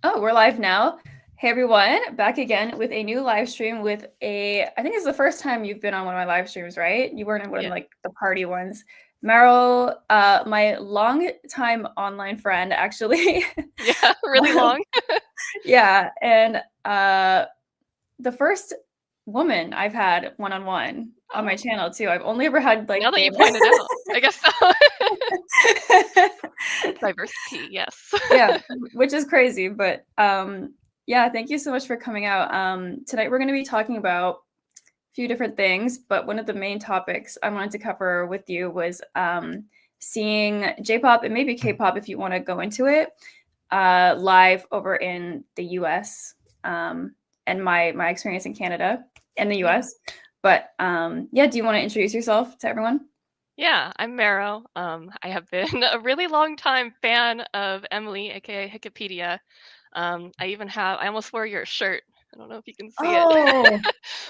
Oh, we're live now. Hey everyone, back again with a new live stream with I think it's the first time you've been on one of my live streams, right? You weren't in one of Yeah. like the party ones. Marowe, my long time online friend, actually. Yeah, really long. Yeah, and the first woman I've had one-on-one on my Oh, channel too. I've only ever had now like that you game. pointed out, I guess so. Diversity, yes. Yeah, which is crazy, but yeah, thank you so much for coming out. Tonight we're going to be talking about a few different things, but one of the main topics I wanted to cover with you was seeing J-pop and maybe K-pop if you want to go into it live over in the U.S. And my experience in Canada and the Yeah. U.S. But yeah, do you want to introduce yourself to everyone? Yeah, I'm Marowe. I have been a really long time fan of Emily, aka Wikipedia. I almost wore your shirt. I don't know if you can see it, Oh,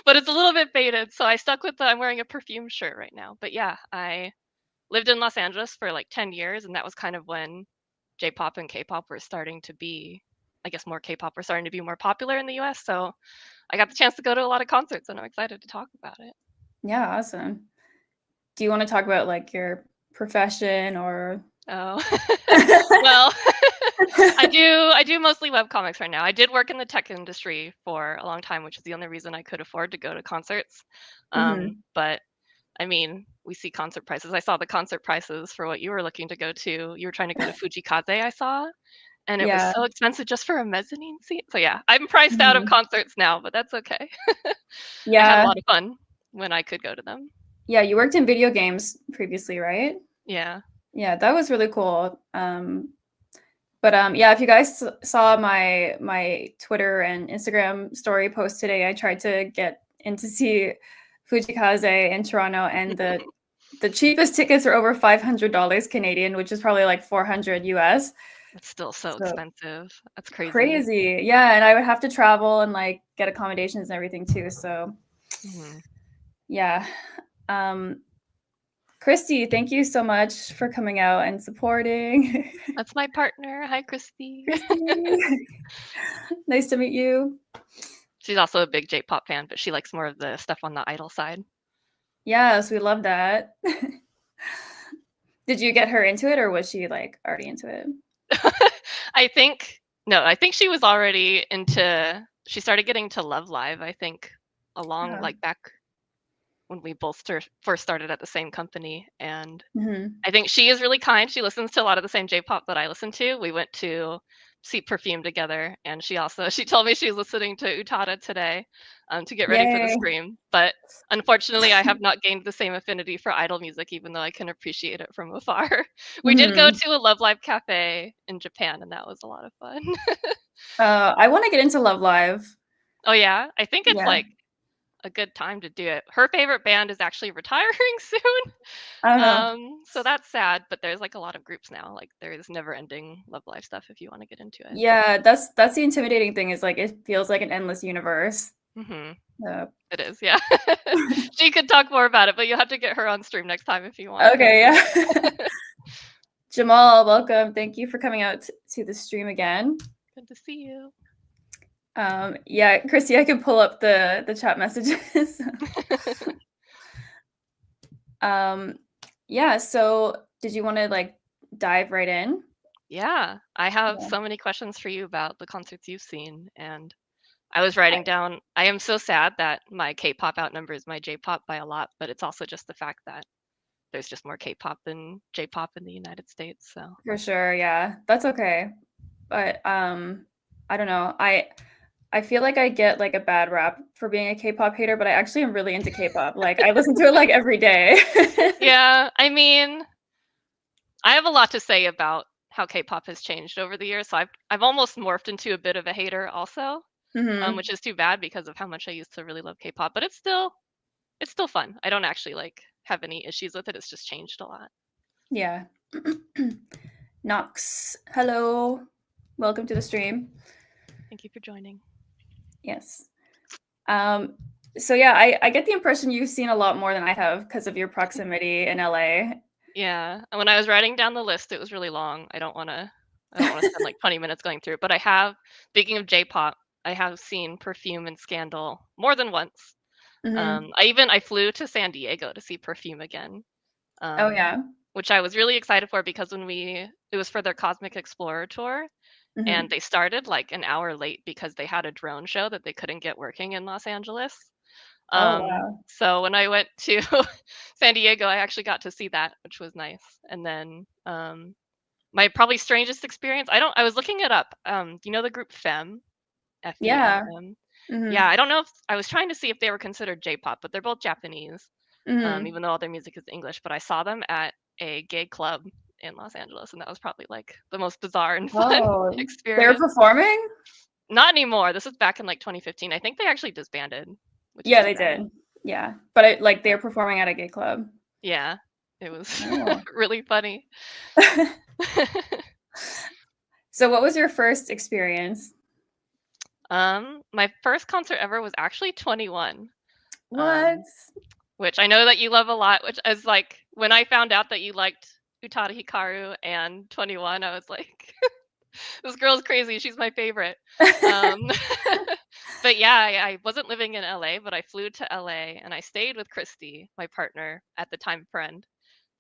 but it's a little bit faded. So I stuck with I'm wearing a perfume shirt right now. But yeah, I lived in Los Angeles for like 10 years, and that was kind of when J-pop and K-pop were starting to be, I guess more K-pop were starting to be more popular in the US. So I got the chance to go to a lot of concerts, and I'm excited to talk about it. yeah, awesome. Do you want to talk about like your profession or Oh, well, I do mostly web comics right now. I did work in the tech industry for a long time, which is the only reason I could afford to go to concerts. Mhm. But I mean, we see concert prices. I saw the concert prices for what you were looking to go to. You were trying to go to Fujikaze, I saw, and it was Yeah. so expensive just for a mezzanine seat. So yeah, I'm priced out of Mhm. concerts now, but that's okay. I had a Yeah. lot of fun when I could go to them. Yeah, you worked in video games previously, right? Yeah. Yeah, that was really cool. But yeah, if you guys saw my Twitter and Instagram story post today, I tried to get in to see Fujikaze in Toronto, and the cheapest tickets are over $500 Canadian, which is probably like 400 US. It's still so So expensive. That's crazy. crazy. Yeah, and I would have to travel and like get accommodations and everything too. So Mhm. yeah. Um, Christy, thank you so much for coming out and supporting. That's my partner. Hi, Christy. Christy, nice to meet you. She's also a big J-pop fan, but she likes more of the stuff on the idol side. Yes, we love that. Did you get her into it or was she like already into it? I think no, I think she was already into she started getting to Love Live, I think, along Oh. like back when we both first started at the same company. And Mhm. I think she is really kind. She listens to a lot of the same J-pop that I listen to. We went to see Perfume together, and she told me she was listening to Utada today, to get ready for the Yay. stream. But unfortunately, I have not gained the same affinity for idol music, even though I can appreciate it from afar. We did go Mhm. to a Love Live cafe in Japan, and that was a lot of fun. I want to get into Love Live. Oh yeah, I think it's Yeah. like a good time to do it. Her favorite band is actually retiring soon. I don't know. So that's sad, but there's like a lot of groups now. Like there is never ending Love Live stuff if you want to get into it. Yeah, that's the intimidating thing is like it feels like an endless universe. Hmm. Uh, It is, yeah. She could talk more about it, but you'll have to get her on stream next time if you want to come okay, see yeah. it. Jamal, welcome. Thank you for coming out to the stream again. Good to see you. Yeah, Christy, I can pull up the chat messages. um, yeah. So, did you want to like dive right in? Yeah, I have Yeah. so many questions for you about the concerts you've seen, and I was writing down. I am so sad that my K-pop outnumbers my J-pop by a lot, but it's also just the fact that there's just more K-pop than J-pop in the United States. So For sure. Yeah, that's okay. But I don't know. I feel like I get like a bad rap for being a K-pop hater, but I actually am really into K-pop. Like I listen to it like every day. yeah, I mean, I have a lot to say about how K-pop has changed over the years. So I've almost morphed into a bit of a hater also, hmm which is too bad because of how much I used to really love K-pop. But it's still fun. I don't actually like have any issues with it. It's just changed a lot. Yeah. Knox, hello. Welcome to the stream. Thank you for joining. Yes. Um, so yeah, I get the impression you've seen a lot more than I have because of your proximity in LA. Yeah, and when I was writing down the list, it was really long. I don't want to I don't want to spend like 20 minutes going through it. But I have, speaking of J-pop, I have seen Perfume and Scandal more than once. Mhm. I flew to San Diego to see Perfume again, Oh, um, yeah. which I was really excited for because it was for their Cosmic Explorer tour, and Mhm. they started like an hour late because they had a drone show that they couldn't get working in Los Angeles. Oh, wow. So when I went to San Diego, I actually got to see that, which was nice. And then my probably strangest experience, I was looking it up. You know the group Femme, Yeah. FEMM? Yeah, Mhm. I don't know if I was trying to see if they were considered J-pop, but they're both Japanese, Mhm. even though all their music is English. But I saw them at a gay club in Los Angeles, and that was probably like the most bizarre and fun Oh, they're experience. performing? Not anymore. This was back in like 2015. I think they actually disbanded, which is Yeah, too they bad. did. Yeah, but like, But they're performing at a gay club. yeah, it was Oh. really funny. So what was your first experience? My first concert ever was actually 21, What? um, which I know that you love a lot, which is like when I found out that you liked Utada Hikaru and 21, I was like, this girl's crazy. She's my favorite. Um, but yeah, I wasn't living in LA, but I flew to LA and I stayed with Christy, my partner at the time friend.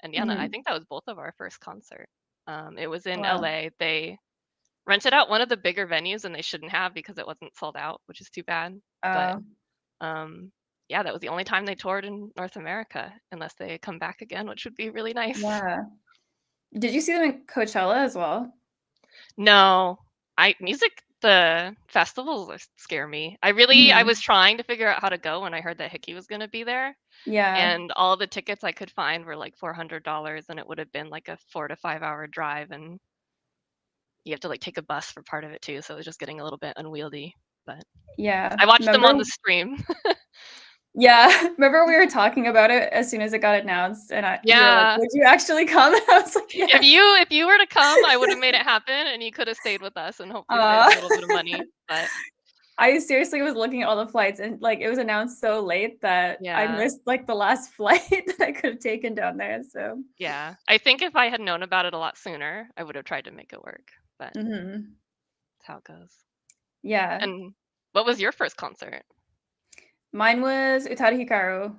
And yeah, no, I Mhm. think that was both of our first concert. It was in Wow. LA. They rented out one of the bigger venues and they shouldn't have because it wasn't sold out, which is too bad. But Oh, um, yeah, that was the only time they toured in North America, unless they come back again, which would be really nice. yeah. Did you see them in Coachella as well? No, the festivals scare me. I was Mhm. trying to figure out how to go when I heard that Hickey was going to be there, Yeah. and all the tickets I could find were like $400, and it would have been like a 4 to 5 hour drive, and you have to like take a bus for part of it too, so it was just getting a little bit unwieldy. But Yeah. I watched them on Remember the stream. Yeah, remember we were talking about it as soon as it got announced, and you were like, Yeah. "Would you actually come?" I was like, If "Yes." you were to come, I would have made it happen, and you could have stayed with us and hopefully saved a Aw. little bit of money. But I seriously was looking at all the flights, and, like, it was announced so late that I yeah, missed, like, the last flight that I could have taken down there, so yeah. I think if I had known about it a lot sooner, I would have tried to make it work. But Mhm. that's how it goes. Yeah. And what was your first concert? Mine was Utada Hikaru, as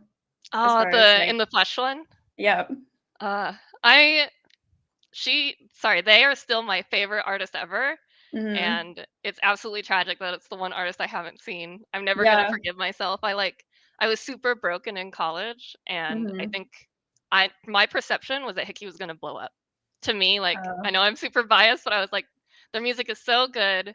Oh, far as, in like the flesh one? yeah. Uh, I they are still my favorite artist ever. Mhm. And it's absolutely tragic that it's the one artist I haven't seen. I'm never gonna Yeah. forgive myself. I was super broken in college, and I Mhm. think I my perception was that Hickey was gonna blow up. To me, like, I Oh. know I'm super biased, but I was like, their music is so good.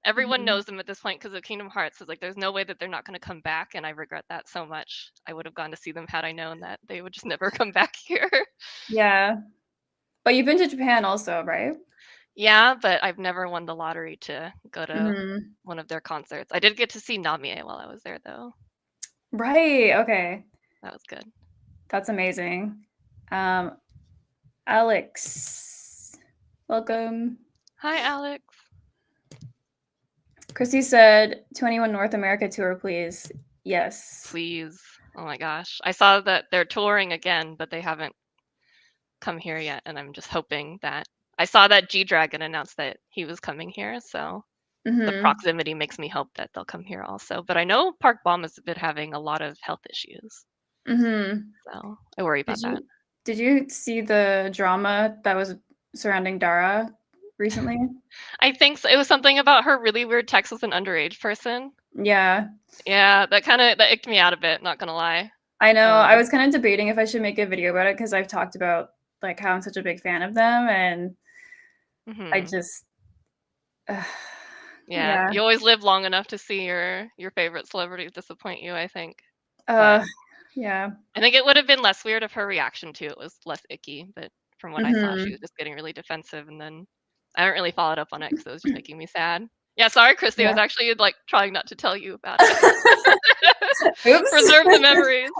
Everyone Mhm. knows them at this point because of Kingdom Hearts. So like, there's no way that they're not gonna come back, and I regret that so much. I would have gone to see them had I known that they would just never come back here. Yeah. But you've been to Japan also, right? Yeah, but I've never won the lottery to go to Mhm. one of their concerts. I did get to see Namie while I was there, though. Right, okay. That was good. That's amazing. Um, Alex, welcome. Hi, Alex. Christy said 21 North America tour, please. Yes. Please. Oh my gosh. I saw that they're touring again, but they haven't come here yet, and I'm just hoping that I saw that G-Dragon announced that he was coming here, so the Mhm. proximity makes me hope that they'll come here also. But I know Park Bom has been having a lot of health issues, Mhm. so I worry Did about that. you see the drama that was surrounding Dara recently? I think it was something about her really weird text with an underage person. Yeah. Yeah, that icked me out a bit, not gonna lie. I know. I Um, was kind of debating if I should make a video about it because I've talked about like how I'm such a big fan of them, and I mhm. just Yeah, yeah. you always live long enough to see your favorite celebrities disappoint you, I think. But Uh yeah. I think it would have been less weird if her reaction to it was less icky, but from what I saw, she was Mhm. just getting really defensive, and then I haven't really followed up on it because it was just making me sad. Yeah, sorry, Christy, I was Yeah. actually, like, trying not to tell you about it. Oops. Preserve the memories.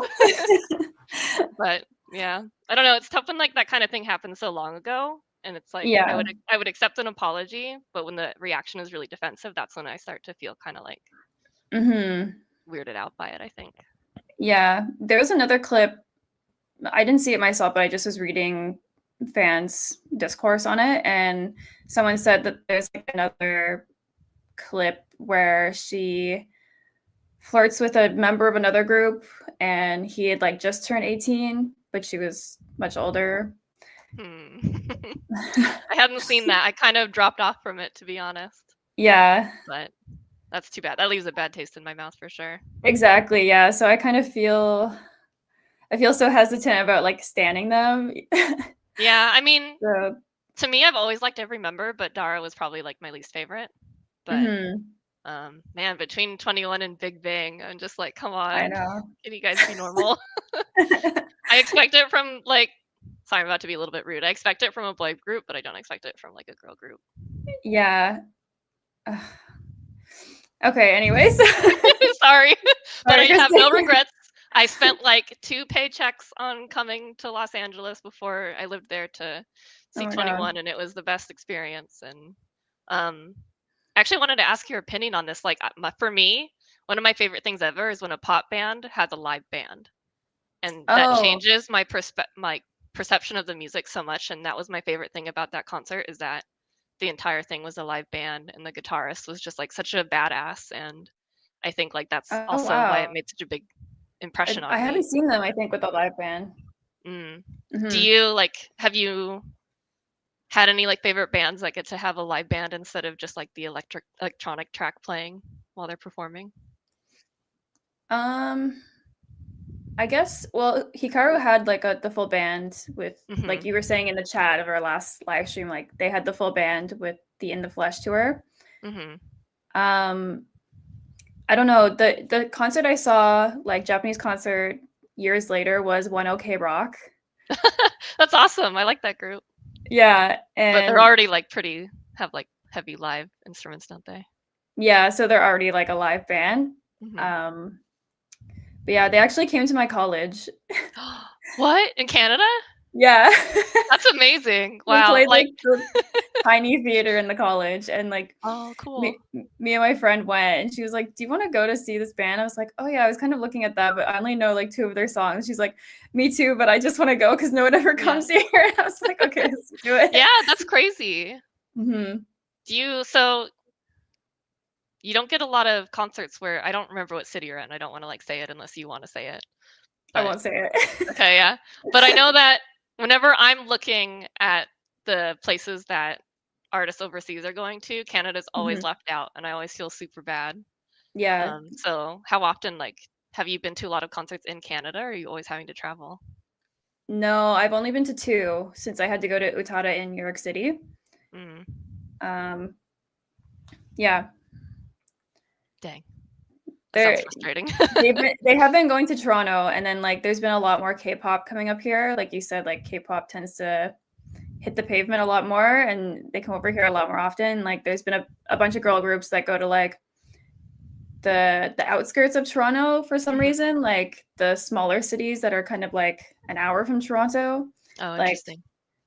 But, yeah, I don't know, it's tough when, like, that kinda thing happened so long ago, and it's like, Yeah. I would accept an apology, but when the reaction is really defensive, that's when I start to feel kinda, like, Mhm. weirded out by it, I think. Yeah. There was another clip. I didn't see it myself, but I just was reading fans discourse on it, and someone said that there's like another clip where she flirts with a member of another group, and he had like just turned 18, but she was much older. Hmm. I hadn't seen that. I kind of dropped off from it, to be honest. Yeah, But that's too bad. That leaves a bad taste in my mouth for sure. exactly. Yeah, so I kind of feel I feel so hesitant about like standing them. Yeah, I mean, So, to me, I've always liked every member, but Dara was probably like my least favorite. But mhm, man, between 21 and Big Bang, I'm just like, come I on, know. can you guys be normal? I expect it from like, sorry, I'm about to be a little bit rude. I expect it from a boy group, but I don't expect it from like a girl group. Yeah. Ugh. Okay, anyways. Sorry, but Sorry, I have no Christine. regrets. I spent like 2 paychecks on coming to Los Angeles before I lived there to Oh see my god. 21, and it was the best experience. And um, I actually wanted to ask your opinion on this. Like, for me, one of my favorite things ever is when a pop band has a live band, and that Oh, changes my perception of the music so much. And that was my favorite thing about that concert, is that the entire thing was a live band, and the guitarist was just like such a badass. And I think like that's oh also why it wow. made such a big impression I on haven't me. seen them, I think, with a live band. Mm. Do Mhm. you like have you had any like favorite bands that get to have a live band instead of just like the electronic track playing while they're performing? Um, I guess, well, Hikaru had like the full band with, like Mhm. you were saying in the chat of our last live stream, like they had the full band with the In the Flesh tour. Mhm. Um, I don't know, the concert I saw, like Japanese concert years later, was One OK Rock. That's awesome. I like that group. Yeah, But they're and already like pretty have like heavy live instruments, don't they? yeah, so they're already like a live band. Mhm. Um, but yeah, they actually came to my college. What? In Canada? Yeah. That's amazing. They Wow. played Like, like the tiny theater in the college, and like oh, cool. me and my friend went, and she was like, "Do you want to go to see this band?" I was like, "Oh yeah, I was kind of looking at that, but I only know like two of their songs." She's like, "Me too, but I just want to go because no one ever Yeah. comes here." And I was like, "Okay, let's do it." Yeah, that's crazy. Hmm. So you don't get a lot of concerts where I don't remember what city you're in. I don't want to like say it unless you want to say it. I But won't say it. okay, yeah. But I know that whenever I'm looking at the places that artists overseas are going to, Canada's always Hmm. left out, and I always feel super bad. Yeah. So how often like have you been to a lot of concerts in Canada, or are you always having to travel? No, I've only been to two since I had to go to Utada in New York City. Mm, Um, yeah, dang, that sounds they're frustrating. they have been going to Toronto, and then like there's been a lot more K-pop coming up here. Like you said, like K-pop tends to hit the pavement a lot more, and they come over here a lot more often. Like there's been a bunch of girl groups that go to like the outskirts of Toronto for some Mhm. reason, like the smaller cities that are kind of like an hour from Toronto. Oh, Like interesting.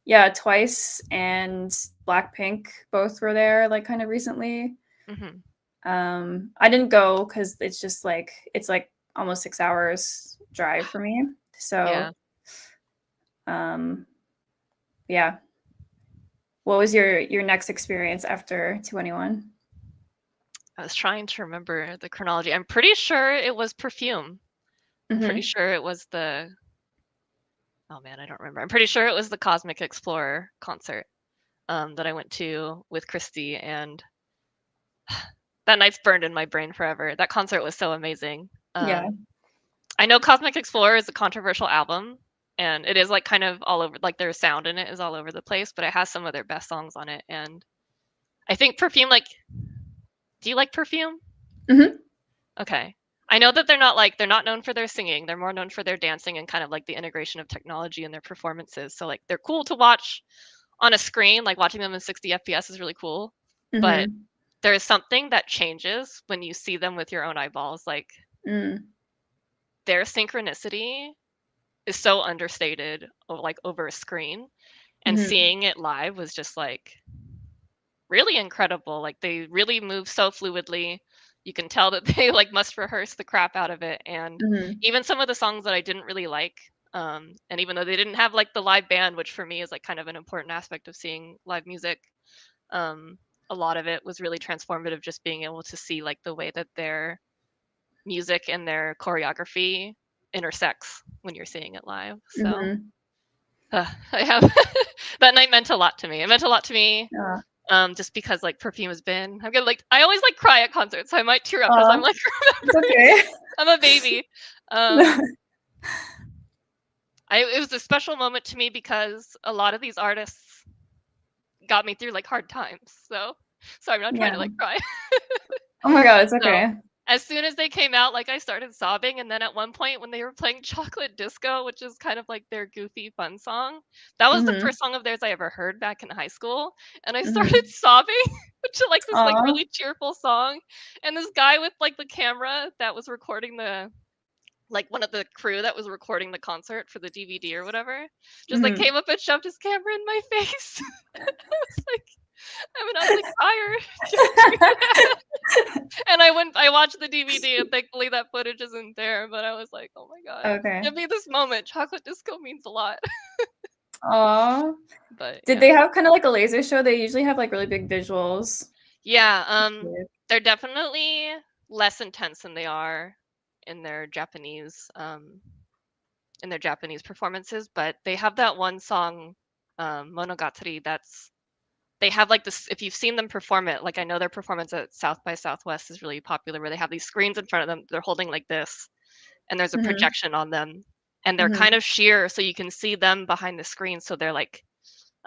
yeah, Twice and Blackpink both were there like kind of recently. Mhm. I didn't go because it's just like it's like almost 6 hours drive for me. Yeah. So um yeah. What was your next experience after 21? I was trying to remember the chronology. I'm pretty sure it was Perfume. I'm pretty Mhm. sure it was the oh man, I don't remember. I'm pretty sure it was the Cosmic Explorer concert that I went to with Christy, and that night's burned in my brain forever. That concert was so amazing. Yeah. I know Cosmic Explorer is a controversial album, and it is like kind of all over. Like their sound in it is all over the place, but it has some of their best songs on it. And I think Perfume. Like, do you like Perfume? Mhm. Okay. I know that they're not known for their singing. They're more known for their dancing and kind of like the integration of technology in their performances. So like they're cool to watch on a screen, like watching them in 60 FPS is really cool. But Mhm. there is something that changes when you see them with your own eyeballs. Like Mm. their synchronicity is so understated like over a screen. And Mhm. seeing it live was just like really incredible. Like they really move so fluidly. You can tell that they like must rehearse the crap out of it. And Mhm. even some of the songs that I didn't really like, And even though they didn't have like the live band, which for me is like kind of an important aspect of seeing live music, um, a lot of it was really transformative, just being able to see like the way that their music and their choreography intersects when you're seeing it live. So Mm-hmm. I have that night meant a lot to me. It meant a lot to me, Yeah. just because like Perfume has been. I'm gonna like I always like cry at concerts, so I might tear up as I'm Aw, like it's remembering. okay. I'm a baby. Um, it was a special moment to me because a lot of these artists got me through like hard times. So I'm not trying Yeah. to like cry. Oh my god, it's So okay. as soon as they came out, like I started sobbing, and then at one point when they were playing Chocolate Disco, which is kind of like their goofy fun song, that was the Mhm, first song of theirs I ever heard back in high school, and I started mhm. sobbing, which is like this like Aw, really cheerful song, and this guy with like the camera that was recording the like one of the crew that was recording the concert for the DVD or whatever, just like mhm. came up and shoved his camera in my face. I was like, I'm an ugly crier. Don't do that. And I watched the DVD, and thankfully that footage isn't there, but I was like, "Oh my god. Okay. Give me this moment. Chocolate Disco means a lot." Aw. But Did they yeah. have kinda like a laser show? They usually have, like, really big visuals. Yeah, Yeah. they're definitely less intense than they are in their Japanese performances, but they have that one song, Monogatari, that's they have like this if you've seen them perform it, like I know their performance at South by Southwest is really popular where they have these screens in front of them, they're holding like this, and there's a Mhm, projection on them, and they're mhm. kind of sheer so you can see them behind the screen, so they're like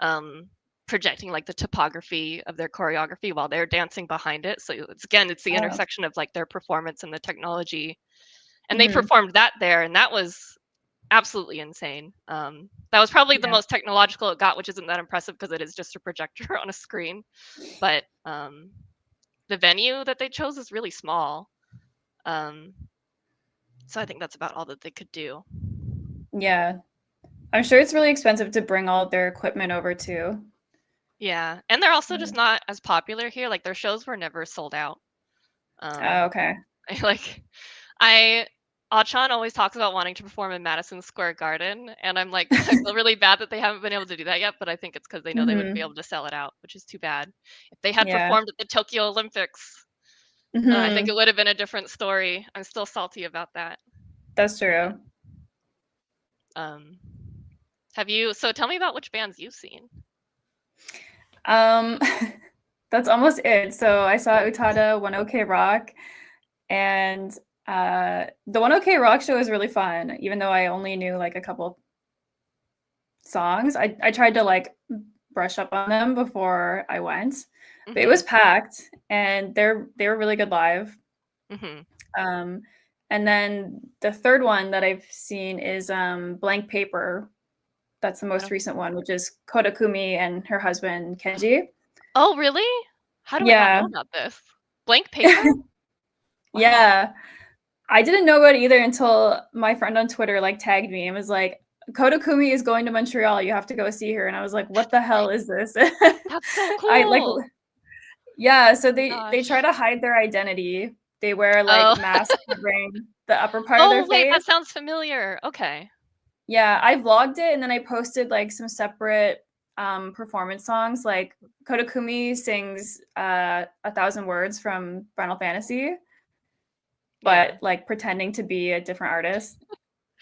um projecting like the topography of their choreography while they're dancing behind it. So it's the Oh, intersection of like their performance and the technology. And they mhm. performed that there, and that was absolutely insane. That was probably the Yeah, most technological it got, which isn't that impressive because it is just a projector on a screen. But the venue that they chose is really small. Um, so I think that's about all that they could do. yeah. I'm sure it's really expensive to bring all of their equipment over too. Yeah, and they're also Yeah. just not as popular here. Like their shows were never sold out. Oh, Um, okay. like I Achan always talks about wanting to perform in Madison Square Garden, and I'm like, I feel really bad that they haven't been able to do that yet, but I think it's because they know they wouldn't be Mhm. able to sell it out, which is too bad. If they had Yeah. performed at the Tokyo Olympics, I think it Mhm. would have been a different story. I'm still salty about that. That's But true. um, so tell me about which bands you've seen. Um, that's almost it. So I saw Utada, One OK Rock, and the One OK Rock show was really fun, even though I only knew like a couple songs. I tried to like brush up on them before I went, but it Mhm. was packed, and they were really good live. Mhm. Um, and then the third one that I've seen is Blank Paper. That's the I most don't recent one, which is Kodakumi and her husband Kenji. Oh, really? How do I not know Yeah. about this? Blank paper? Wow. Yeah. I didn't know about it either until my friend on Twitter, like, tagged me and was like, "Kodakumi is going to Montreal, you have to go see her," and I was like, "What the hell is this?" That's so I, like cool. yeah, so Oh my they try gosh. to hide their identity. They wear, like, Oh. masks covering the upper part of their Oh, wait, face. that sounds familiar. Okay. Yeah, I vlogged it, and then I posted, like, some separate, performance songs, like, Kodakumi sings, 1,000 Words from Final Fantasy, Yeah. but, like, pretending to be a different artist.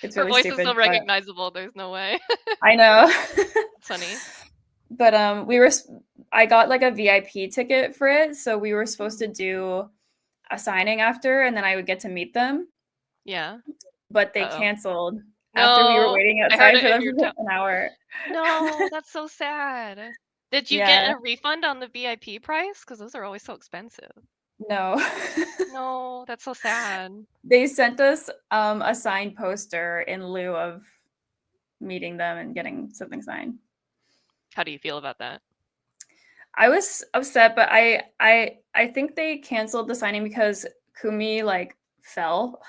It's Her really voice is so stupid, but recognizable, there's no way. I know. That's funny. But, I got, like, a VIP ticket for it, so we were supposed to Mm. do a signing after, and then I would get to meet them, Yeah. but they Uh-oh. canceled after we were No. waiting I heard outside it for in them your for tone. an hour. No, that's so sad. Did you get Yeah, a refund on the VIP price? Because those are always so expensive. no. No, that's so sad. They sent us, a signed poster in lieu of meeting them and getting something signed. How do you feel about that? I was upset, but I think they canceled the signing because Kumi, like, fell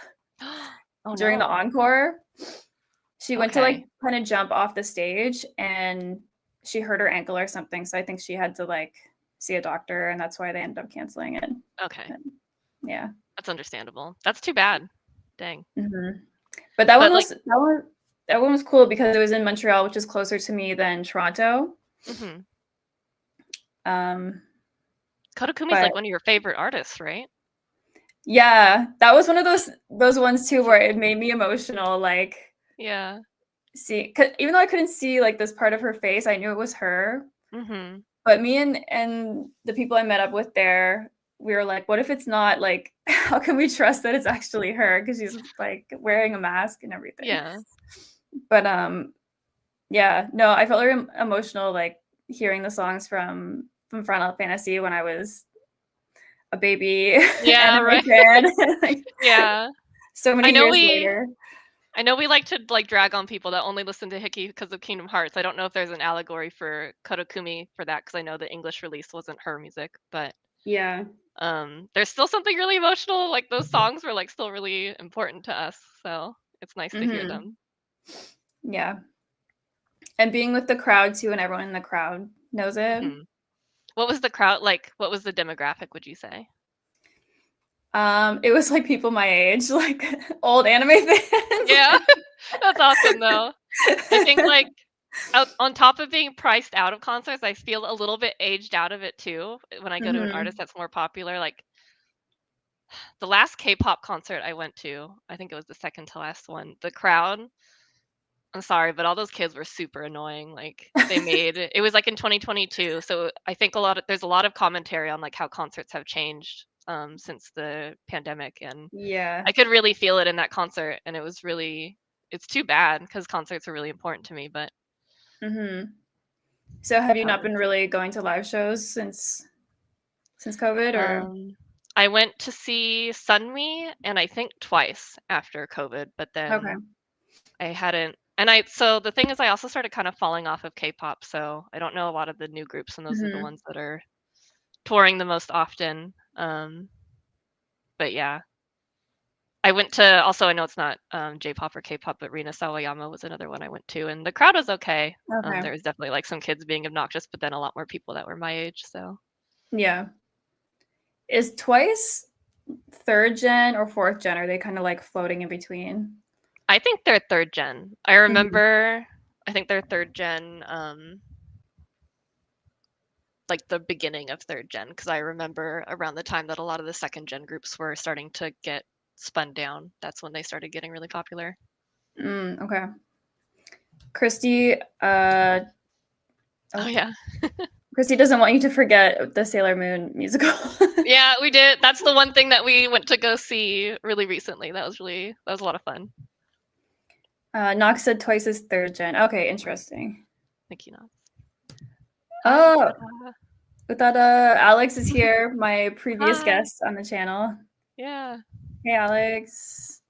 Oh, during the no. encore. She went to, Okay. like, kinda jump off the stage, and she hurt her ankle or something, so I think she had to, like, see a doctor, and that's why they ended up canceling it. Okay. And yeah. That's understandable. That's too bad. Dang. Mhm. But that one But, like was that one was cool because it was in Montreal, which is closer to me than Toronto. Mhm. Um, Kotokumi's but like one of your favorite artists, right? yeah, that was one of those ones too where it made me emotional. Like, Yeah. even though I couldn't see like this part of her face, I knew it was her. Mhm. But me and the people I met up with there, we were like, what if it's not? Like, how can we trust that it's actually her? Because she's like wearing a mask and everything. Yeah. But yeah, no, I felt very emotional like hearing the songs from Final Fantasy when I was a baby Yeah, anime right. fan. Like Yeah. so I many know years we later. I know we like to like drag on people that only listen to Hiki because of Kingdom Hearts. I don't know if there's an allegory for Kotokumi for that because I know the English release wasn't her music, but Yeah. there's still something really emotional. Like those songs were like still really important to us, so it's nice to hear Hmm. them. Yeah. And being with the crowd too, and everyone in the crowd knows it. Mhm. What was the crowd like? What was the demographic? Would you say? It was like people my age, like old anime fans. Yeah, that's awesome though. I think like on top of being priced out of concerts, I feel a little bit aged out of it too when I go to an artist Hmm. that's more popular. Like the last K-pop concert I went to, I think it was the second to last one. The crowd, I'm sorry, but all those kids were super annoying. Like they made it was like in 2022, so I think there's a lot of commentary on like how concerts have changed since the pandemic, and Yeah. I could really feel it in that concert, and it's too bad because concerts are really important to me, but Hmm. So have you that not was been really going to live shows since COVID or? um I went to see Sunmi and I think twice after COVID, but Okay. then I hadn't and I so the thing is I also started kind of falling off of K-pop, so I don't know a lot of the new groups and those are the Hmm. ones that are touring the most often. But yeah. I went to also I know it's not J-pop or K-pop, but Rina Sawayama was another one I went to and the crowd was okay. Okay. There was definitely like some kids being obnoxious, but then a lot more people that were my age, so Yeah. Is Twice third gen or fourth gen? Are they kind of like floating in between? I think they're 3rd gen. Mhm. I think they're 3rd gen, like the beginning of 3rd gen, because I remember around the time that a lot of the 2nd gen groups were starting to get spun down. That's when they started getting really popular. Okay. Christy, Oh oh, yeah. Christy doesn't want you to forget the Sailor Moon musical. Yeah, we did. That's the one thing that we went to go see really recently. That was a lot of fun. Knox said Twice is third gen. Okay, interesting. Thank you, Nas. Hi, Oh, Utada. Alex is here, my previous Hi. guest on the channel. Yeah. Hey, Alex.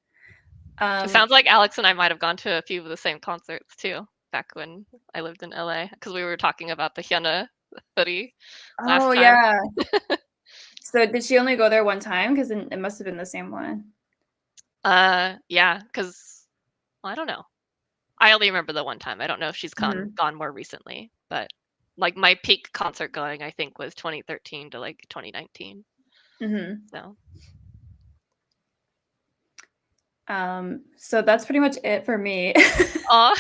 It Um, sounds like Alex and I might have gone to a few of the same concerts too, back when I lived in LA, because we were talking about the Hyuna hoodie last oh time. yeah. So did she only go there one time? Because it must have been the same one. Yeah, because well, I don't know. I only remember the one time. I don't know if she's Hmm. gone more recently, but like my peak concert going, I think was 2013 to like 2019. Hmm. So, So that's pretty much it for me. uh,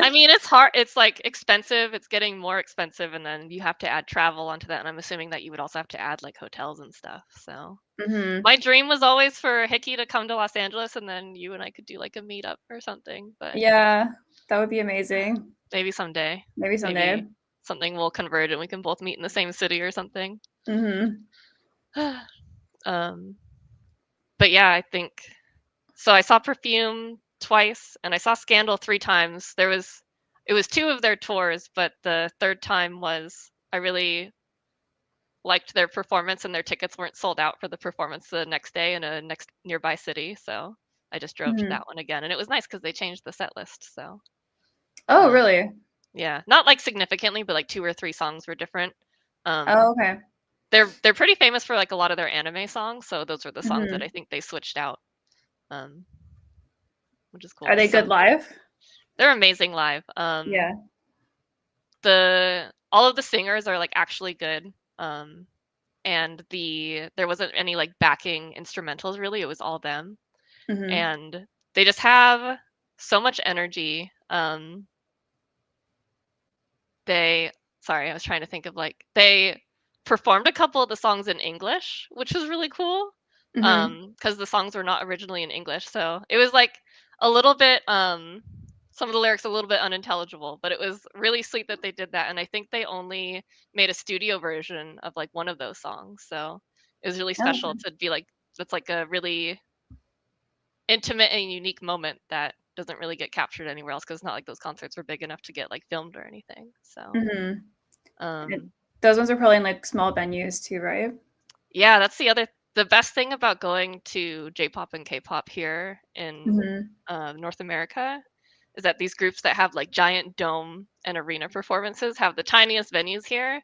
I mean, it's hard. It's like expensive. It's getting more expensive, and then you have to add travel onto that. And I'm assuming that you would also have to add like hotels and stuff. So, Hmm. my dream was always for Hickey to come to Los Angeles, and then you and I could do like a meetup or something. But Yeah, that would be amazing. maybe someday. Maybe someday. Maybe something will converge and we can both meet in the same city or something. Hmm. um, but yeah, I think so. I saw Perfume twice, and I saw Scandal 3 times. It was two of their tours, but the third time was I really liked their performance, and their tickets weren't sold out for the performance the next day in a next nearby city. So I just drove to Hmm. that one again, and it was nice because they changed the set list. So Oh, um, really? yeah, not like significantly, but like 2 or 3 songs were different. Um, Oh, okay. they're pretty famous for like a lot of their anime songs, so those are the songs that I Hmm. think they switched out, um, which is Are cool. they good So live? they're amazing live. Yeah. The all of the singers are like actually good. And there wasn't any like backing instrumentals really. It was all them. Hmm. And they just have so much energy. Sorry, I was trying to think of like they performed a couple of the songs in English, which was really cool. Mhm. Because the songs were not originally in English, so it was like a little bit some of the lyrics a little bit unintelligible, but it was really sweet that they did that. And I think they only made a studio version of like one of those songs, so it was really special Okay. to be like that's like a really intimate and unique moment that doesn't really get captured anywhere else because it's not like those concerts were big enough to get like filmed or anything. So Mhm. And um those ones are probably in, like, small venues too, right? yeah, that's the best thing about going to J-pop and K-pop here in Mhm. North America is that these groups that have like giant dome and arena performances have the tiniest venues here,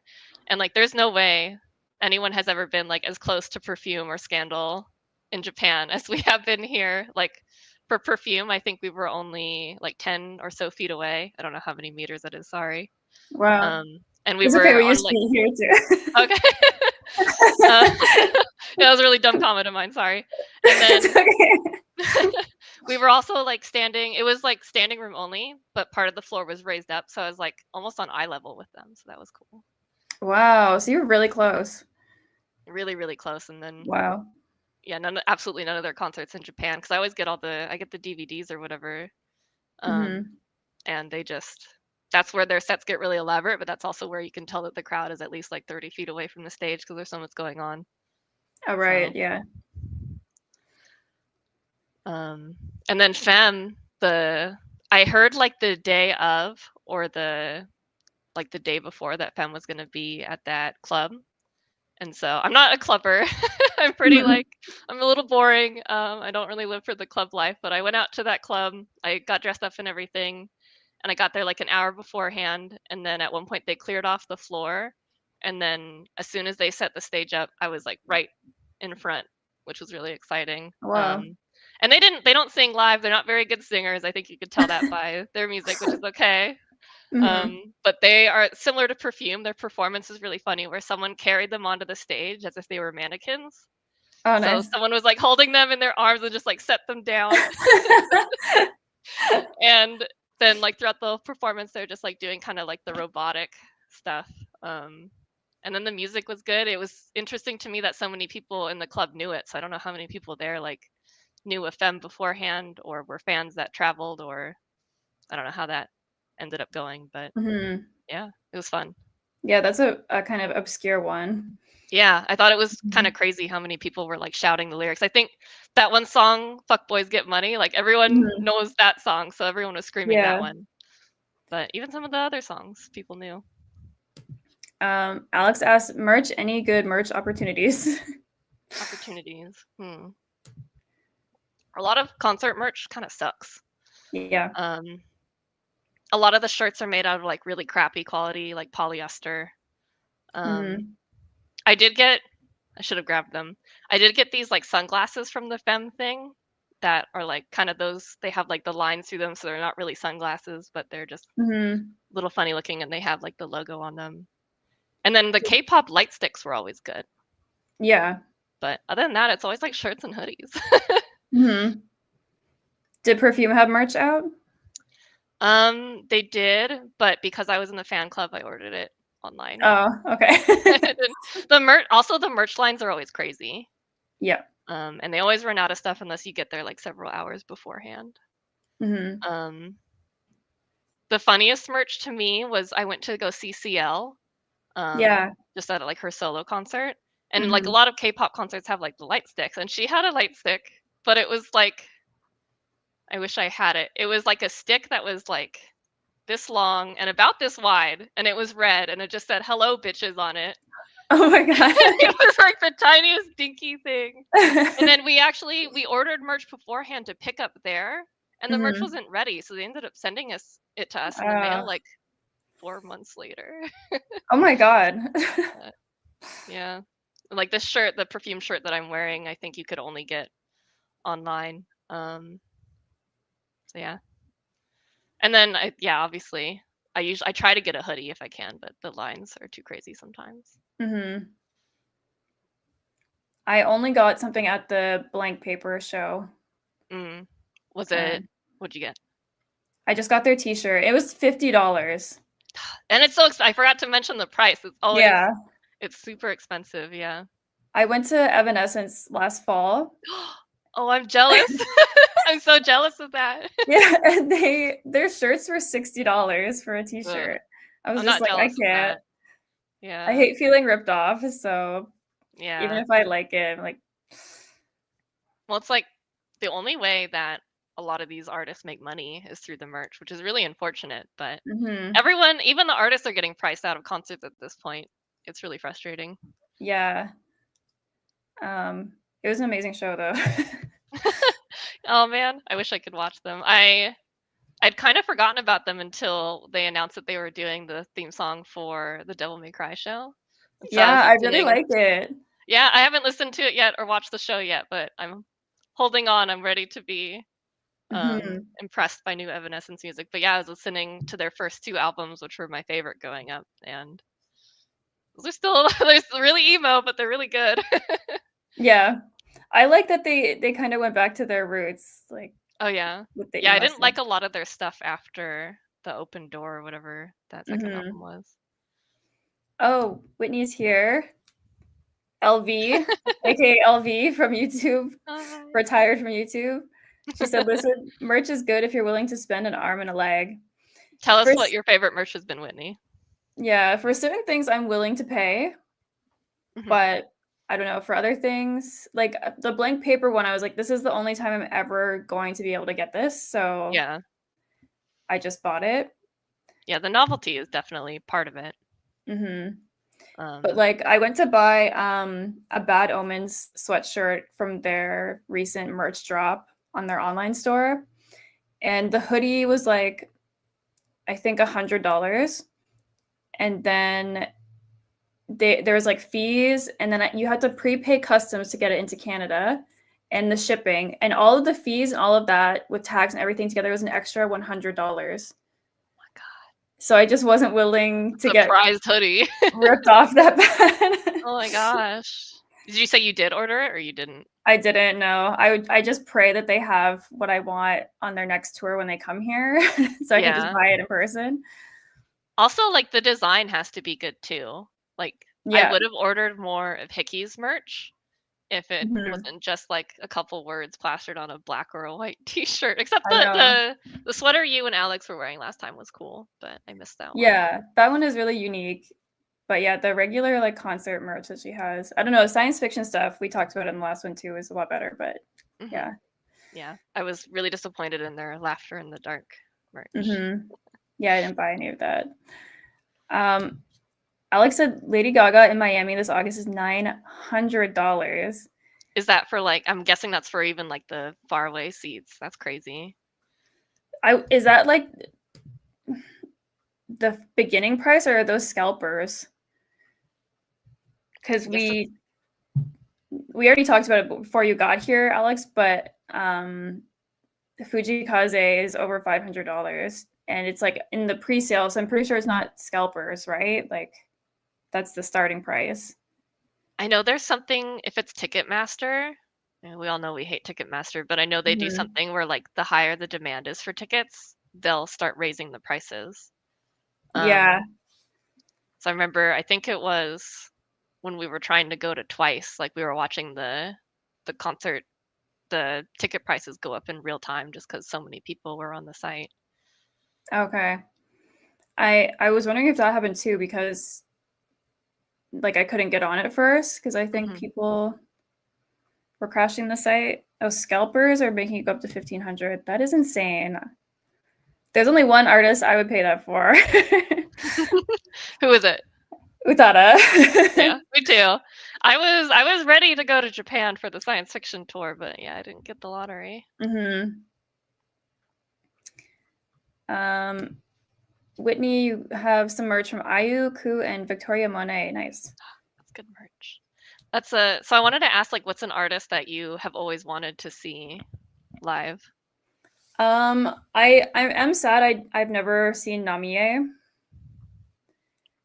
and like there's no way anyone has ever been like as close to Perfume or Scandal in Japan as we have been here. Like for Perfume, I think we were only like 10 or so feet away. I don't know how many meters that is, sorry. Wow. Um, and we It's okay, were we on used to like be here too. okay. uh, yeah, that was a really dumb comment of mine, sorry. And It's then okay. we were also like standing, it was like standing room only, but part of the floor was raised up, so I was like almost on eye level with them, so that was cool. Wow, so you're really close. Really, really close. And then Wow. yeah, absolutely none of their concerts in Japan because I always get I get the DVDs or whatever. Um, Mhm. and they just that's where their sets get really elaborate, but that's also where you can tell that the crowd is at least like 30 feet away from the stage because there's so much going on. Oh, right, So yeah. um, and then Femme, I heard like the day of or the day before that Femme was gonna be at that club. And so I'm not a clubber. I'm pretty Mhm. like I'm a little boring. I don't really live for the club life, but I went out to that club. I got dressed up and everything, and I got there like an hour beforehand. And then at one point they cleared off the floor, and then as soon as they set the stage up, I was like right in front, which was really exciting. Wow. And they don't sing live. They're not very good singers. I think you could tell that by their music, which is okay. Mhm. But they are similar to Perfume. Their performance is really funny, where someone carried them onto the stage as if they were mannequins. Oh, So nice. someone was like holding them in their arms and just like set them down. And then like throughout the performance, they're just like doing kind of like the robotic stuff. Um, and then the music was good. It was interesting to me that so many people in the club knew it. So I don't know how many people there like knew a Femme beforehand or were fans that traveled, or I don't know how that ended up going, but Mhm. yeah, it was fun. Yeah, that's a kind of obscure one. Yeah, I thought it was kind of Mhm. crazy how many people were like shouting the lyrics. I think that one song, "Fuck Boys Get Money," like everyone Mhm. knows that song, so everyone was screaming that Yeah. one. But even some of the other songs people knew. Alex asked, "Merch, any good merch opportunities?" Opportunities. A lot of concert merch kind of sucks. Yeah. Um, a lot of the shirts are made out of like really crappy quality, like polyester. Um, Mhm. I did get I should have grabbed them. I did get these like sunglasses from the Femme thing that are like kind of those they have like the lines through them, so they're not really sunglasses, but they're just Mhm. a little funny looking and they have like the logo on them. And then the K-pop light sticks were always good. Yeah. But other than that, it's always like shirts and hoodies. Mhm. Did Perfume have merch out? They did, but because I was in the fan club, I ordered it online. Oh, okay. And the merch lines are always crazy. Yeah. And they always run out of stuff unless you get there like several hours beforehand. Mhm. Um, the funniest merch to me was I went to go see CL, Yeah. just at like her solo concert. And like a Mhm. lot of K-pop concerts have like the light sticks, and she had a light stick, but it was like I wish I had it. It was like a stick that was like this long and about this wide, and it was red, and it just said "Hello, bitches" on it. Oh my god. It was like the tiniest dinky thing. And then we ordered merch beforehand to pick up there, and the merch Mhm. wasn't ready, so they ended up sending it to us in the Uh, mail like 4 months later. oh my god. But, yeah, like this shirt, the Perfume shirt that I'm wearing, I think you could only get online. So yeah, and then yeah, obviously, I try to get a hoodie if I can, but the lines are too crazy sometimes. Mhm. I only got something at the blank paper show. Mm. Was it? Um, What'd you get? I just got their t-shirt. It was $50. And it's I forgot to mention the price. Yeah. It's super expensive, yeah. I went to Evanescence last fall. Oh, I'm jealous. I'm so jealous of that. Yeah, and their shirts were $60 for a Ugh, t-shirt. I was I'm just not like, I jealous of can't. that. I Yeah. hate feeling ripped off, so even Yeah. if I like it, I'm like, Well, it's like the only way that a lot of these artists make money is through the merch, which is really unfortunate, but mhm. everyone, even the artists are getting priced out of concerts at this point. It's really frustrating. Yeah. It was an amazing show though. Oh man, I wish I could watch them. I'd kind of forgotten about them until they announced that they were doing the theme song for the Devil May Cry show. And so I Yeah, was I really listening. like it. Yeah, I haven't listened to it yet or watched the show yet, but I'm holding on. I'm ready to be Mhm. impressed by new Evanescence music. But yeah, I was listening to their first two albums, which were my favorite growing up, and those are still they're really emo, but they're really good. Yeah. I like that they kind of went back to their roots, like Oh yeah. with the Yeah, I emo didn't stuff. like a lot of their stuff after the Open Door or whatever that second album Mhm. was. Oh, Whitney's here. LV, aka LV from YouTube, Hi. retired from YouTube. She said, "Listen, merch is good if you're willing to spend an arm and a leg. Tell us what First, your favorite merch has been, Whitney. yeah, for certain things I'm willing to pay, Hmm. but I don't know, for other things, like the blank paper one, I was like, this is the only time I'm ever going to be able to get this, so Yeah. I just bought it. Yeah, the novelty is definitely part of it. Mhm. But, Um, like, I went to buy, a Bad Omens sweatshirt from their recent merch drop on their online store, and the hoodie was, like, I think $100, and then there was, like, fees, and then you had to prepay customs to get it into Canada, and the shipping, and all of the fees and all of that with tax and everything together was an extra $100. So I just wasn't willing to the get prized hoodie. ripped off that bad. Oh my gosh. Did you say you did order it or you didn't? I didn't know. I just pray that they have what I want on their next tour when they come here, so I can just Yeah. buy it in person. Also, like the design has to be good too. Like I Yeah. would have ordered more of Hickey's merch if it Mhm. wasn't just like a couple words plastered on a black or a white t-shirt. Except I know. the sweater you and Alex were wearing last time was cool, but I missed that one. Yeah, that one is really unique. But yeah, the regular, like, concert merch that she has, I don't know, science fiction stuff, we talked about it in the last one too, is a lot better, but Hmm. yeah. Yeah, I was really disappointed in their Laughter in the Dark merch. Mhm. Yeah, I didn't buy any of that. Um, Alex said Lady Gaga in Miami this August is $900. Is that for like? I'm guessing that's for even like the faraway seats. That's crazy. I is that, like, the beginning price, or are those scalpers? Because I guess it's we already talked about it before you got here, Alex, but the Fuji Kaze is over $500, and it's like in the pre-sale, so I'm pretty sure it's not scalpers, right? Like that's the starting price. I know there's something if it's Ticketmaster, and we all know we hate Ticketmaster, but I know they do Mhm. something where like the higher the demand is for tickets, they'll start raising the prices. Yeah. So I remember I think it was when we were trying to go to Twice, like we were watching the concert, the ticket prices go up in real time just because so many people were on the site. Okay. I was wondering if that happened too, because like I couldn't get on it first because I think Hmm. people were crashing the site. Oh, scalpers are making it go up to 1,500. That is insane. There's only one artist I would pay that for. Who is it? Utada. Yeah, me too. I was ready to go to Japan for the science fiction tour, but yeah, I didn't get the lottery. Mhm. Um, Whitney, you have some merch from IU, Ku, and Victoria Monet. Nice. That's good merch. That's a so I wanted to ask like what's an artist that you have always wanted to see live? I am sad I've never seen Namie.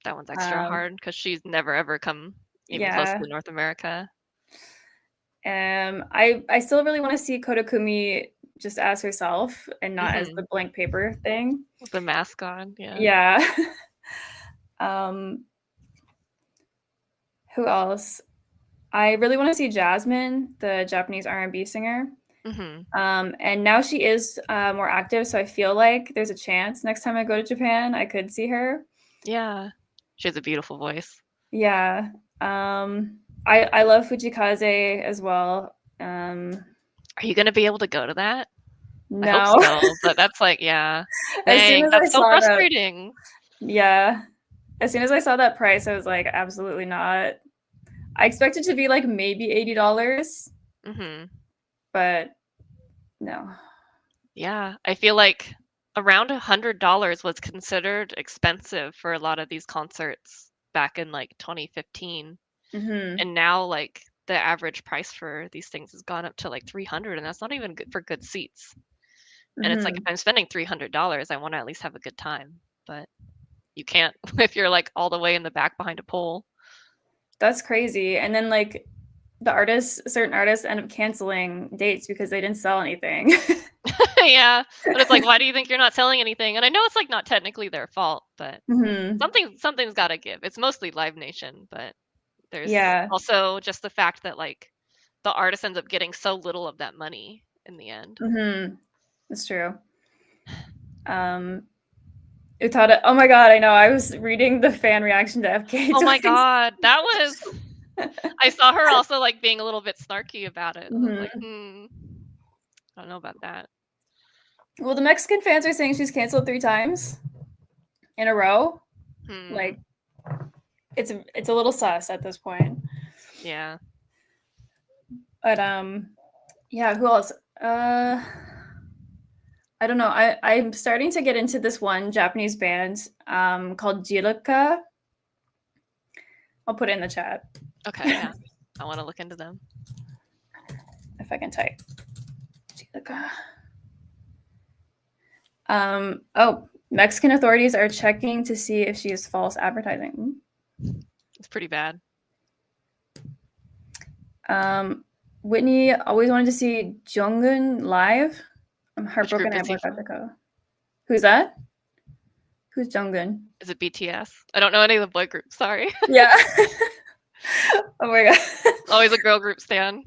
That one's extra Um, hard because she's never ever come even close yeah. to North America. I still really want to see Kodakumi just as herself and not as the blank paper thing. With the mask on, yeah. Yeah. um, who else? I really want to see Jasmine, the Japanese R&B singer. And now she is more active, so I feel like there's a chance next time I go to Japan, I could see her. Yeah. She has a beautiful voice. Yeah. I love Fujikaze as well. Are you going to be able to go to that? I hope No. so, but that's like, yeah. As soon Dang, as I that's so saw that, frustrating. yeah. As soon as I saw that price, I was like, absolutely not. I expected to be like maybe $80, but no. Yeah, I feel like around $100 was considered expensive for a lot of these concerts back in like 2015. And now like the average price for these things has gone up to like 300, and that's not even good for good seats. And it's like if I'm spending $300, I want to at least have a good time, but you can't if you're like all the way in the back behind a pole. That's crazy. And then like certain artists end up canceling dates because they didn't sell anything. Yeah, but it's like, why do you think you're not selling anything? And I know it's like not technically their fault, but something's got to give. It's mostly Live Nation, but there's also just the fact that like the artist ends up getting so little of that money in the end. That's true. Utada, oh my god, I know. I was reading the fan reaction to FK. Oh my god, that was. I saw her also like being a little bit snarky about it. I was like, I don't know about that. Well, the Mexican fans are saying she's canceled 3 times in a row. Like, it's a little sus at this point. Yeah. But yeah, who else? I don't know. I'm starting to get into this one Japanese band called Jiruka. I'll put it in the chat. Okay, yeah. I want to look into them. If I can type. Jiruka. Mexican authorities are checking to see if she is false advertising. It's pretty bad. Whitney always wanted to see Jungkook live. I'm heartbroken I forgot to go. Who's that? Who's Jungkook? Is it BTS? I don't know any of the boy groups. Sorry. Yeah. Oh my god. Always a girl group stan.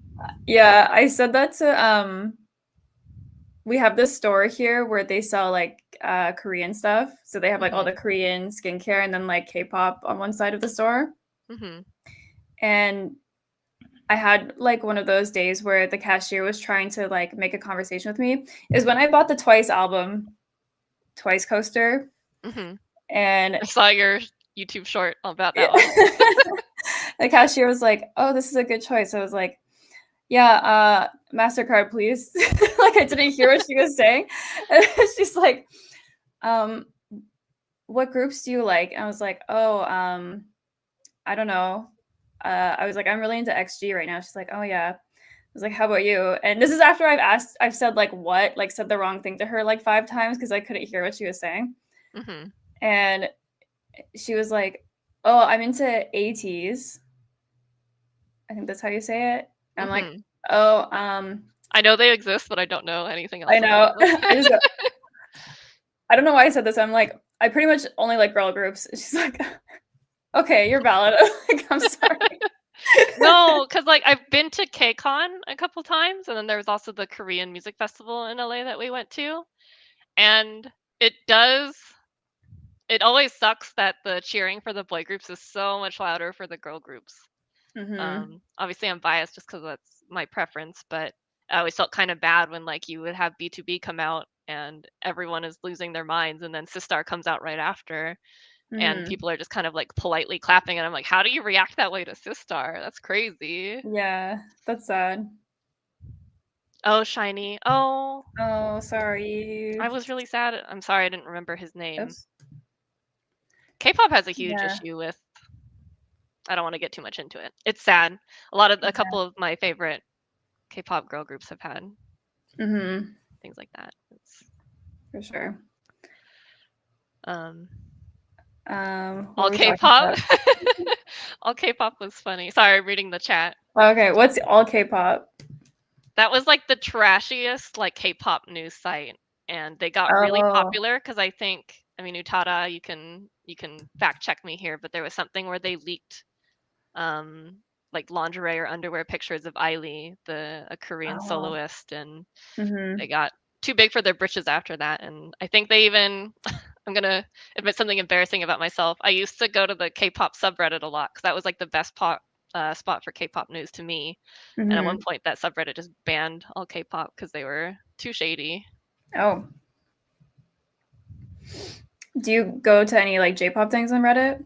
Yeah, I said that to we have this store here where they sell like Korean stuff. So they have like all the Korean skincare and then like K-pop on one side of the store. And I had like one of those days where the cashier was trying to like make a conversation with me. Is when I bought the Twice album, Twice coaster. And I saw your YouTube short about that one. The cashier was like, "Oh, this is a good choice." I was like, "Yeah, MasterCard, please." Like I didn't hear what she was saying. And she's like, "What groups do you like?" And I was like, "Oh, I don't know." I was like, "I'm really into XG right now." She's like, "Oh yeah." I was like, "How about you?" And this is after I've said like what, like said the wrong thing to her like 5 times because I couldn't hear what she was saying. And she was like, "Oh, I'm into ATs." I think that's how you say it. And I'm like, "Oh, I know they exist, but I don't know anything else. I know." I don't know why I said this. I'm like, I pretty much only like girl groups. She's like, "Okay, you're valid." Like, I'm sorry. No, because like I've been to KCON a couple times, and then there was also the Korean Music Festival in LA that we went to, and it always sucks that the cheering for the boy groups is so much louder for the girl groups. Obviously I'm biased just because that's my preference, but I always felt kind of bad when like you would have B2B come out and everyone is losing their minds, and then Sistar comes out right after. And people are just kind of like politely clapping, and I'm like, how do you react that way to Sistar? That's crazy. Yeah, that's sad. Oh, Shiny. Oh, sorry. I was really sad. I'm sorry I didn't remember his name. Oops. K-pop has a huge issue with, I don't want to get too much into it. It's sad. A couple of my favorite K-pop girl groups have had things like that. For sure. All K-pop. All K-pop was funny. Sorry, I'm reading the chat. Okay, what's all K-pop? That was like the trashiest like K-pop news site, and they got really Oh, popular because I mean, Utada, you can fact check me here, but there was something where they leaked um like lingerie or underwear pictures of Ailey, a Korean oh. soloist, and they Mhm. got too big for their britches after that. And I think they even I'm gonna admit something embarrassing about myself. I used to go to the K-pop subreddit a lot because that was like the best spot for K-pop news to me. And at one Mhm. point, that subreddit just banned all K-pop because they were too shady. Oh. Do you go to any like J-pop things on Reddit?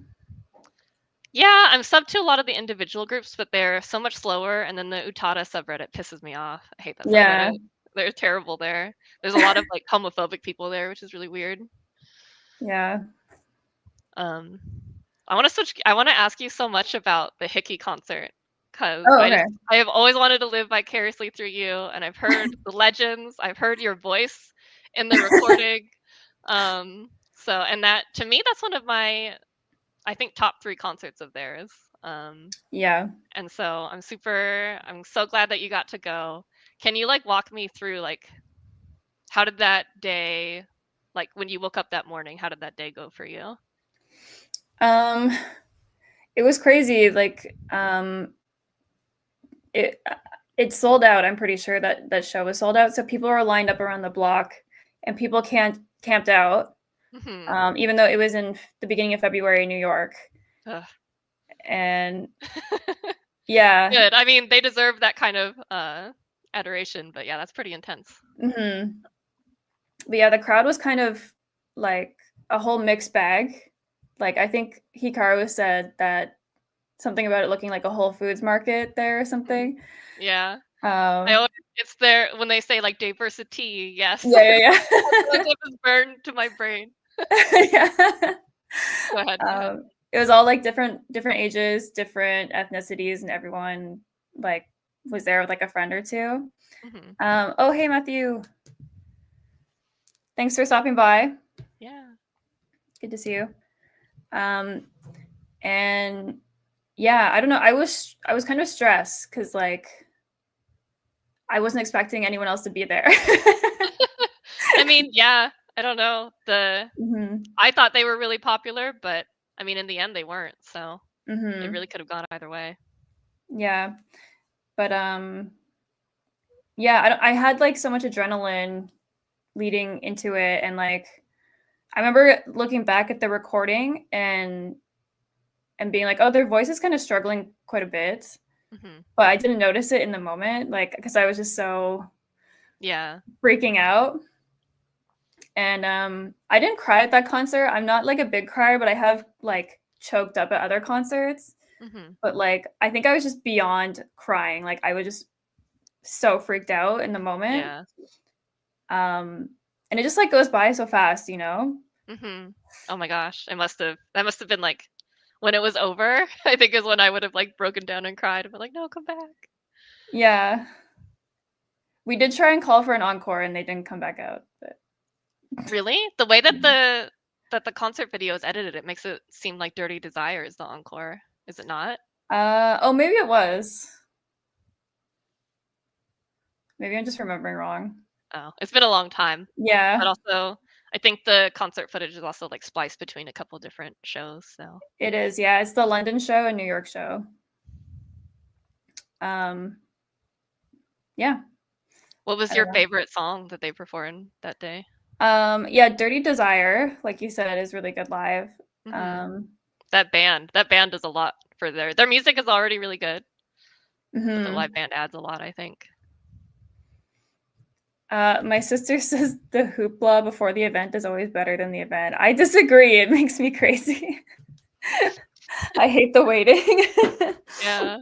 Yeah, I'm sub to a lot of the individual groups, but they're so much slower. And then the Utada subreddit pisses me off. I hate that Yeah. subreddit. They're terrible there. There's a lot of like homophobic people there, which is really weird. Yeah. Um, I want to switch. I want to ask you so much about the Hickey concert because Oh, okay. I have always wanted to live vicariously through you, and I've heard the legends. I've heard your voice in the recording. And that to me, that's one of my I think top 3 concerts of theirs. Um, Yeah. and so I'm so glad that you got to go. Can you like walk me through like how did that day, like when you woke up that morning, how did that day go for you? Um, it was crazy. Like, it it sold out. I'm pretty sure that that show was sold out. So people were lined up around the block, and people can't camped out. Hmm. Even though it was in the beginning of February in New York, Ugh. and yeah, Good. I mean, they deserve that kind of adoration, but yeah, that's pretty intense. hmm but yeah, the crowd was kind of like a whole mixed bag. Like I think Hikaru said that something about it looking like a Whole Foods market there or Mhm. something. Yeah. I Um, always it's there when they say like diversity, yes. yeah, yeah, That clip is burned to my brain. yeah. yeah. Go ahead, go ahead. It was all like different ages, different ethnicities, and everyone like was there with like a friend or two. Mhm. Oh, hey Matthew, thanks for stopping by. Yeah. Good to see you. Um, and yeah, I don't know. I was kind of stressed because like I wasn't expecting anyone else to be there. I mean, yeah, I don't know. hmm I thought they were really popular, but I mean, in the end, they weren't. So it hmm really could have gone either way. Yeah, but yeah, I had like so much adrenaline leading into it, and like I remember looking back at the recording and being like, oh, their voice is kind of struggling quite a bit, Hmm. but I didn't notice it in the moment, like because I was just so Yeah. freaking out. And I didn't cry at that concert. I'm not like a big crier, but I have like choked up at other concerts. Hmm. But like I think I was just beyond crying. Like I was just so freaked out in the moment. Yeah. Um and it just like goes by so fast, you know? Hmm. Oh my gosh, that must have been like when it was over. I think is when I would have like broken down and cried and been like, no, come back. Yeah. We did try and call for an encore and they didn't come back out. But Really? The way that the concert video is edited, it makes it seem like Dirty Desire is the encore. Is it not? oh maybe it was. Maybe I'm just remembering wrong. Oh, it's been a long time. But Yeah, also, I think the concert footage is also like spliced between a couple different shows. So, it is. Yeah, it's the London show and New York show. Um yeah, what was I don't your know. favorite song that they performed that day? Yeah, Dirty Desire, like you said, is really good live. Hmm. Um, That band does a lot for their music is already really good, but the live mhm. band adds a lot, I think. My sister says the hoopla before the event is always better than the event. I disagree. It makes me crazy. I hate the waiting. Yeah,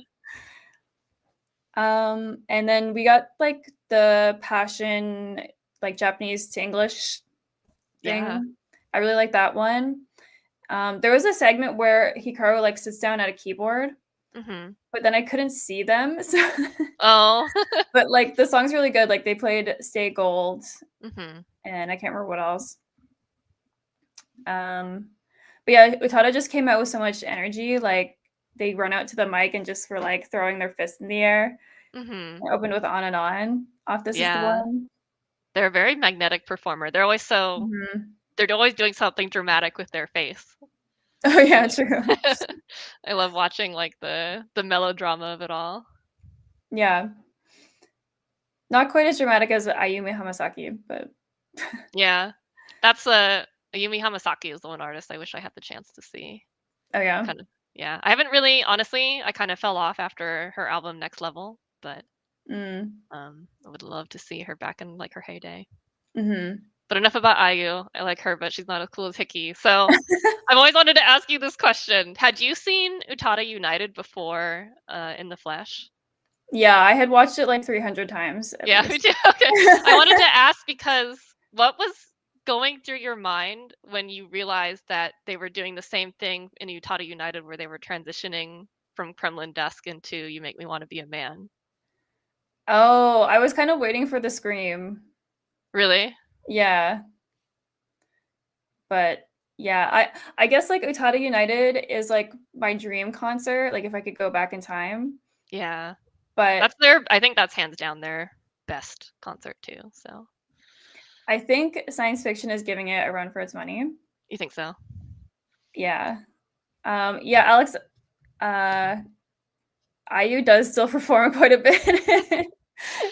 And then we got like the passion, like Japanese to English yeah. thing. I really like that one. There was a segment where Hikaru like sits down at a keyboard, Hmm. but then I couldn't see them. So, Oh. but like the song's really good. Like they played Stay Gold, Hmm. and I can't remember what else. Um, but yeah, Utada just came out with so much energy. Like they run out to the mic and just were like throwing their fist in the air. Mhm. I opened with On and On off This Is the Yeah. One. They're a very magnetic performer. Mhm. They're always doing something dramatic with their face. Oh, I yeah, like true. I love watching, like, the melodrama of it all. Yeah. Not quite as dramatic as Ayumi Hamasaki, but Yeah. That's, Ayumi Hamasaki is the one artist I wish I had the chance to see. oh, yeah? Kind of yeah. I haven't really honestly, I kind of fell off after her album Next Level, but, Mm. I would love to see her back in, like, her heyday. Mhm. But enough about IU. I like her, but she's not as cool as Hickey. So, I've always wanted to ask you this question. Had you seen Utada United before, in the flesh? Yeah, I had watched it, like, 300 times at Yeah, me least. too. Okay. I wanted to ask because what was going through your mind when you realized that they were doing the same thing in Utada United where they were transitioning from Kremlin Dusk into You Make Me Wanna Be a Man? Oh, I was kind of waiting for the scream. Really? Yeah, but yeah, I guess, like, Utada United is, like, my dream concert, like, if I could go back in time, Yeah. but I think that's hands down their best concert too, so I think science fiction is giving it a run for its money. you think so? Yeah. Yeah, Alex, uh, IU does still perform quite a bit.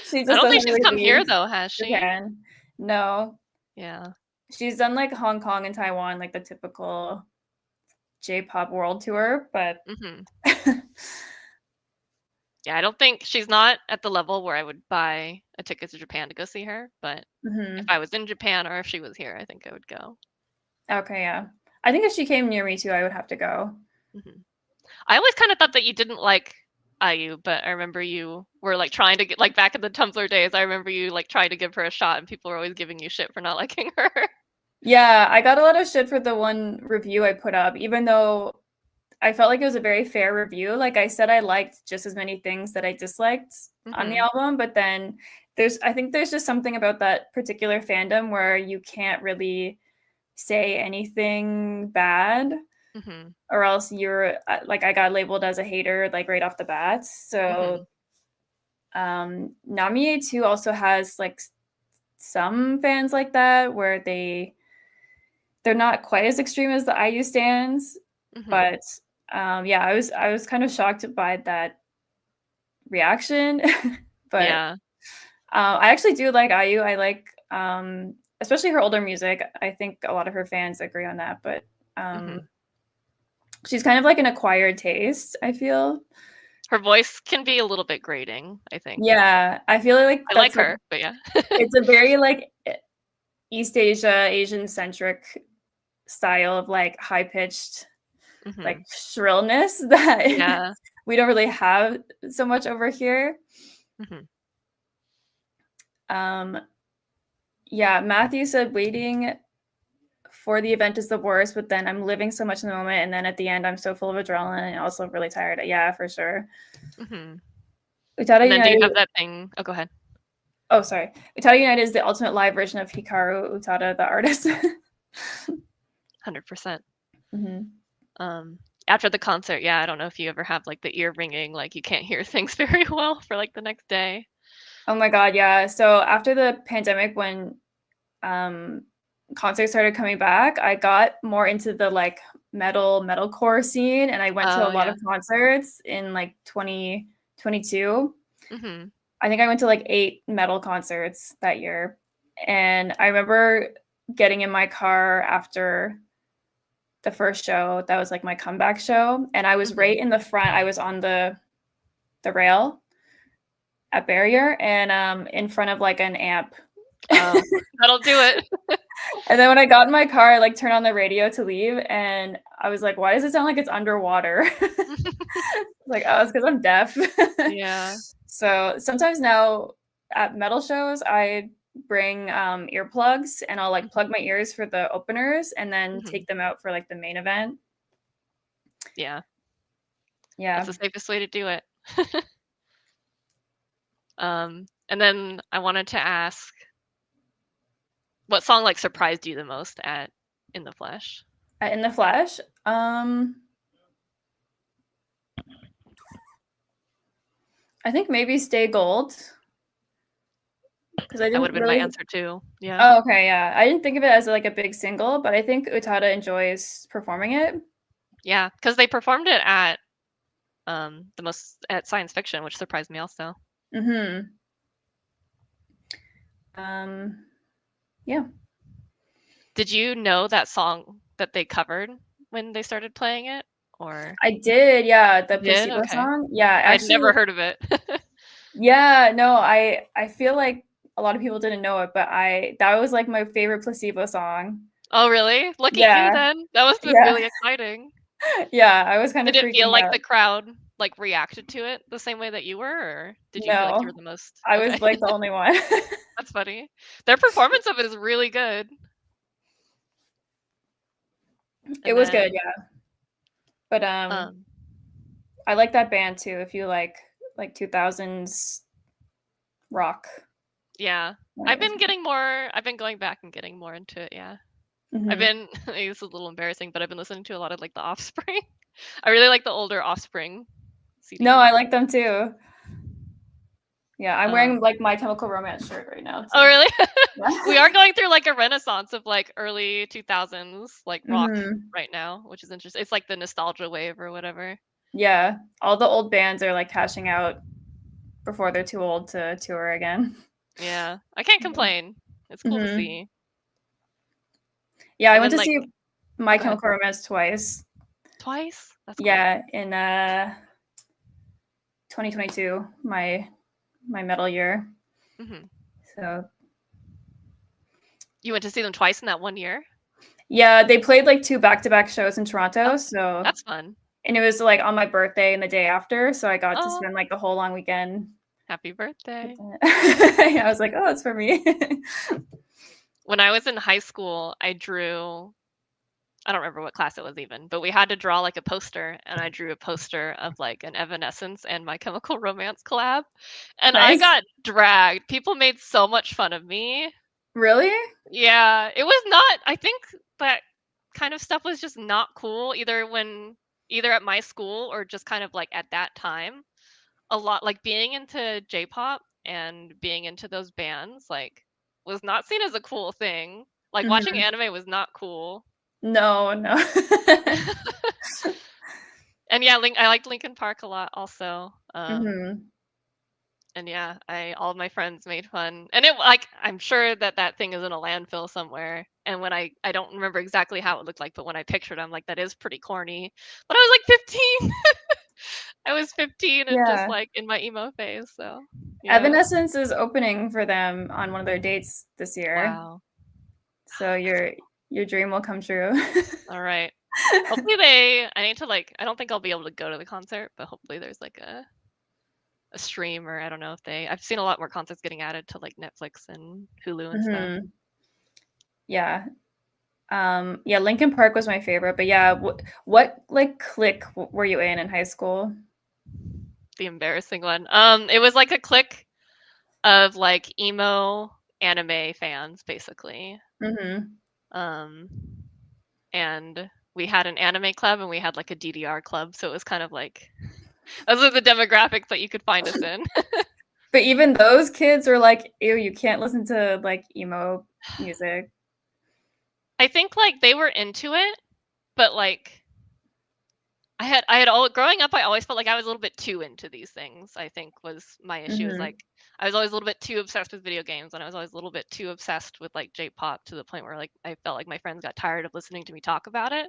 She I just don't think doesn't she's really come leave here though, has she? Japan. No. Yeah. She's done, like, Hong Kong and Taiwan, like, the typical J-pop world tour, but Mhm. Yeah, I don't think she's not at the level where I would buy a ticket to Japan to go see her, but if Mhm. I was in Japan or if she was here, I think I would go. Okay, yeah. I think if she came near me too, I would have to go. Mhm. I always kinda thought that you didn't like IU, but I remember you were, like, trying to get like, back in the Tumblr days, I remember you, like, trying to give her a shot, and people were always giving you shit for not liking her. Yeah, I got a lot of shit for the one review I put up, even though I felt like it was a very fair review. Like, I said I liked just as many things that I disliked on the Mhm. album, but then I think there's just something about that particular fandom where you can't really say anything bad, Mhm. or else you're like, I got labeled as a hater, like, right off the bat. So, Mhm. Namie too also has, like, some fans like that where they're not quite as extreme as the IU stands, Mhm. but, yeah, I was kind of shocked by that reaction, but, Yeah. I actually do like IU. I like, especially her older music. I think a lot of her fans agree on that, but, Mhm. she's kind of like an acquired taste, I feel. Her voice can be a little bit grating, I think. Yeah, I feel like I like that's, like, her, but yeah. it's a very, like, East Asia, Asian-centric style of, like, high-pitched, like, Mhm. shrillness that Yeah. we don't really have so much over here. Mhm. Um, yeah, Matthew said waiting for the event is the worst, but then I'm living so much in the moment, and then at the end, I'm so full of adrenaline and also really tired. Yeah, for sure. Mhm. Utada And then do you United. have that thing oh, go ahead. Oh, sorry. Utada United is the ultimate live version of Hikaru Utada, the artist. 100%. Mhm. After the concert, yeah, I don't know if you ever have, like, the ear ringing, like, you can't hear things very well for, like, the next day. Oh my god, yeah. So after the pandemic, when um, concerts started coming back, I got more into the, like, metalcore scene, and I went to a Oh, lot yeah. of concerts in, like, 2022. Mhm. I think I went to, like, 8 metal concerts that year, and I remember getting in my car after the first show, that was, like, my comeback show, and I was Mhm. right in the front. I was on the rail at barrier and, in front of, like, an amp. Oh, that'll do it. And then when I got in my car, I, like, turned on the radio to leave, and I was like, "Why does it sound like it's underwater?" Like, "Oh, it's because 'cause I'm deaf." Yeah. So, sometimes now at metal shows, I bring, earplugs, and I'll, like, Mhm. plug my ears for the openers and then Mhm. take them out for, like, the main event. Yeah. That's Yeah. the safest way to do it. And then I wanted to ask, what song, like, surprised you the most at In the Flesh? In the flesh, um I think maybe Stay Gold because I That would didn't have been my really. answer too. Yeah. Oh, okay, yeah. I didn't think of it as like a big single, but I think Utada enjoys performing it. Yeah, because they performed it at at science fiction, which surprised me also. Mm-hmm. Um, yeah. Did you know that song that they covered when they started playing it? Or I did, yeah, the you did? placebo Okay. song. Yeah, I'd actually, never heard of it. yeah, no, I feel like a lot of people didn't know it, but I that was like my favorite placebo song. Oh, really? Look at you Yeah, then. That must have been yeah, really exciting. yeah, I was kind of Did it feel freaking like out. the crowd like reacted to it the same way that you were, or did you feel like you were No, the most I okay? was like the only one. That's funny. Their performance of it is really good. It And was good, then yeah. But um I like that band too. If you like 2000s rock. yeah. I've been going back and getting more into it, yeah. I've Hmm. been this is a little embarrassing, but I've been listening to a lot of like the Offspring. I really like the older Offspring No, CDs. I like them too. Yeah, I'm wearing Um like My Chemical Romance shirt right now oh too. really? We Yeah. are going through like a renaissance of like early 2000s like rock Hmm. right now, which is interesting. It's like the nostalgia wave or whatever. Yeah, all the old bands are like cashing out before they're too old to tour again. Yeah. I can't complain. It's cool to Hmm. see. Yeah, I And went then to like see oh My go ahead. Chemical Romance twice. Twice? That's cool. Yeah, in 2022, my metal year. Hmm. So You went to see them twice in that 1 year? yeah, they played like two back-to-back shows in Toronto. Oh, So that's fun. and it was like on my birthday and the day after, so I got to Oh, spend like the whole long weekend. happy birthday. Yeah, I was like, oh, it's for me. When I was in high school, I don't remember what class it was even, but we had to draw like a poster, and I drew a poster of like an Evanescence and My Chemical Romance collab, and I Nice. got dragged. People made so much fun of me. Really? Yeah, it was not I think that kind of stuff was just not cool either at my school or just kind of like at that time. A lot like being into J-pop and being into those bands like was not seen as a cool thing. Like watching Hmm. anime was not cool. No, no. And yeah, I liked Linkin Park a lot also. Hmm. And yeah, I all of my friends made fun. And it like I'm sure that that thing is in a landfill somewhere. And when I don't remember exactly how it looked like, but when I pictured, I'm like that is pretty corny. But I was like 15. I was 15 and just Yeah. like in my emo phase. So yeah. Evanescence is opening for them on one of their dates this year. Wow. So That's cool. your dream will come true. All right. Hopefully I need to like I don't think I'll be able to go to the concert, but hopefully there's like a stream or I don't know if I've seen a lot more concerts getting added to like Netflix and Hulu and stuff. Hmm. Yeah. Yeah, Lincoln Park was my favorite, but yeah, what like clique were you in high school? The embarrassing one. It was like a clique of like emo anime fans basically. Hmm. Um and we had an anime club and we had like a DDR club, so it was kind of like those are the demographics that you could find us in. But even those kids are like, ew, you can't listen to like emo music. I think like they were into it, but like I had all growing up, I always felt like I was a little bit too into these things, I think was my issue is Hmm. like I was always a little bit too obsessed with video games and I was always a little bit too obsessed with like J-pop to the point where like I felt like my friends got tired of listening to me talk about it.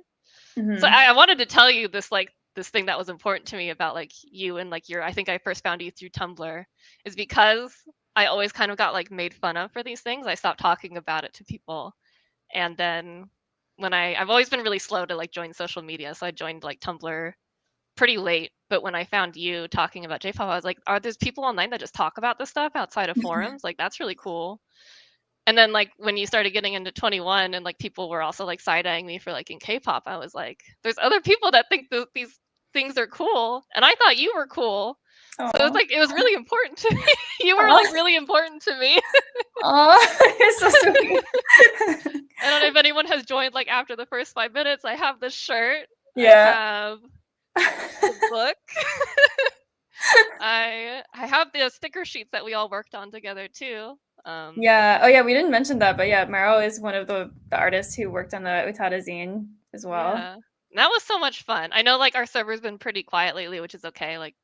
So Hmm. I wanted to tell you this like this thing that was important to me about like you and like your I think I first found you through Tumblr is because I always kind of got like made fun of for these things. I stopped talking about it to people. And then I've always been really slow to like join social media, so I joined like Tumblr pretty late. But when I found you talking about J-pop, I was like, are there people online that just talk about this stuff outside of forums? Like that's really cool. And then like when you started getting into 21 and like people were also like side-eyeing me for like in K-pop, I was like, there's other people that think these things are cool, and I thought you were cool. So it's Oh, like it was really important to me. You were like oh, really important to me. oh, it's so sweet. I don't know if anyone has joined like after the first 5 minutes. I have this shirt. I Yeah. have the book. I have the sticker sheets that we all worked on together too. Yeah. Oh, yeah. We didn't mention that, but yeah, Marowe is one of the artists who worked on the Utada zine as well. Yeah. That was so much fun. I know like our server's been pretty quiet lately, which is okay. Like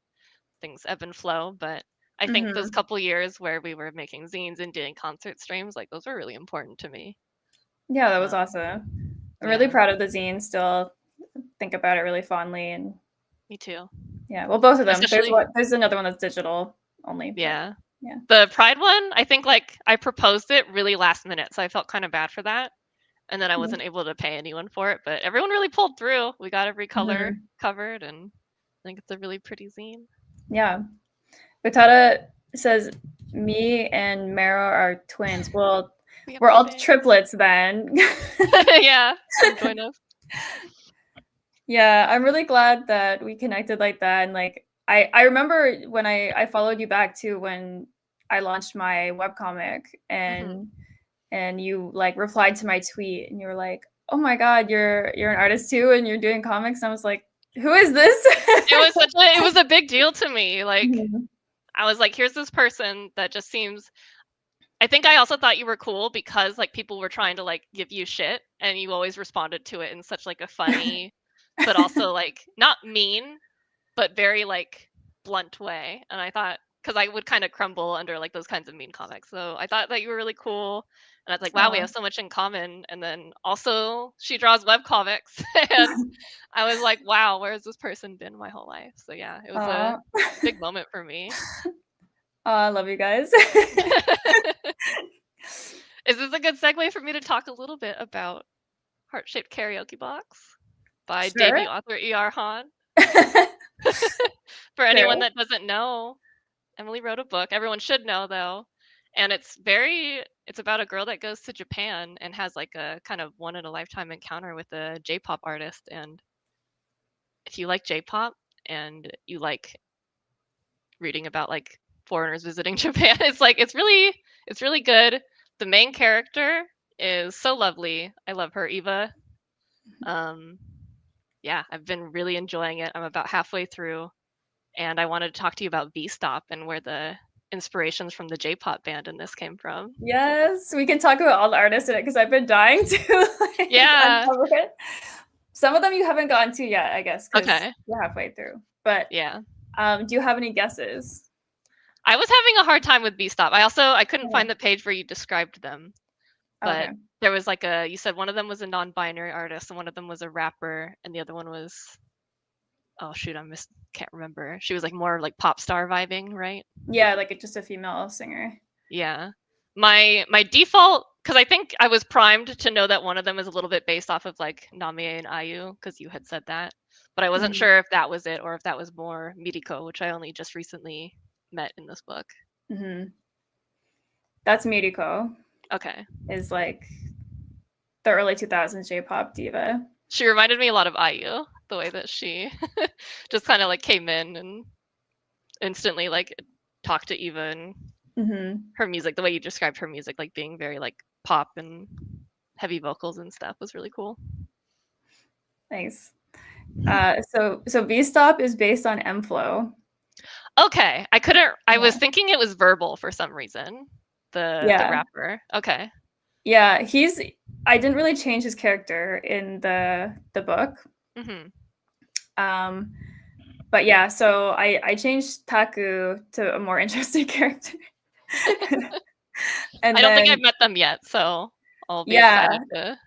things ebb and flow, but I think those Hmm. couple years where we were making zines and doing concert streams, like those were really important to me. Yeah, that was Um, awesome. I'm really yeah, proud of the zine. Still think about it really fondly, and me too. yeah, well, both of them. Especially, There's another one that's digital only, but yeah. yeah. The Pride one, I think like I proposed it really last minute, so I felt kind of bad for that. And then I wasn't able to pay anyone for it, but everyone really pulled through. We got every color Hmm. covered, and I think it's a really pretty zine. Yeah. Utada says me and Maro are twins. Well, We have we're the all same. triplets then. Yeah, come join us. Yeah, I'm really glad that we connected like that. And like I remember when I followed you back too when I launched my webcomic, Hmm. and you like replied to my tweet and you were like, "Oh my god, you're an artist too and you're doing comics." And I was like, "Who is this?" It was a big deal to me. Like Mhm. I was like, here's this person that just seems. I think I also thought you were cool because like people were trying to like give you shit, and you always responded to it in such like a funny, but also like not mean, but very like blunt way. And I thought, because I would kind of crumble under like those kinds of mean comics, so I thought that you were really cool. And I was like, wow, we Aw. have so much in common. And then also she draws web comics, and I was like, wow, where has this person been my whole life? So yeah, it was a Aw. big moment for me. Aw, I love you guys. Is this a good segue for me to talk a little bit about Heart Shaped Karaoke Box by Sure. debut author E.R. Hahn? For anyone Sure. that doesn't know, Emily wrote a book. Everyone should know though. And it's about a girl that goes to Japan and has like a kind of one in a lifetime encounter with a J-pop artist. And if you like J-pop and you like reading about like foreigners visiting Japan, it's really good. The main character is so lovely. I love her, Eva. Um yeah, I've been really enjoying it. I'm about halfway through, and I wanted to talk to you about V-Stop and where the inspirations from the J-pop band in this came from. Yes, we can talk about all the artists in it because I've been dying to like Yeah. uncover it. Some of them you haven't gotten to yet, I guess, because Okay. you're halfway through. But Yeah. do you have any guesses? I was having a hard time with V-Stop. I couldn't Oh, find the page where you described them, but okay. there was like a you said one of them was a non-binary artist and one of them was a rapper and the other one was oh shoot, can't remember. She was like more like pop star vibing, right? Yeah, like it's just a female singer. Yeah. My default, because I think I was primed to know that one of them is a little bit based off of like Namie and Ayu, because you had said that. But I wasn't Mhm. sure if that was it or if that was more Midiko, which I only just recently met in this book. Mhm. That's Miriko, Okay. is like the early 2000s J-pop diva. She reminded me a lot of Ayu, the way that she just kind of like came in and instantly like talked to Eva and Mhm. her music, the way you described her music, like being very like pop and heavy vocals and stuff was really cool. Nice. So V-Stop is based on M-Flow. Okay, I was Yeah. thinking it was verbal for some reason. The Yeah. rapper. Okay. Yeah, I didn't really change his character in the book. Mhm. Um, but yeah, so I changed Taku to a more interesting character. I And don't think I've then met them yet, so I'll be yeah, excited to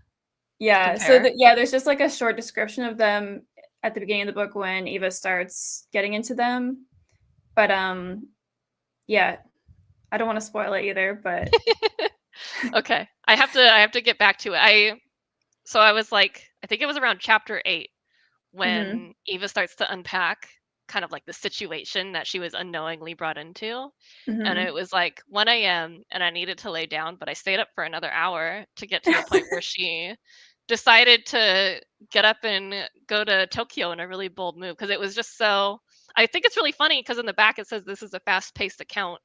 yeah. So compare. there's just like a short description of them at the beginning of the book when Eva starts getting into them. But yeah, I don't want to spoil it either, but Okay. I have to get back to it. I was like I think it was around chapter 8 mhm, when Eva starts to unpack kind of like the situation that she was unknowingly brought into. And it mhm. was like 1 a.m. and I needed to lay down, but I stayed up for another hour to get to the point where she decided to get up and go to Tokyo in a really bold move because it was just so. I think it's really funny because in the back it says this is a fast-paced account.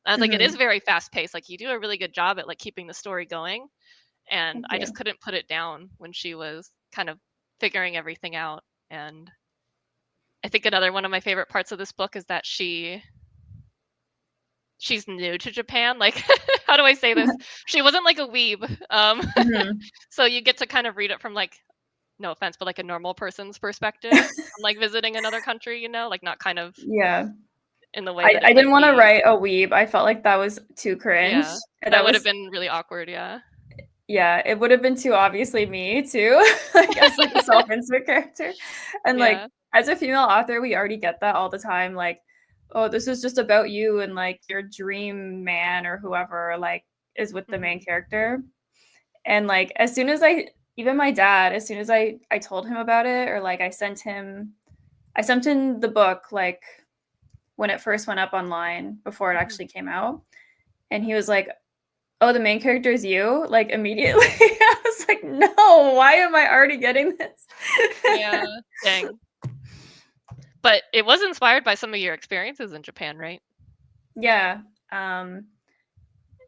And I was like, it is Mhm. very fast-paced. Like you do a really good job at like keeping the story going, and Thank I just you. couldn't put it down when she was kind of figuring everything out. And I think another one of my favorite parts of this book is that she's new to Japan. Like, how do I say this? She wasn't like a weeb. Mhm. So you get to kind of read it from like, no offense, but like a normal person's perspective, from, like visiting another country, like not kind of Yeah. in the way I that I it didn't might wanna be. write a weeb. I felt like that was too cringe. Yeah, that That would have was been really awkward. Yeah, Yeah, it would have been too obviously me too, like, as, like, a self-insert character, and, like, yeah, as a female author, we already get that all the time, like, "Oh, this is just about you and, like, your dream man or whoever, like, is with the main hmm character," and, like, as soon as I even my dad, as soon as I told him about it or, like, I sent him the book, like, when it first went up online before it hmm actually came out, and he was like, "Oh, the main character is you?" Like, immediately. I was like, "No, why am I already getting this?" yeah. Dang. But it was inspired by some of your experiences in Japan, right? Yeah, um,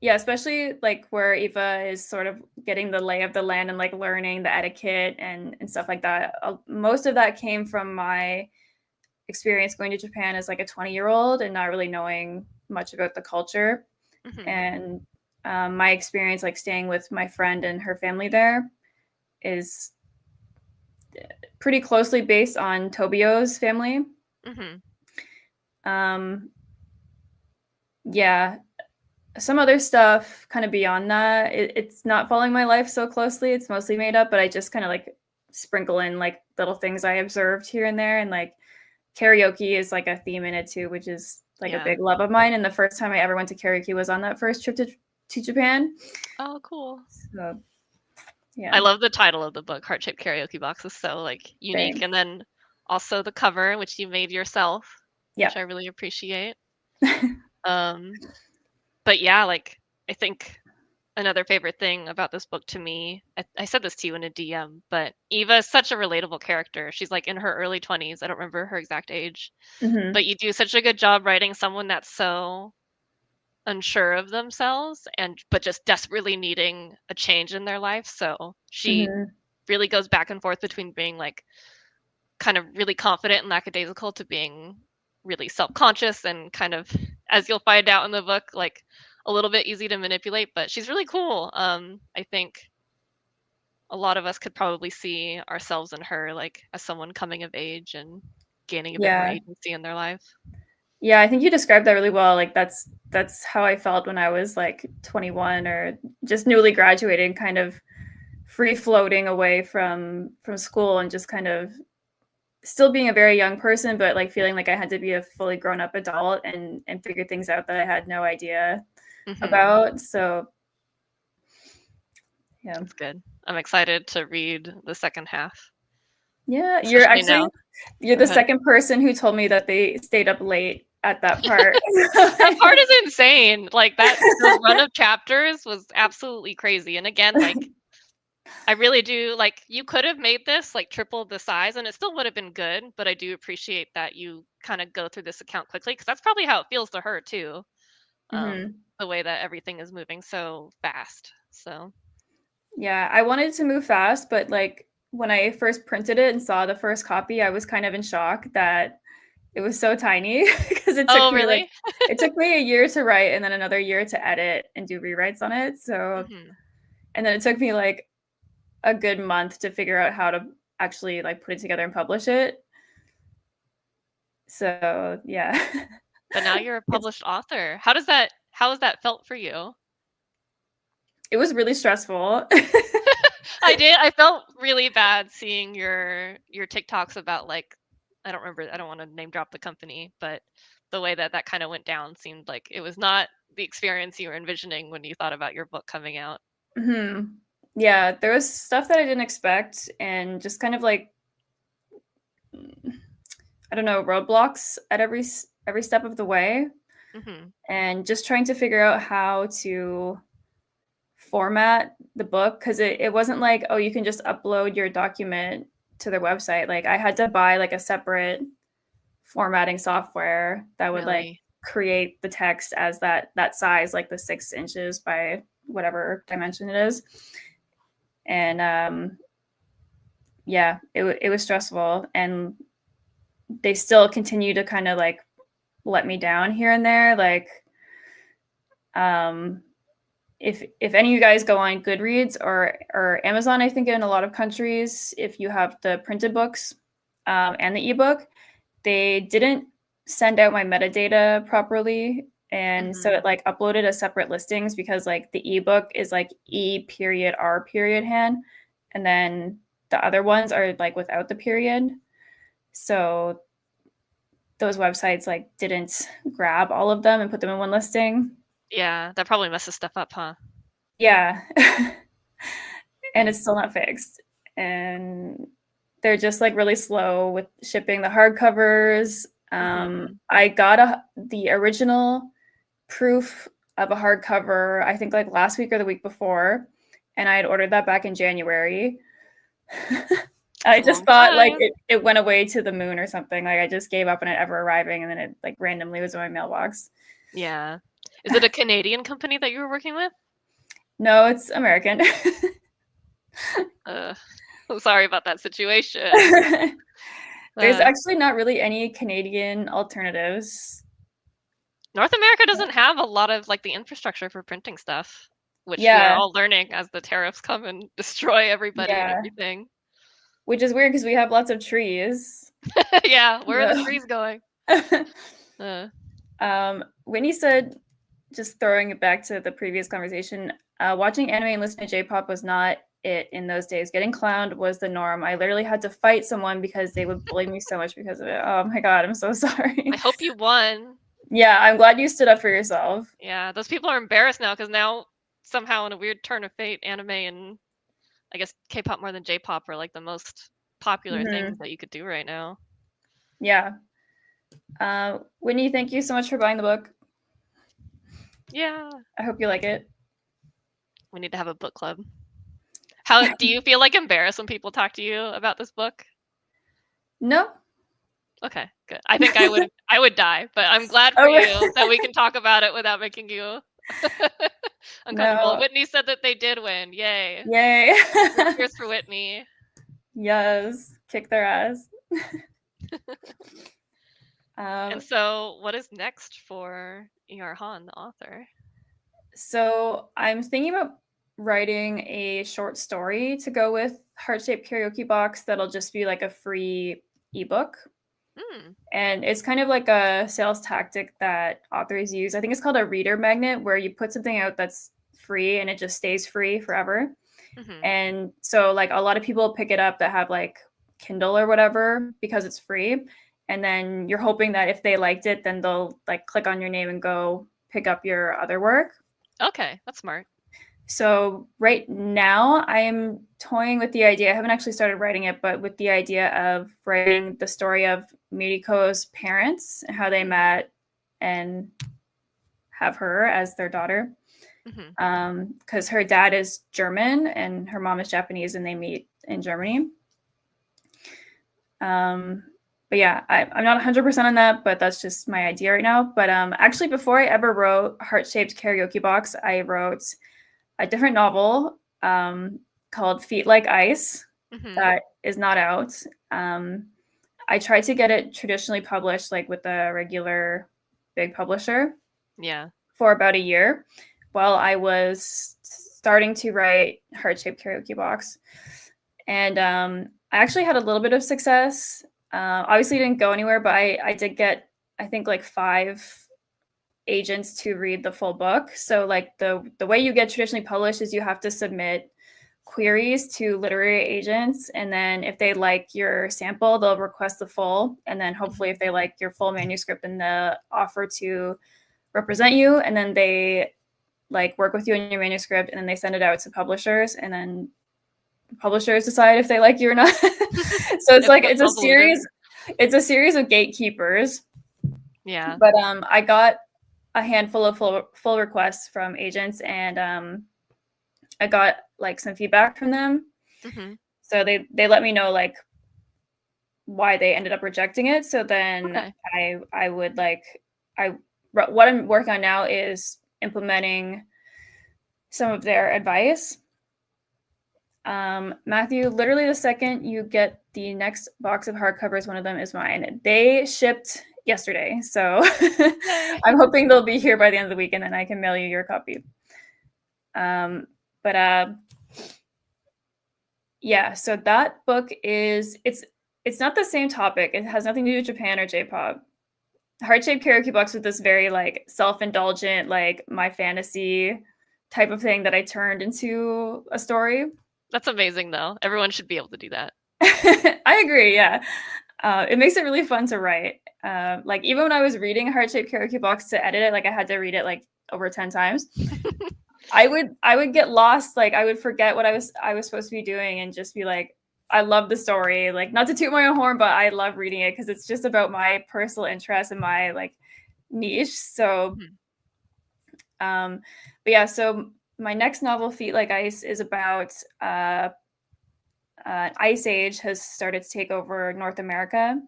yeah, especially, like, where Eva is sort of getting the lay of the land and, like, learning the etiquette and stuff like that. Most of that came from my experience going to Japan as, like, a 20-year-old and not really knowing much about the culture, hmm and, my experience, like, staying with my friend and her family there is pretty closely based on Tobio's family. hmm Um, yeah, some other stuff kind of beyond that. It's not following my life so closely. It's mostly made up, but I just kind of like sprinkle in like little things I observed here and there. And like karaoke is like a theme in it too, which is like a Yeah. big love of mine. And the first time I ever went to karaoke was on that first trip to Japan. Oh, cool. So I yeah, love the title of the book, Heart Shaped Karaoke Box is so like unique. thanks. And then also the cover, which you made yourself, Yeah. which I really appreciate. Um, but yeah, like I think another favorite thing about this book to me, I said this to you in a DM, but Eva is such a relatable character. She's like in her early 20s. I don't remember her exact age, hmm but you do such a good job writing someone that's so unsure of themselves and but just desperately needing a change in their life. So she hmm really goes back and forth between being like kind of really confident and lackadaisical to being really self-conscious and kind of, as you'll find out in the book, like a little bit easy to manipulate, but she's really cool. I think a lot of us could probably see ourselves in her, like as someone coming of age and gaining a bit more Yeah. agency in their life. Yeah, I think you described that really well. Like that's how I felt when I was like 21 or just newly graduating, kind of free floating away from school and just kind of still being a very young person, but like feeling like I had to be a fully grown up adult and figure things out that I had no idea hmm about. So yeah. That's good. I'm excited to read the second half, Yeah, especially now. you're Go the ahead. second person who told me that they stayed up late at that part. That part is insane. Like that the run of chapters was absolutely crazy. And again, like I really do like you could have made this like triple the size and it still would have been good, but I do appreciate that you kind of go through this account quickly because that's probably how it feels to her too. Mhm. The way that everything is moving so fast. So, Yeah, I wanted to move fast, but, like, when I first printed it and saw the first copy, I was kind of in shock that it was so tiny because oh, really? it took me a year to write and then another year to edit and do rewrites on it, so hmm and then it took me, like, a good month to figure out how to actually, like, put it together and publish it. So, yeah. But now you're a It's published author. How has that felt for you? it was really stressful. I did. I felt really bad seeing your TikToks about like I don't remember. I don't want to name drop the company, but the way that that kind of went down seemed like it was not the experience you were envisioning when you thought about your book coming out. Mhm. Yeah, there was stuff that I didn't expect and just kind of, like, I don't know, roadblocks at every step of the way, hmm and just trying to figure out how to format the book because it wasn't like, oh, you can just upload your document to their website. Like I had to buy like a separate formatting software that would like Really? create the text as that size, like the 6 inches by whatever dimension it is. And yeah, it was stressful and they still continue to kind of like let me down here and there. Like, if any of you guys go on Goodreads or Amazon, I think in a lot of countries, if you have the printed books and the ebook, they didn't send out my metadata properly, and so it like uploaded as separate listings because like the ebook is like E.R.hand, and then the other ones are like without the period. So those websites like didn't grab all of them and put them in one listing. Yeah, that probably messes stuff up, huh? Yeah. And Okay. it's still not fixed. And they're just like really slow with shipping the hardcovers. I got the original proof of a hardcover, I think like last week or the week before, and I had ordered that back in January. That's I a just long thought like time. it went away to the moon or something. Like I just gave up on it ever arriving, and then it like randomly was in my mailbox. Yeah. Is it a Canadian company that you were working with? No, it's American. Uh, I'm sorry about that situation. There's Uh, actually not really any Canadian alternatives. North America doesn't have a lot of like the infrastructure for printing stuff, which we are Yeah, all learning as the tariffs come and destroy everybody and yeah, everything. which is weird because we have lots of trees. Yeah, where are the Yeah. trees going? Uh, Whitney said, just throwing it back to the previous conversation, watching anime and listening to J-pop was not it in those days. Getting clowned was the norm. I literally had to fight someone because they would bully me so much because of it. Oh my god, I'm so I sorry. hope you won. Yeah, I'm glad you stood up for yourself. Yeah, those people are embarrassed now because now somehow in a weird turn of fate, anime and I guess K-pop more than J-pop are like the most popular things Hmm. that you could do right now. Yeah. Whitney, thank you so much for buying the book. Yeah, I hope you like it. we need to have a book club. How do you feel like embarrassed when people talk to you about this book? No. Okay, good. I think I would die, but I'm glad for Oh, you that we can talk about it without making you uncomfortable. no. Whitney said that they did win. Yay. Yay. Cheers for Whitney. Yes. Kick their ass. And Um, so what is next for E.R. Han, the author? so I'm thinking about writing a short story to go with Heart-Shaped Karaoke Box that'll just be like a free ebook. Hmm. And it's kind of like a sales tactic that authors use. I think it's called a reader magnet, where you put something out that's free and it just stays free forever. Mm-hmm. And so like a lot of people pick it up that have like Kindle or whatever because it's free. And then you're hoping that if they liked it, then they'll like click on your name and go pick up your other work. Okay, that's smart. So right now I am toying with the idea. I haven't actually started writing it, but with the idea of writing the story of Miriko's parents and how they Hmm. met and have her as their daughter. Mm-hmm. Because her dad is German and her mom is Japanese, and they meet in Germany. But yeah, I'm not 100% on that, but that's just my idea right now. But actually, before I ever wrote Heart Shaped Karaoke Box, I wrote a different novel called Feet Like Ice Mm-hmm. that is not out. Um, I tried to get it traditionally published, like with a regular big publisher, Yeah. for about a year while I was starting to write Heart Shaped Karaoke Box. And I actually had a little bit of success. Obviously, didn't go anywhere, but I did get, I think, like 5 agents to read the full book. So, like the way you get traditionally published is you have to submit queries to literary agents, and then if they like your sample, they'll request the full, and then hopefully, Mm-hmm. if they like your full manuscript, then they'll offer to represent you, and then they like work with you on your manuscript, and then they send it out to publishers, and then publishers decide if they like you or not. So it's It's like so convoluted. it's a series of gatekeepers. Yeah. But I got a handful of full requests from agents, and I got like some feedback from them. Mm-hmm. So they let me know like why they ended up rejecting it. So then Okay. I would like I what I'm working on now is implementing some of their advice. Matthew, literally the second you get the next box of hardcovers, one of them is mine. They shipped yesterday, so I'm hoping they'll be here by the end of the week, and then I can mail you your copy. But yeah, so that book it's not the same topic. It has nothing to do with Japan or J-pop. Heart-shaped karaoke box with this very like self-indulgent, like my fantasy type of thing that I turned into a story. That's amazing, though. Everyone should be able to do that. I agree. Yeah, it makes it really fun to write. Like even when I was reading Heart-shaped karaoke box to edit it, like I had to read it like over 10 times. I would get lost. Like I would forget what I was supposed to be doing and just be like, I love the story. Like not to toot my own horn, but I love reading it because it's just about my personal interest and my like niche. So, but yeah. So my next novel, Feet Like Ice, is about ice age has started to take over North America,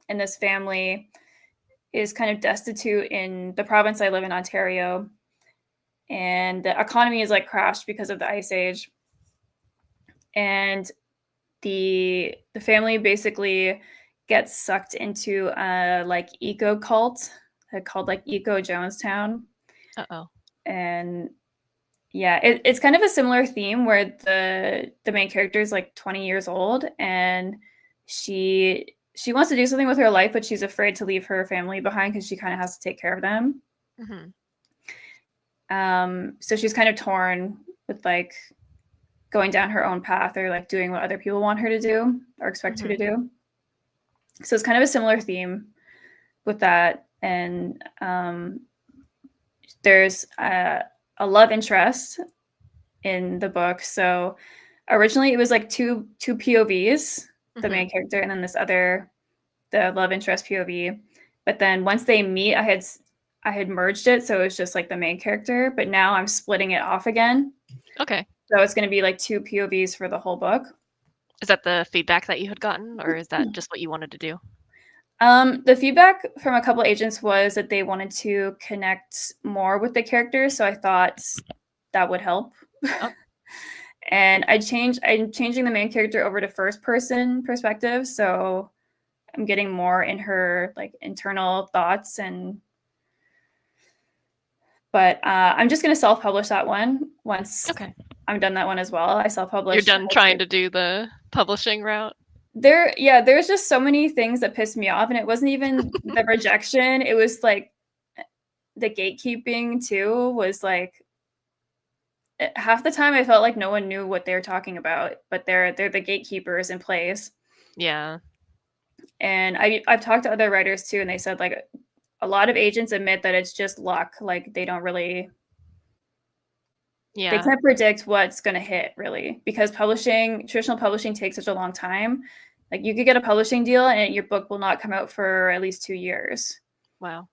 and this family is kind of destitute in the province I live in, Ontario, and the economy is like crashed because of the ice age, and the family basically gets sucked into a like eco cult called like Eco Jonestown. And yeah, it's kind of a similar theme where the main character is like 20 years old, and she wants to do something with her life, but she's afraid to leave her family behind because she kind of has to take care of them. So she's kind of torn with like going down her own path or like doing what other people want her to do or expect her to do. So it's kind of a similar theme with that. And there's a love interest in the book. So originally it was like two POVs, the main character, and then the love interest POV. But then once they meet, I had merged it, so it was just like the main character. But now I'm splitting it off again. Okay. So it's going to be like two POVs for the whole book. Is that the feedback that you had gotten, or is that just what you wanted to do? The feedback from a couple agents was that they wanted to connect more with the characters, so I thought that would help. Oh. And I'm changing the main character over to first person perspective, so I'm getting more in her like internal thoughts but I'm just gonna self-publish that one once I'm done that one as well. I self-publish. You're done trying to do the publishing route? There's just so many things that pissed me off, and it wasn't even the rejection. It was like the gatekeeping too, was like half the time I felt like no one knew what they were talking about, but they're the gatekeepers in place. Yeah. And I've talked to other writers too, and they said like a lot of agents admit that it's just luck. Like they don't really, they can't predict what's going to hit really, because traditional publishing takes such a long time. Like you could get a publishing deal and your book will not come out for at least 2 years. Wow.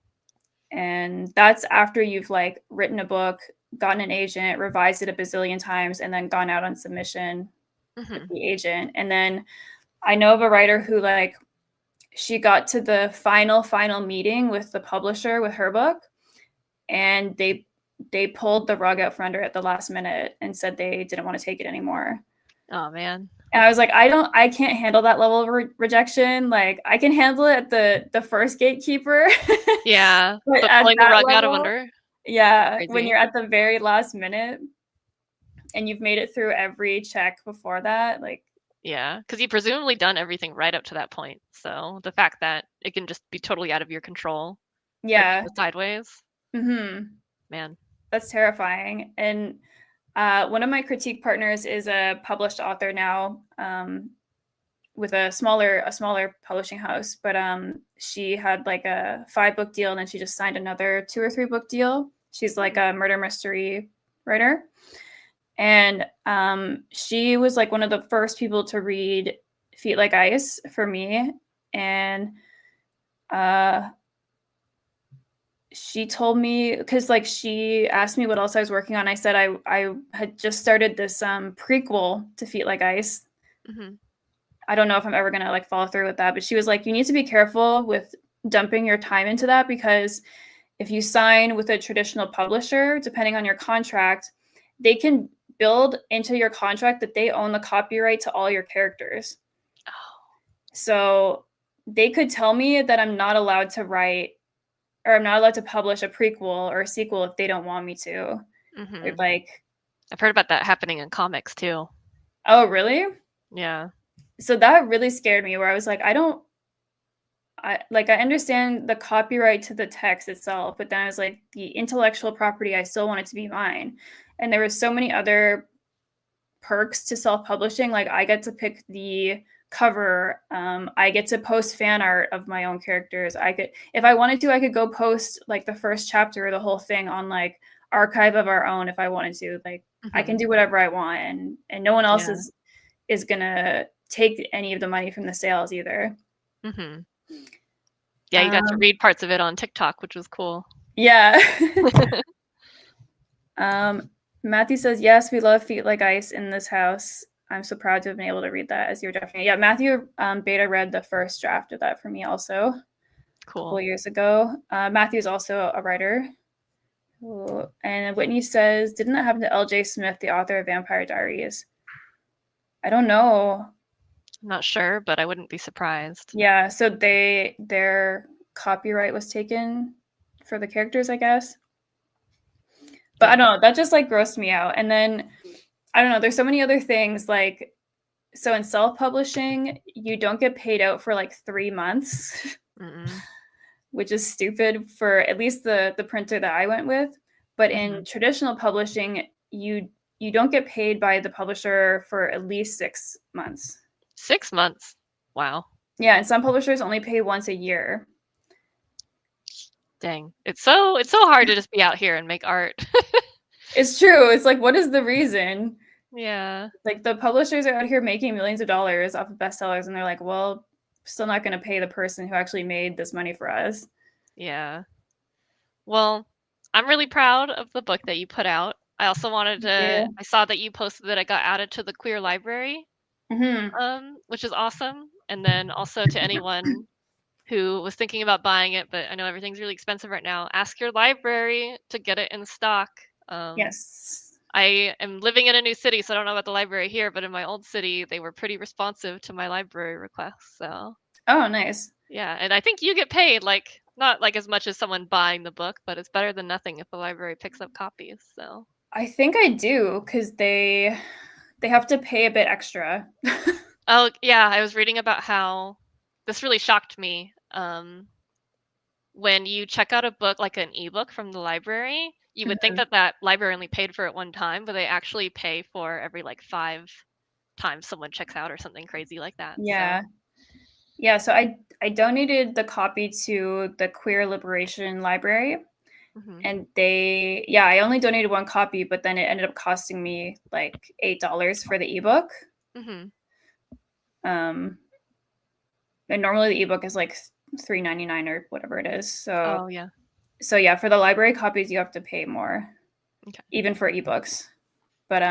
And that's after you've like written a book, gotten an agent, revised it a bazillion times, and then gone out on submission with the agent. And then I know of a writer who like, she got to the final meeting with the publisher with her book, and they pulled the rug out from under at the last minute and said they didn't want to take it anymore. Oh man. And I was like, I can't handle that level of rejection. Like I can handle it at the first gatekeeper. Yeah. but pulling the rug out of under. Yeah. Crazy. When you're at the very last minute and you've made it through every check before that, like. Yeah, because you've presumably done everything right up to that point. So the fact that it can just be totally out of your control. Yeah. Sideways. Man. That's terrifying. And one of my critique partners is a published author now, with a smaller publishing house. But she had like a 5-book deal, and then she just signed another 2 or 3 book deal. She's like a murder mystery writer. And she was like one of the first people to read Feet Like Ice for me. And she told me, because like she asked me what else I was working on. I said I had just started this prequel to Feet Like Ice. I don't know if I'm ever gonna like follow through with that, but she was like, you need to be careful with dumping your time into that, because if you sign with a traditional publisher, depending on your contract, they can build into your contract that they own the copyright to all your characters. Oh. So they could tell me that I'm not allowed to write, or I'm not allowed to publish a prequel or a sequel if they don't want me to. Or like, I've heard about that happening in comics too. oh, really? Yeah. So that really scared me, where I was like, I understand the copyright to the text itself, but then I was like, the intellectual property, I still want it to be mine. And there were so many other perks to self-publishing. Like, I get to pick the cover. I get to post fan art of my own characters. I could, if I wanted to, I could go post like the first chapter or the whole thing on like Archive of Our Own if I wanted to. Like, I can do whatever I want, and no one else is gonna take any of the money from the sales either. Yeah, you got to read parts of it on TikTok, which was cool. Yeah. Matthew says, yes, we love Feet Like Ice in this house. I'm so proud to have been able to read that as you're definitely. Yeah, Matthew beta read the first draft of that for me also. Cool. A couple years ago. Matthew's also a writer. Ooh. And Whitney says, didn't that happen to L.J. Smith, the author of Vampire Diaries? I don't know. I'm not sure, but I wouldn't be surprised. Yeah, so their copyright was taken for the characters, I guess. But I don't know, that just like grossed me out. And then I don't know, there's so many other things, like, so in self-publishing, you don't get paid out for like 3 months, which is stupid for at least the printer that I went with. But in traditional publishing, you don't get paid by the publisher for at least 6 months. 6 months? Wow. Yeah, and some publishers only pay once a year. Dang. It's so hard to just be out here and make art. It's true. It's like, what is the reason? Yeah. Like, the publishers are out here making millions of dollars off of bestsellers, and they're like, well, still not going to pay the person who actually made this money for us. Yeah. Well, I'm really proud of the book that you put out. I also wanted to, I saw that you posted that it got added to the queer library, which is awesome. And then also to anyone who was thinking about buying it, but I know everything's really expensive right now, ask your library to get it in stock. Yes. I am living in a new city, so I don't know about the library here, but in my old city, they were pretty responsive to my library requests. So. Oh, nice. Yeah, and I think you get paid, like, not like as much as someone buying the book, but it's better than nothing if the library picks up copies. So. I think I do, because they have to pay a bit extra. Oh, yeah, I was reading about how this really shocked me. When you check out a book, like an ebook from the library, you would think that library only paid for it one time, but they actually pay for every like 5 times someone checks out or something crazy like that. Yeah. So. Yeah, so I donated the copy to the Queer Liberation Library. And I only donated 1 copy, but then it ended up costing me like $8 for the ebook. And normally the ebook is like $3.99 or whatever it is. So, So yeah, for the library copies, you have to pay more, even for ebooks. But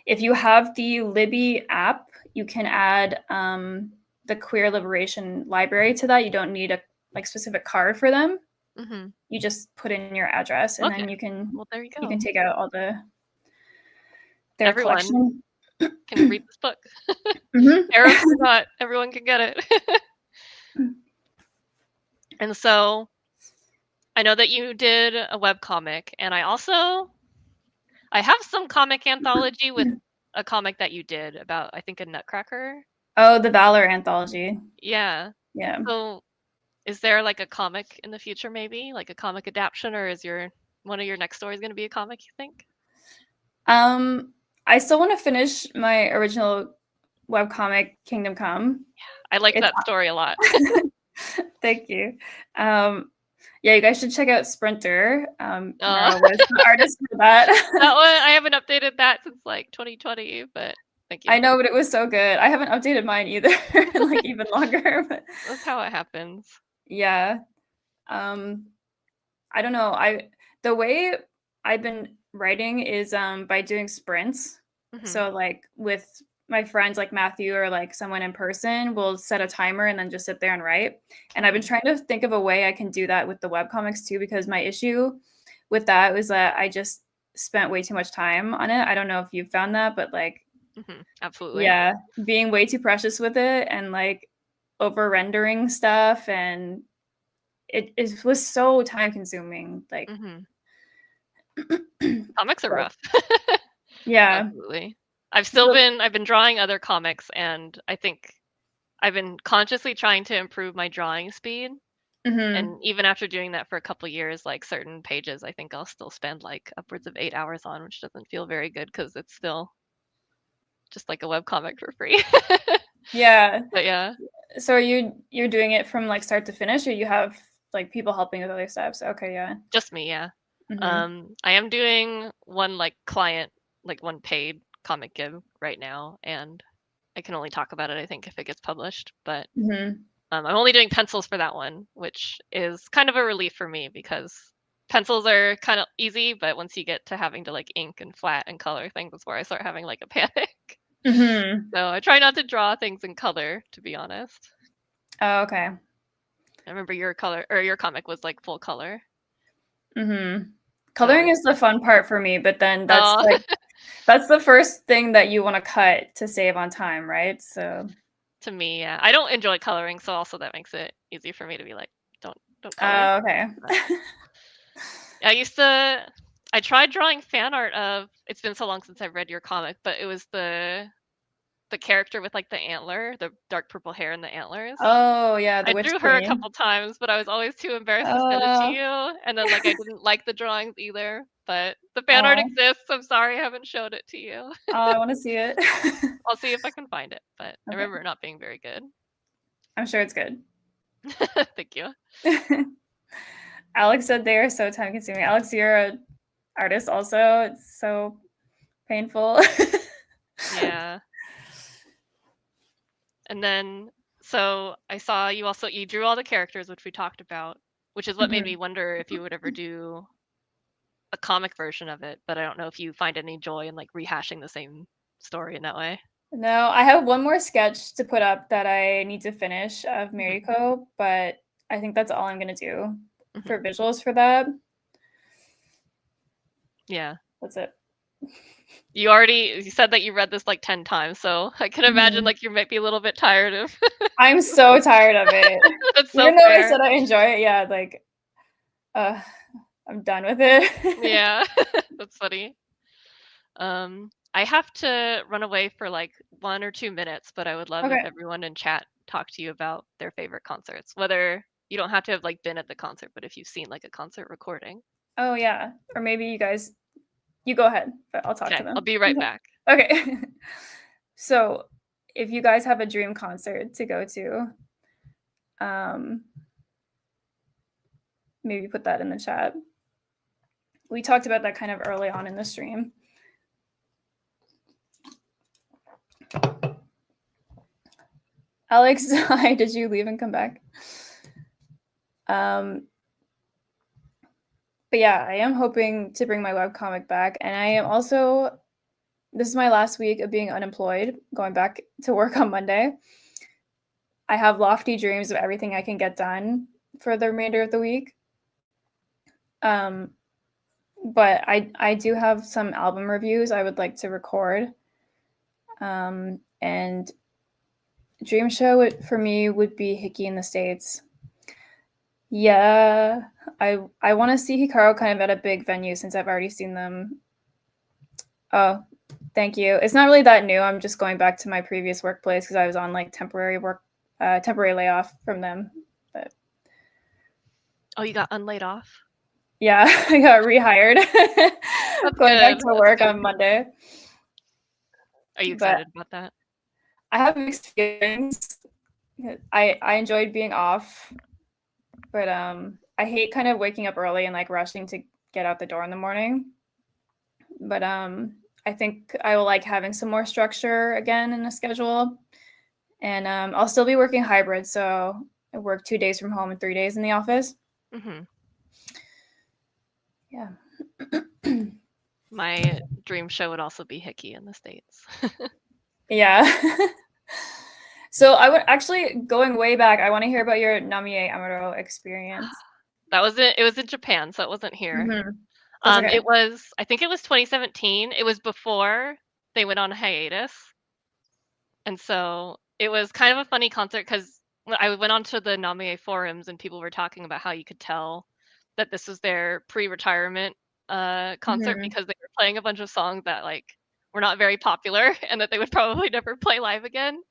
if you have the Libby app, you can add the Queer Liberation Library to that. You don't need a like specific card for them. You just put in your address, and then you can there you go. You can take out all their Everyone collection. Can read this book. Arrows or not, everyone can get it. And so I know that you did a webcomic, and I have some comic anthology with a comic that you did about, I think, a Nutcracker. Oh, the Valor anthology. Yeah. Yeah. So is there like a comic in the future, maybe like a comic adaptation, or is one of your next stories going to be a comic, you think? I still want to finish my original webcomic, Kingdom Come. Yeah, I like that story a lot. Thank you. Yeah, you guys should check out Sprinter. Marowe was the artist for that. That one, I haven't updated that since like 2020, but thank you. I know, but it was so good. I haven't updated mine either, like even longer. But that's how it happens. Yeah. I don't know. The way I've been writing is by doing sprints. So like with my friends like Matthew or like someone in person, we'll set a timer and then just sit there and write. And I've been trying to think of a way I can do that with the webcomics too, because my issue with that was that spent way too much time on it. I don't know if you've found that, but like, Absolutely. yeah, being way too precious with it and like over rendering stuff, and it was so time consuming. Like, Comics are so, rough. yeah. Absolutely. I've So, been drawing other comics, and I think I've been consciously trying to improve my drawing speed. mhm. And even after doing that for a couple years, like certain pages, I think I'll still spend like upwards of 8 hours on, which doesn't feel very good because it's still just like a webcomic for free. Yeah. But yeah, So you're doing it from like start to finish, or you have like people helping with other steps? Okay, yeah. just me, yeah. Mhm. I am doing one like client, like one paid comic give right now, and I can only talk about it, I think, if it gets published. But Mhm. I'm only doing pencils for that one, which is kind of a relief for me because pencils are kind of easy, but once you get to having to like ink and flat and color things, that's where I start having like a panic. Mhm. So I try not to draw things in color, to be honest. Oh, okay. I remember your color or your comic was like full color. Mhm. So Coloring it's is the fun part for me, but then that's oh like that's the first thing that you wanna cut to save on time, right? So, to me, yeah. I don't enjoy coloring, so also that makes it easy for me to be like, don't color. oh, okay. But I used to I tried drawing fan art of it's been so long since I've read your comic, but it was the character with like the antler, the dark purple hair and the antlers. Oh, yeah, the I Witch drew her a Queen. couple times, but I was always too embarrassed to send it to Oh, you. And then like I didn't like the drawings either. But the fan art oh, exists. I'm sorry I haven't showed it to you. I wanna see it. I'll see if I can find it. But I Okay. remember it not being very good. I'm sure it's good. Thank you. Alex said they are so time consuming. Alex, you're a artist also. It's so painful. Yeah. And then so I saw you drew all the characters, which we talked about, which is what made me Mhm. wonder if you would ever do a comic version of it, but I don't know if you find any joy in like rehashing the same story in that way. No, I have one more sketch to put up that I need to finish of Mhm, Mariko, but I think that's all I'm gonna do mhm. for visuals for that. Yeah. That's it. You said that you read this like 10 times, so I can imagine Mhm. like you might be a little bit tired of I'm so tired of it. That's so Even though I fair. said I enjoy it, yeah, like, uh, I'm done with it. Yeah. That's funny. I have to run away for like 1 or 2 minutes, but I would love if Okay. everyone in chat talked to you about their favorite concerts. Whether you don't have to have like been at the concert, but if you've seen like a concert recording. Oh, yeah. Or maybe you go ahead, but I'll talk to Okay, I'll them. be right back. Okay. So, if you guys have a dream concert to go to, um, maybe put that in the chat. We talked about that kind of early on in the stream. Alex, hi, did you leave and come back? Um, but yeah, I am hoping to bring my webcomic back. And I am also, this is my last week of being unemployed, going back to work on Monday. I have lofty dreams of everything I can get done for the remainder of the week. Um, but I do have some album reviews I would like to record. And dream show for me would be Hickey in the States. Yeah, I want to see Hikaru kind of at a big venue since I've already seen them. Oh, thank you. It's not really that new. I'm just going back to my previous workplace because I was on like temporary layoff from them. But Oh, you got unlaid off? yeah, I got rehired. That's Going back good. to That's work good. on Monday. Are you But excited about that? I have mixed feelings. I enjoyed being off, but I hate kind of waking up early and like rushing to get out the door in the morning. But I think I will like having some more structure again in the schedule. And I'll still be working hybrid, so I work 2 days from home and 3 days in the office. Mhm. Yeah. My dream show would also be Hickey in the States. Yeah. So I would actually going way back. I want to hear about your Namie Amuro experience. It was in Japan, so it wasn't here. Mhm. That's okay. I think it was 2017. It was before they went on hiatus. And so it was kind of a funny concert because I went onto the Namiye forums and people were talking about how you could tell that this was their pre-retirement concert Mhm. because they were playing a bunch of songs that like were not very popular and that they would probably never play live again.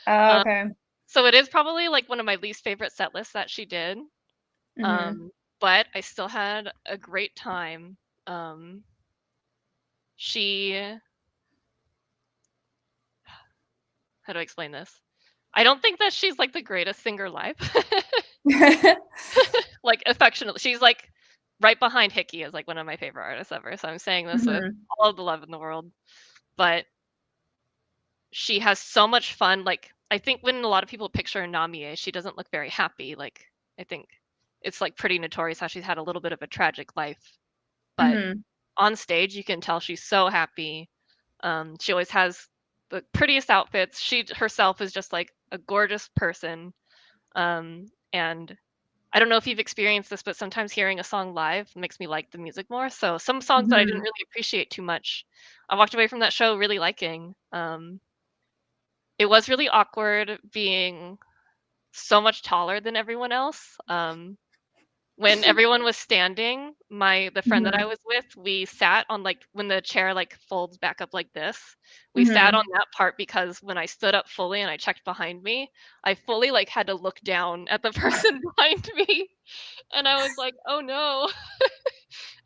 Oh, Um, okay. so it is probably like one of my least favorite set lists that she did. Mhm. Um, but I still had a great time. She How do I explain this? I don't think that she's like the greatest singer live. Like affectionately, she's like right behind Hickey as like one of my favorite artists ever. So I'm saying this with Mhm. all of the love in the world. But she has so much fun. Like I think when a lot of people picture Namie, she doesn't look very happy. Like I think it's like pretty notorious how she's had a little bit of a tragic life. But Mhm. on stage, you can tell she's so happy. She always has the prettiest outfits. She herself is just like a gorgeous person. And I don't know if you've experienced this, but sometimes hearing a song live makes me like the music more. So some songs that I didn't Mhm. really appreciate too much, I walked away from that show really liking. It was really awkward being so much taller than everyone else. When everyone was standing, the friend that I Mhm. was with, we sat on like when the chair like folds back up like this. We sat Mhm. on that part because when I stood up fully and I checked behind me, I fully like had to look down at the person behind me. And I was like, "Oh no,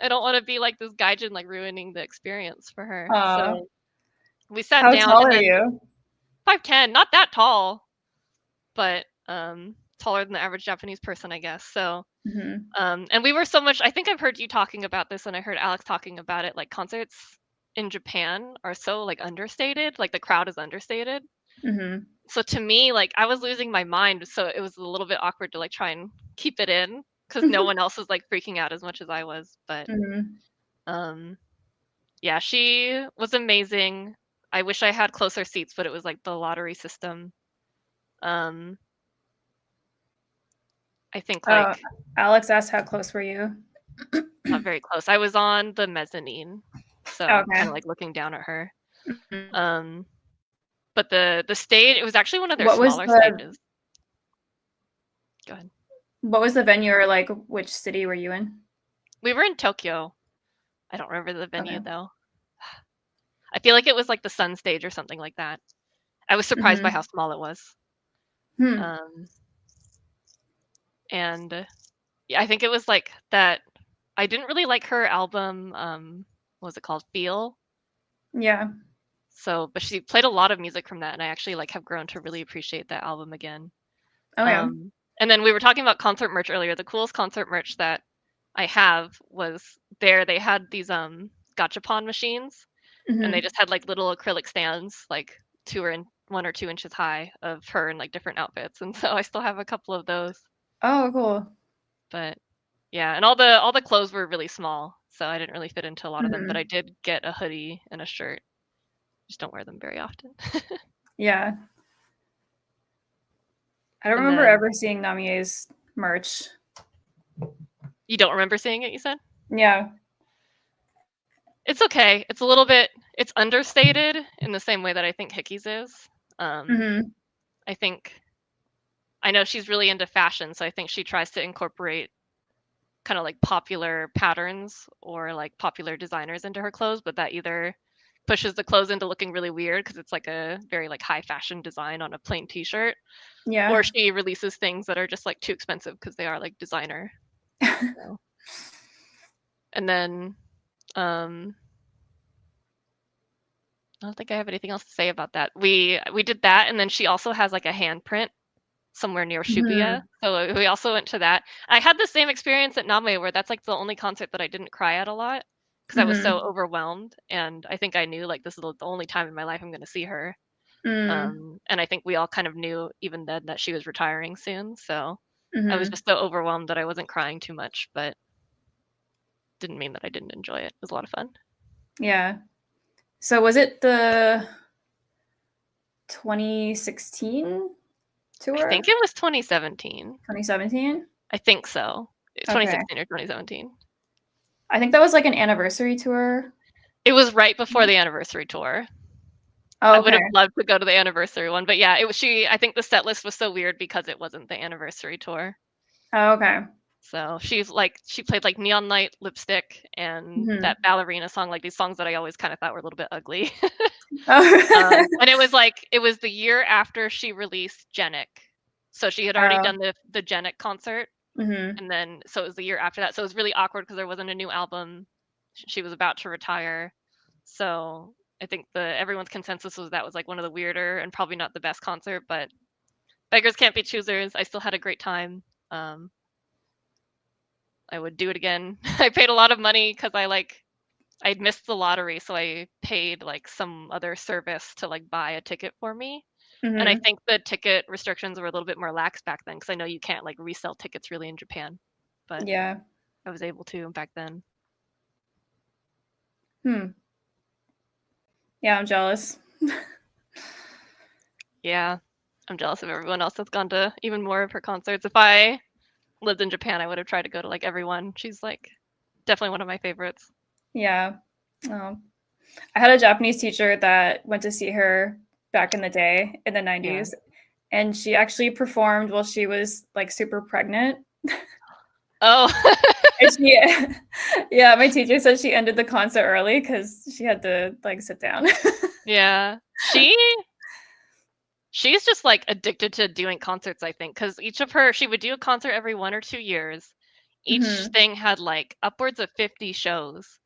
I don't want to be like this gaijin, like ruining the experience for her." Aw. So we sat How down, tall and are then you? 5'10", not that tall, but taller than the average Japanese person, I guess. So Mhm. and we were so much. I think I've heard you talking about this, and I heard Alex talking about it. Like concerts in Japan are so like understated. Like the crowd is understated. Mhm. So to me, like I was losing my mind. So it was a little bit awkward to like try and keep it in because no one else was like freaking out as much as I was. But Mhm. um, yeah, she was amazing. I wish I had closer seats, but it was like the lottery system. Um, I think Oh, like Alex asked how close were you? not very close. I was on the mezzanine, so kind Okay. of like looking down at her. Mhm. Um, but the stage, it was actually one of their What was smaller the stages. Go ahead. what was the venue, or like which city were you in? We were in Tokyo. I don't remember the venue Okay. though. I feel like it was like the Sun stage or something like that. I was surprised by how Mhm. small it was. Hmm. Um, and yeah, I think it was like that. I didn't really like her album. What was it called? Feel. Yeah. So, but she played a lot of music from that, and I actually like have grown to really appreciate that album again. Oh, yeah. And then we were talking about concert merch earlier. The coolest concert merch that I have was there. They had these gachapon machines, and they Mhm. just had like little acrylic stands, like 1 or 2 inches high of her in like different outfits. And so I still have a couple of those. Oh, cool. But yeah, and all the clothes were really small, so I didn't really fit into a lot of them. But I Mhm. did get a hoodie and a shirt. Just don't wear them very often. Yeah. I don't And remember then ever seeing Namie's merch. you don't remember seeing it, you said? Yeah. It's okay. It's understated in the same way that I think Hickey's is. Um, Mhm. I think I know she's really into fashion, so I think she tries to incorporate kind of like popular patterns or like popular designers into her clothes, but that either pushes the clothes into looking really weird because it's like a very like high fashion design on a plain t-shirt, or Yeah. she releases things that are just like too expensive because they are like designer. So. And then um I don't think I have anything else to say about that. We did that, and then she also has like a handprint somewhere near Shibuya. Mhm. So we also went to that. I had the same experience at Name where that's like the only concert that I didn't cry at a lot because I was so Mhm. overwhelmed, and I think I knew like this is the only time in my life I'm going to see her. Mm. And I think we all kind of knew even then that she was retiring soon. So I was Mhm. just so overwhelmed that I wasn't crying too much, but didn't mean that I didn't enjoy it. It was a lot of fun. Yeah. So was it the 2016 I tour? think it was 2017. 2017? I think so. It's Okay. 2016 or 2017. I think that was like an anniversary tour. It was right before the anniversary tour. I Oh, would okay. have loved to go to the anniversary one, but yeah, it was she. I think the set list was so weird because it wasn't the anniversary tour. Oh, okay. So she's like, she played like Neon Night, Lipstick, and Hmm. that ballerina song, like these songs that I always kind of thought were a little bit ugly. Oh. And it was like, it was the year after she released Genic. So she had already Oh. done the Genic concert. Hmm. And then, so it was the year after that. So it was really awkward because there wasn't a new album. She was about to retire. So I think everyone's consensus was that was like one of the weirder and probably not the best concert, but beggars can't be choosers. I still had a great time. Um, I would do it again. I paid a lot of money because I'd missed the lottery, so I paid like some other service to like buy a ticket for me. And I Hmm. think the ticket restrictions were a little bit more lax back then because I know you can't like resell tickets really in Japan, but Yeah. I was able to back then. Hmm. Yeah, I'm jealous. Yeah, I'm jealous of everyone else that's gone to even more of her concerts. If I lived in Japan, I would have tried to go to like everyone. She's like definitely one of my favorites. Yeah. Oh. I had a Japanese teacher that went to see her back in the day in the Yeah. 90s, and she actually performed while she was like super pregnant. Oh, And she, yeah, my teacher said she ended the concert early because she had to like sit down. yeah. She's just like addicted to doing concerts, I think, because she would do a concert every 1 or 2 years. Each Hmm. thing had like upwards of 50 shows.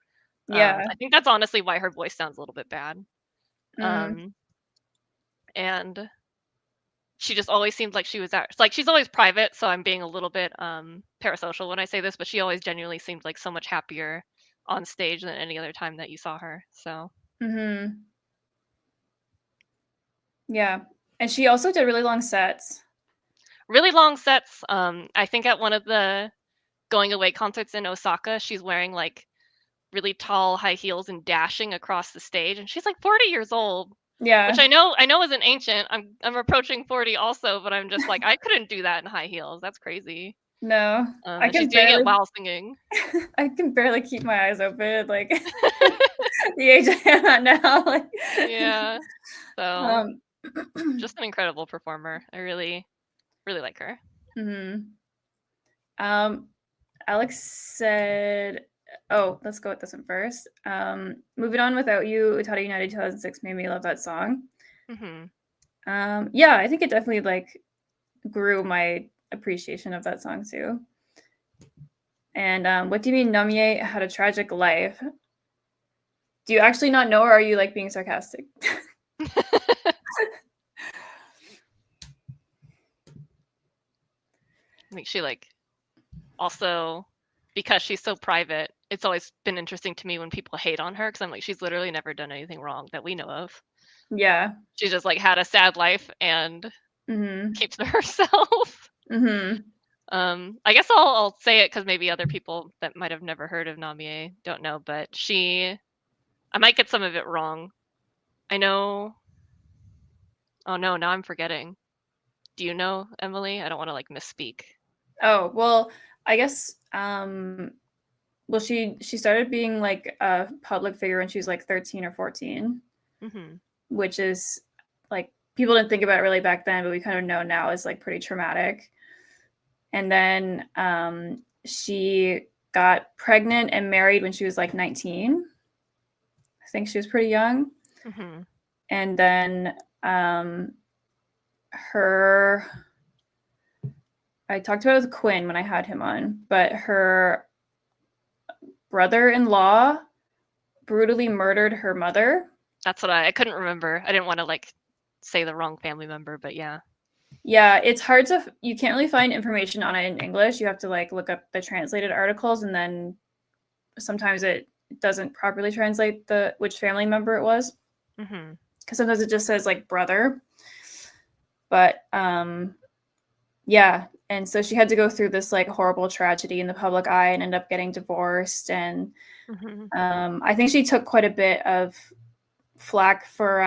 Yeah. I think that's honestly why her voice sounds a little bit bad. Mm. Um, and she just always seemed like she was like she's always private, so I'm being a little bit parasocial when I say this, but she always genuinely seemed like so much happier on stage than any other time that you saw her. So Hmm. Yeah. And she also did really long sets. really long sets. I think at one of the going away concerts in Osaka, she's wearing like really tall high heels and dashing across the stage, and she's like 40 years old, which Yeah. I know isn't ancient. I'm approaching 40 also, but I'm just like I couldn't do that in high heels. That's crazy. No, I And she's can doing it barely while singing. I can barely keep my eyes open, like the age I am at now. Like, Yeah. So um, just an incredible performer. I really, really like her. mhm. um, Alex said, "Oh, let's go with this one first. Moving on without you, Utada United 2006 made me love that song. Hmm. Yeah, I think it definitely like grew my appreciation of that song too. And what do you mean Namie had a tragic life? Do you actually not know, or are you like being sarcastic? I think she like also because she's so private. It's always been interesting to me when people hate on her because I'm like she's literally never done anything wrong that we know of. Yeah. She just like had a sad life and Mhm. keeps to herself. Mhm. I guess I'll say it because maybe other people that might have never heard of Namie don't know, but I might get some of it wrong. I know. Oh no, now I'm forgetting. Do you know, Emily? I don't want to like misspeak. Oh, well, I guess well she started being like a public figure when she was like 13 or 14, Hmm. which is like people didn't think about it really back then, but we kind of know now is like pretty traumatic. And then she got pregnant and married when she was like 19. I think she was pretty young. Hmm. And then um her I talked about it with Quinn when I had him on, but her brother-in-law brutally murdered her mother. That's what I couldn't remember. I didn't want to like say the wrong family member, but yeah. Yeah, it's hard to you can't really find information on it in English. You have to like look up the translated articles, and then sometimes it doesn't properly translate the which family member it was, Hmm. because sometimes it just says like brother. But yeah, and so she had to go through this like horrible tragedy in the public eye and end up getting divorced. And Hmm. I think she took quite a bit of flack for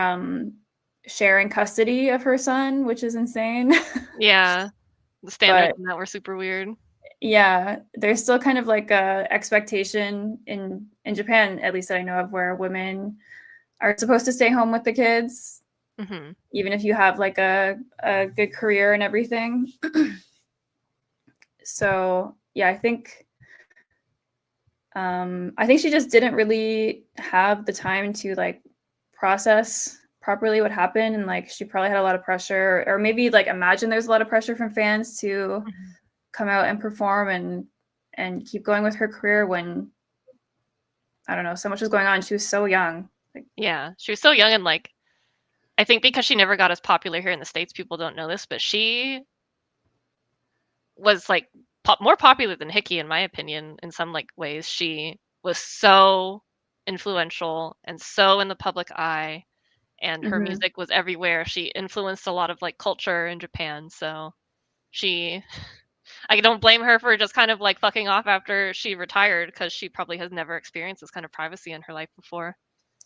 sharing custody of her son, which is insane. Yeah, the standards But in that were super weird. Yeah, there's still kind of like a expectation in Japan, at least that I know of, where women are supposed to stay home with the kids, Hmm. even if you have like a good career and everything. So yeah, I think she just didn't really have the time to like process properly what happened, and like she probably had a lot of pressure, or maybe like imagine there's a lot of pressure from fans to Hmm. come out and perform and keep going with her career when I don't know, so much was going on. She was so young. Like, Yeah, she was so young, and like I think because she never got as popular here in the States, people don't know this, but she was like more popular than Hickey, in my opinion, in some like ways. She was so influential and so in the public eye, and her mm-hmm, music was everywhere. She influenced a lot of like culture in Japan. So she, I don't blame her for just kind of like fucking off after she retired, because she probably has never experienced this kind of privacy in her life before.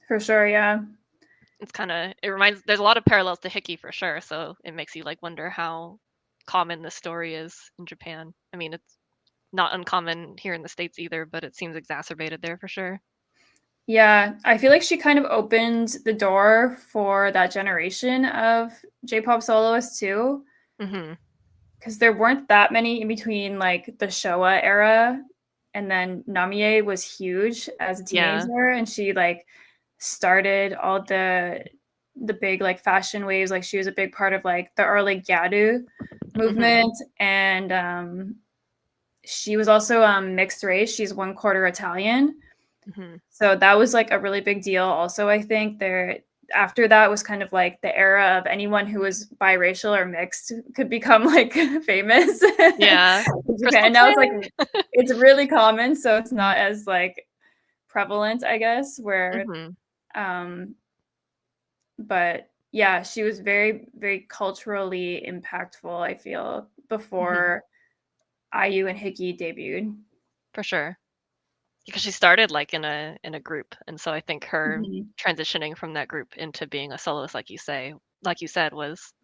for sure, yeah. It's kind of, it reminds, there's a lot of parallels to Hickey for sure. So it makes you like wonder how common this story is in Japan. I mean, it's not uncommon here in the States either, but it seems exacerbated there for sure. Yeah, I feel like she kind of opened the door for that generation of J-pop soloists too, Hmm. because there weren't that many in between like the Showa era, and then Namie was huge as a Yeah. teenager, and she like started all the big like fashion waves. Like she was a big part of like the early Gyaru Hmm. movement, and she was also mixed race. She's one quarter Italian. Hmm. So that was like a really big deal. Also, I think there after that was kind of like the era of anyone who was biracial or mixed could become like famous Yeah. in Crystal Japan. Now it's like Tang. it's really common, so it's not as like prevalent, I guess, where Hmm. um but yeah, she was very, very culturally impactful, I feel, Hmm. before IU and Hickey debuted. For sure. Because she started like in a group, and so I think her Mhm. transitioning from that group into being a soloist, like you say, like you said, was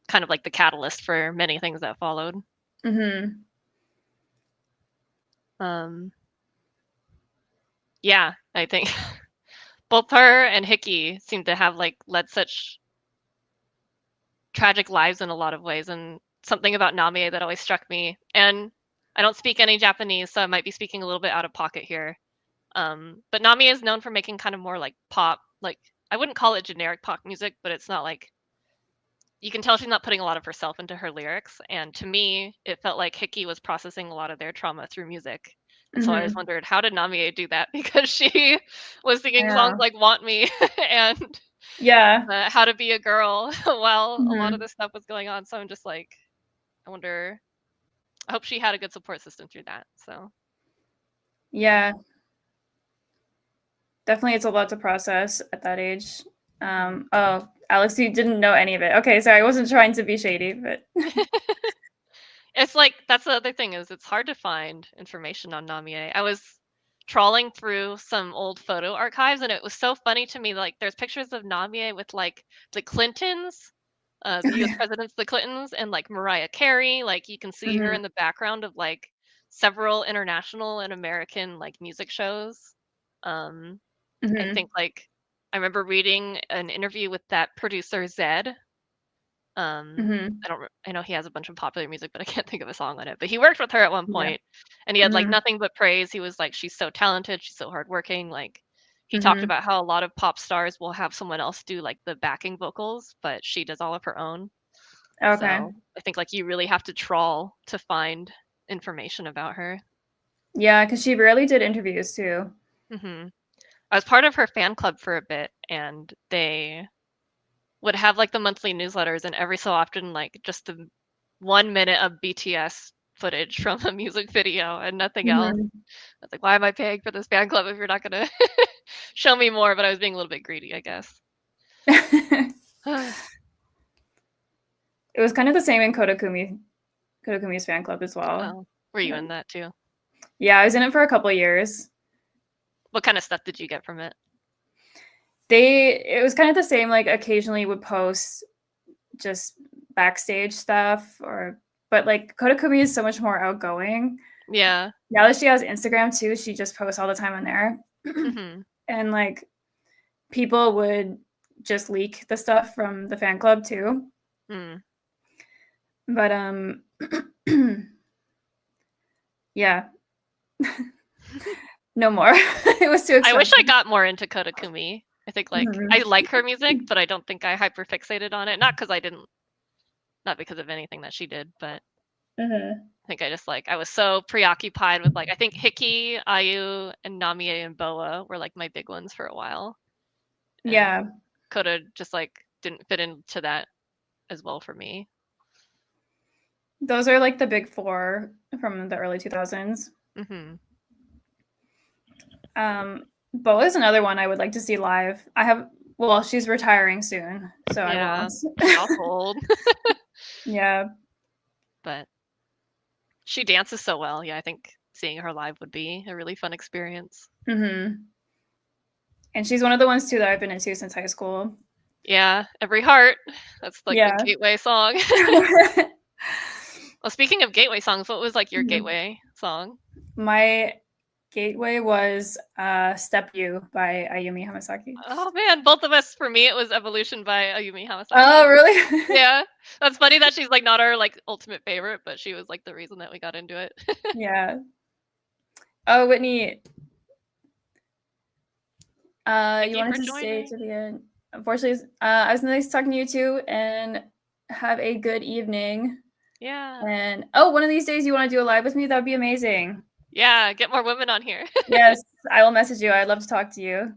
kind of like the catalyst for many things that followed. Mhm. Um, yeah, I think both her and Hickey seem to have like led such tragic lives in a lot of ways, and something about Namie that always struck me. And I don't speak any Japanese, so I might be speaking a little bit out of pocket here. But Namie is known for making kind of more like pop, like I wouldn't call it generic pop music, but it's not like, you can tell she's not putting a lot of herself into her lyrics. And to me, it felt like Hickey was processing a lot of their trauma through music. And so I always Mhm. wondered, how did Namie do that? Because she was singing songs Yeah. like "Want Me" and Yeah. "How to Be a Girl" while a lot of Mhm. this stuff was going on. So I'm just like, I wonder. I hope she had a good support system through that. So yeah. Yeah. Definitely, it's a lot to process at that age. Hmm. Oh, Alex, you didn't know any of it. Okay, sorry, I wasn't trying to be shady, but It's like that's the other thing, is it's hard to find information on Namie. I was trawling through some old photo archives, and it was so funny to me. Like there's pictures of Namie with like the Clintons, the U.S. presidents, the Clintons, and like Mariah Carey. Like you can see her Mhm, in the background of like several international and American like music shows. Um, I mhm, think like I remember reading an interview with that producer Zed. mhm. I know he has a bunch of popular music, but I can't think of a song on it. But he worked with her at one Yeah. point, and he had like Mhm, nothing but praise. He was like, "She's so talented. She's so hardworking." Like he talked mhm. about how a lot of pop stars will have someone else do like the backing vocals, but she does all of her own. Okay. So I think like you really have to trawl to find information about her. Yeah, because she rarely did interviews too. Hmm. I was part of her fan club for a bit, and they would have like the monthly newsletters, and every so often like just the 1 minute of BTS footage from a music video and nothing else. Mhm. I was like, why am I paying for this fan club if you're not gonna show me more? But I was being a little bit greedy, I guess. It was kind of the same in Kodakumi's fan club as well. Oh, were you But in that too? yeah, I was in it for a couple of years. What kind of stuff did you get from it? It was kind of the same, like occasionally would post just backstage stuff or but like Kodakumi is so much more outgoing. Yeah. Now that she has Instagram too, she just posts all the time on there. Mm-hmm. And like people would just leak the stuff from the fan club too. Mm. But yeah, no more. It was too I wish expensive. I got more into Kodakumi. I think like I Mhm. like her music, but I don't think I hyper fixated on it. Not because of anything that she did, but Mhm. I think I just like I was so preoccupied with like I think Hiki, Ayu, and Namie and Boa were like my big ones for a while, and Yeah, Koda just like didn't fit into that as well for me. those are like the big four from the early 2000s. Hmm. Bo is another one I would like to see live. Well, she's retiring soon, so I Yeah, won't. she's also old, Yeah. but she dances so well. Yeah, I think seeing her live would be a really fun experience. Hmm. And she's one of the ones too that I've been into since high school. Yeah, Every Heart. That's like the Yeah. gateway song. Well, speaking of gateway songs, what was like your Mhm. gateway song? My gateway was Step You by Ayumi Hamasaki. Oh man, both of us. For me, it was Evolution by Ayumi Oh, Hamasaki. really? Yeah, that's funny that she's like not our like ultimate favorite, but she was like the reason that we got into it. Yeah. Oh, Whitney, Thank you you wanted for to stay joining. to the end. Unfortunately, I was nice talking to you too, and have a good evening. Yeah, And oh, one of these days you want to do a live with me? That would be amazing. yeah, get more women on here. Yes, I will message you. I'd love to talk to you.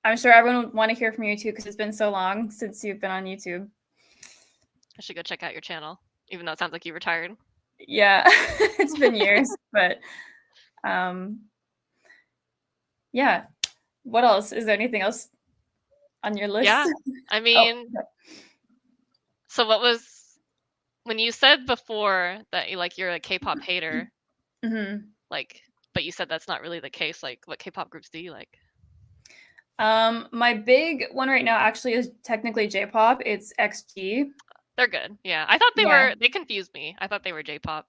I'm sure everyone would want to hear from you too because it's been so long since you've been on YouTube. I should go check out your channel, even though it sounds like you retired. Yeah, it's been years, but um, yeah. What else? Is there anything else on your list? Yeah, I Oh, mean, so what was when you said before that you like you're a K-pop hater, hmm. like, but you said that's not really the case. Like, what K-pop groups do you like? My big one right now actually is technically J-pop. It's XG. They're good. Yeah, I thought Yeah. they confused me. I thought they were J-pop.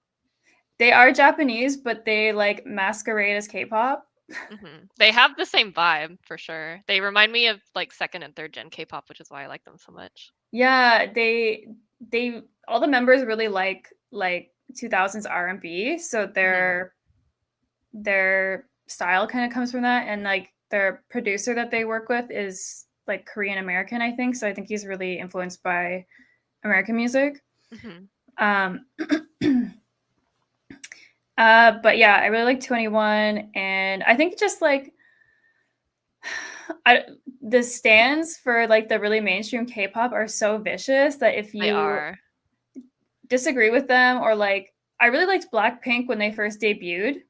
They are Japanese, but they like masquerade as K-pop. They have the same vibe for sure. They remind me of like second and third gen K-pop, which is why I like them so much. Yeah, they all the members really like 2000s R&B, so Hmm. their style kind of comes from that, and like their producer that they work with is like Korean American, I think. So I think he's really influenced by American music. Hmm. Um but yeah, I really like 21, and I think just like I, the stands for like the really mainstream K-pop are so vicious that if They you are. disagree with them, or like I really liked Blackpink when they first debuted,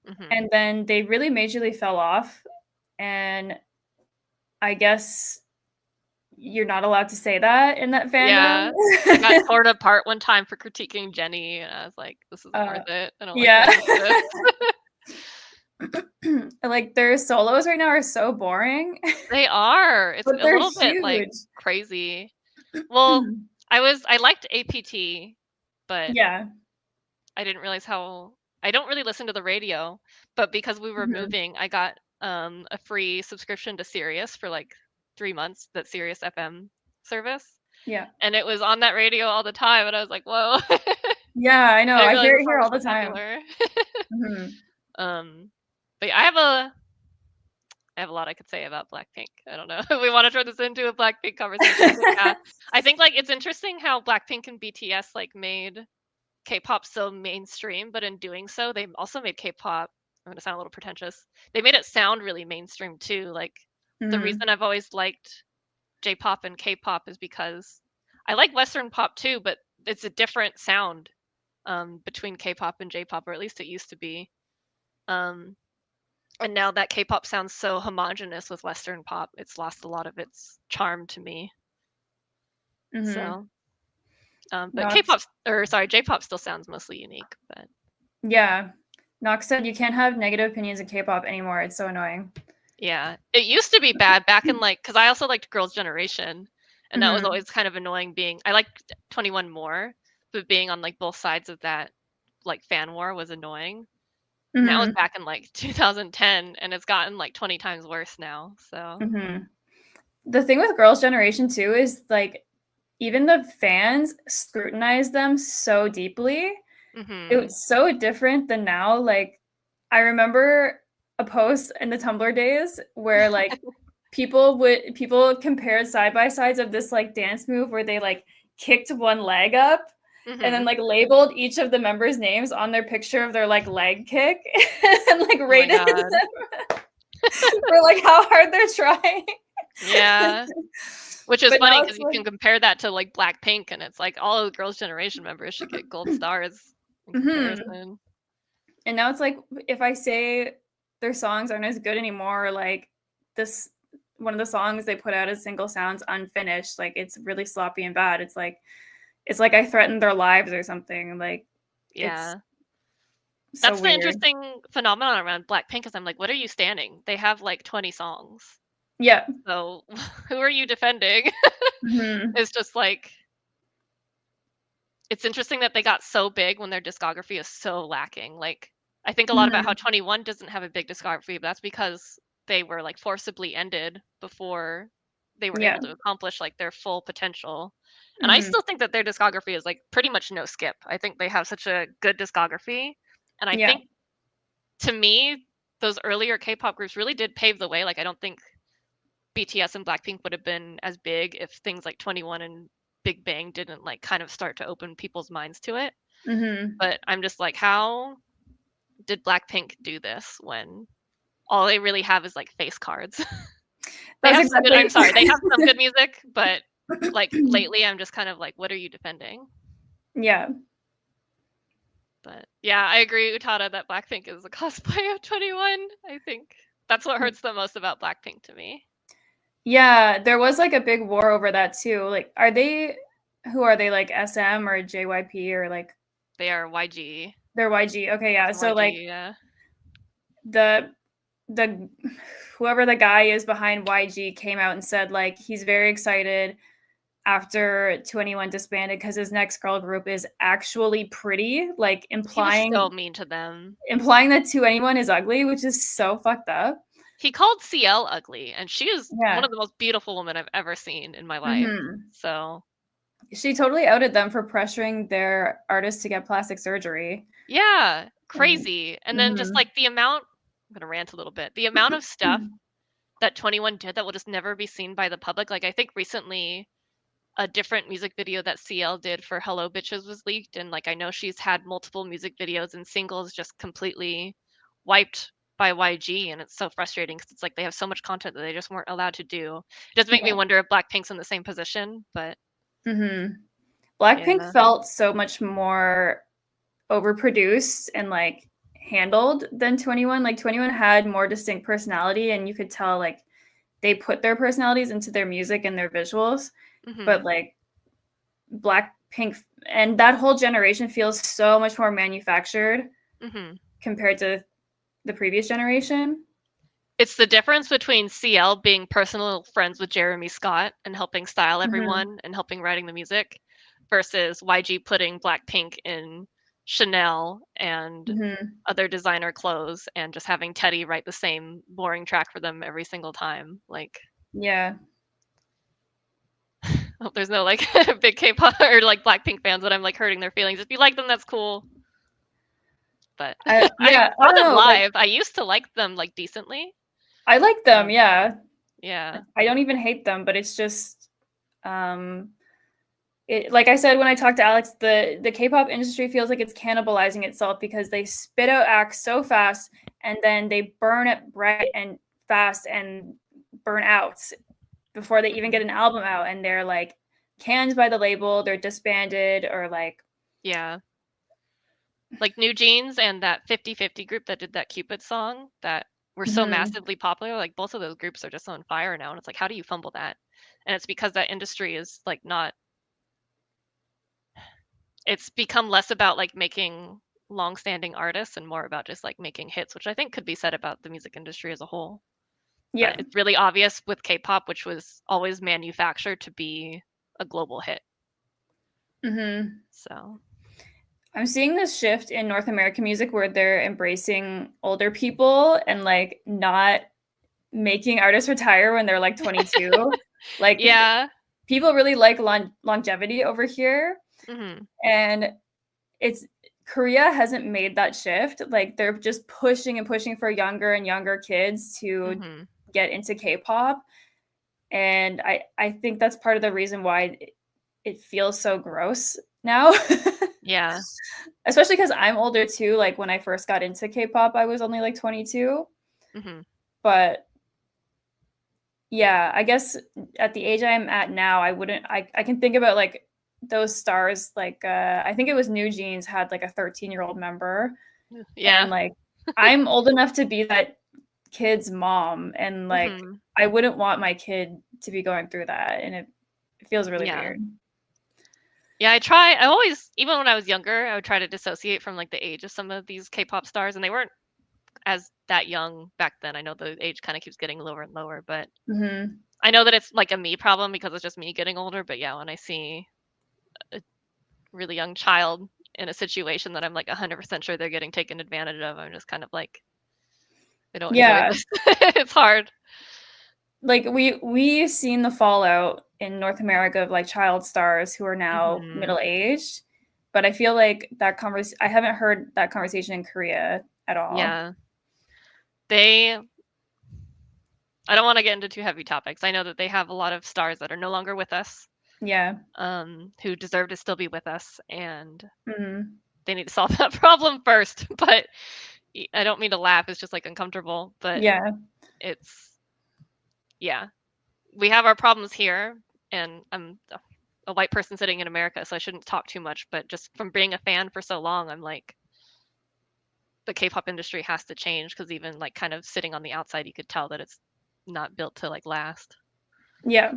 Hmm. and then they really majorly fell off, and I guess you're not allowed to say that in that fandom. Yeah. I got torn apart one time for critiquing Jenny, and I was like, this isn't uh, worth it. I don't like yeah. going into this. Like their solos right now are so boring, They are. It's but a they're little bit like huge. crazy. Well, I liked APT, but Yeah. I didn't realize how I don't really listen to the radio, but because we were Mhm. moving, I got a free subscription to Sirius for like 3 months, that Sirius FM service. Yeah. And it was on that radio all the time, and I was like, "Whoa." Yeah, I know. I didn't I realize hear the it song here was all so the time. popular. Mhm. Um, but yeah, I have a lot I could say about Blackpink. I don't know if we want to turn this into a Blackpink conversation, but yeah, I think like it's interesting how Blackpink and BTS like made K-pop so mainstream, but in doing so, they also made K-pop. I'm gonna sound a little pretentious. They made it sound really mainstream too. Like the Mhm. reason I've always liked J-pop and K-pop is because I like Western pop too, but it's a different sound between K-pop and J-pop, or at least it used to be. Um, and now that K-pop sounds so homogenous with Western pop, it's lost a lot of its charm to me. Mhm. So, but Nox. J-pop still sounds mostly unique. But Yeah. Nox said you can't have negative opinions of K-pop anymore. It's so annoying. yeah, it used to be bad back in like because I also liked Girls' Generation, and that was Mhm. always kind of annoying. I liked 21 more, but being on like both sides of that like fan war was annoying. And that was Mhm. back in like 2010, and it's gotten like 20 times worse now. So, Mhm. The thing with Girls' Generation too is like even the fans scrutinize them so deeply. It mhm. was so different than now. Like I remember a post in the Tumblr days where like people compared side by sides of this like dance move where they like kicked one leg up and then Mhm. like labeled each of the members' names on their picture of their like leg kick and like Oh my rated god. them for like how hard they're trying. Yeah. Which is But now funny it's because you like can compare that to like Blackpink, and it's like all of the Girls' Generation members should get gold stars in mhm. comparison. And now it's like if I say their songs aren't as good anymore, or like this one of the songs they put out as single sounds unfinished, like it's really sloppy and bad. It's like I threatened their lives or something. Like it's Yeah. so That's the weird. interesting phenomenon around Blackpink is I'm like, what are you standing? They have like 20 songs. Yeah. So who are you defending? Mhm. It's just like it's interesting that they got so big when their discography is so lacking. Like, I think a lot about how Mhm. 21 doesn't have a big discography, but that's because they were like forcibly ended before they were Yeah. able to accomplish like their full potential. And I Mhm. still think that their discography is like pretty much no skip. I think they have such a good discography. And I Yeah. think to me, those earlier K-pop groups really did pave the way. Like, I don't think BTS and Blackpink would have been as big if things like 21 and Big Bang didn't like kind of start to open people's minds to it. Mhm. But I'm just like, how did Blackpink do this when all they really have is like face cards? They That's have some good I'm exactly sorry, they have some good music, but like lately I'm just kind of like, what are you defending? Yeah. But yeah, I agree, Utada, that Blackpink is a cosplay of 21. I think that's what hurts the most about Blackpink to me. Yeah, there was like a big war over that too. Like are they who are they like SM or JYP or like They are YG. they're YG. Okay, yeah. It's So like YG, yeah. the the whoever the guy is behind YG came out and said like he's very excited after 21 disbanded because his next girl group is actually pretty, like He was so implying mean to them. that 2NE1 is ugly, which is so fucked up. He called CL ugly, and she is one Yeah. of the most beautiful women I've ever seen in my life. Hmm. So, She totally outed them for pressuring their artists to get plastic surgery. yeah, And crazy. And then just mhm. like the amount I'm gonna rant a little bit. The amount of stuff that 21 did that will just never be seen by the public. Like I think recently a different music video that CL did for Hello Bitches was leaked, and like I know she's had multiple music videos and singles just completely wiped by YG, and it's so frustrating because it's like they have so much content that they just weren't allowed to do. It does make me Yeah. wonder if Blackpink's in the same position, but Hmm. Blackpink yeah. felt so much more overproduced and like handled than 21. Like 21 had more distinct personality and you could tell like they put their personalities into their music and their visuals. But Mhm. like Blackpink and that whole generation feels so much more manufactured Mhm. compared to the previous generation. It's the difference between CL being personal friends with Jeremy Scott and helping style Hmm. everyone and helping writing the music versus YG putting Blackpink in Chanel and Hmm. other designer clothes and just having Teddy write the same boring track for them every single time. Like, Yeah. I hope there's no like big K-pop or like Blackpink fans that I'm like hurting their feelings. If you like them, that's cool. But I Yeah. I saw don't them know. Like live. I used to like them like decently. I like them. Um, Yeah. yeah. I don't even hate them, but it's just um like I said when I talked to Alex, the K-pop industry feels like it's cannibalizing itself because they spit out acts so fast and then they burn it bright and fast and burn out before they even get Mhm. an album out and they're like canned by the label, they're disbanded or like Yeah. Like New Jeans and that 50/50 group that did that Cupid song that were so mhm, massively popular, like both of those groups are just on fire now. And it's like, how do you fumble that? And it's because that industry is like not, it's become less about like making long-standing artists and more about just like making hits, which I think could be said about the music industry as a whole. But yeah. it's really obvious with K-pop, which was always manufactured to be a global hit. Mhm. So I'm seeing this shift in North American music where they're embracing older people and, like, not making artists retire when they're, like, 22. Like, yeah. people really like longevity over here, Mhm. and it's Korea hasn't made that shift. Like, they're just pushing and pushing for younger and younger kids to Mhm. get into K-pop, and I think that's part of the reason why it feels so gross now. Yeah. Especially because 'cause I'm older too, like, when I first got into K-pop, I was only, like, 22, Mhm. but yeah, I guess at the age I'm at now, I wouldn't I can think about, like, those stars, like, I think it was New Jeans had, like, a 13-year-old member, and, Yeah. like, I'm old enough to be that kid's mom, and, like, Mhm. I wouldn't want my kid to be going through that, and it feels really Yeah. weird. Yeah, I always, even when I was younger, I would try to dissociate from, like, the age of some of these K-pop stars, and they weren't as that young back then. I know the age kinda keeps getting lower and lower, but Mhm. I know that it's, like, a me problem because it's just me getting older, but yeah, when I see a really young child in a situation that I'm, like, 100% sure they're getting taken advantage of, I'm just kind of like, I don't enjoy Yeah. this. It's hard. Like, we've seen the fallout in North America of, like, child stars who are now Mhm. middle-aged, but I feel like I haven't heard that conversation in Korea at all. Yeah. They I don't wanna get into too heavy topics. I know that they have a lot of stars that are no longer with us, Yeah. who deserve to still be with us, and Mhm. they need to solve that problem first, but I don't mean to laugh, it's just, like, uncomfortable, but Yeah. it's yeah. We have our problems here, and I'm a white person sitting in America, so I shouldn't talk too much, but just from being a fan for so long, I'm like, the K-pop industry has to change because even, like, kind of sitting on the outside, you could tell that it's not built to, like, last. Yeah.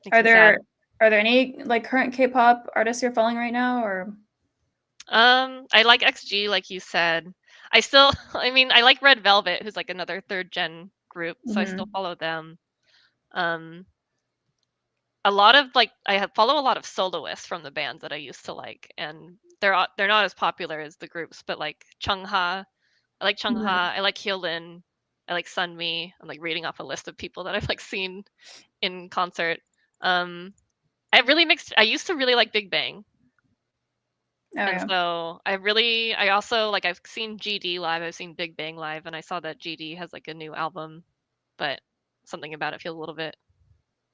Makes Are me sad. there are there any, like, current K-pop artists you're following right now, or I like XG, like you said. I still I mean, I like Red Velvet, who's, like, another 3rd gen group, so I still Mhm. follow them. Um, a lot of, like I have follow a lot of soloists from the bands that I used to like, and they're not as popular as the groups, but, like, Chungha, I like Chungha, Mhm. I like Hyolyn, I like Sunmi. I'm, like, reading off a list of people that I've, like, seen in concert. Um, I used to really like Big Bang, Oh, and yeah. so I also like, I've seen GD live, I've seen Big Bang live, and I saw that GD has, like, a new album, but something about it feels a little bit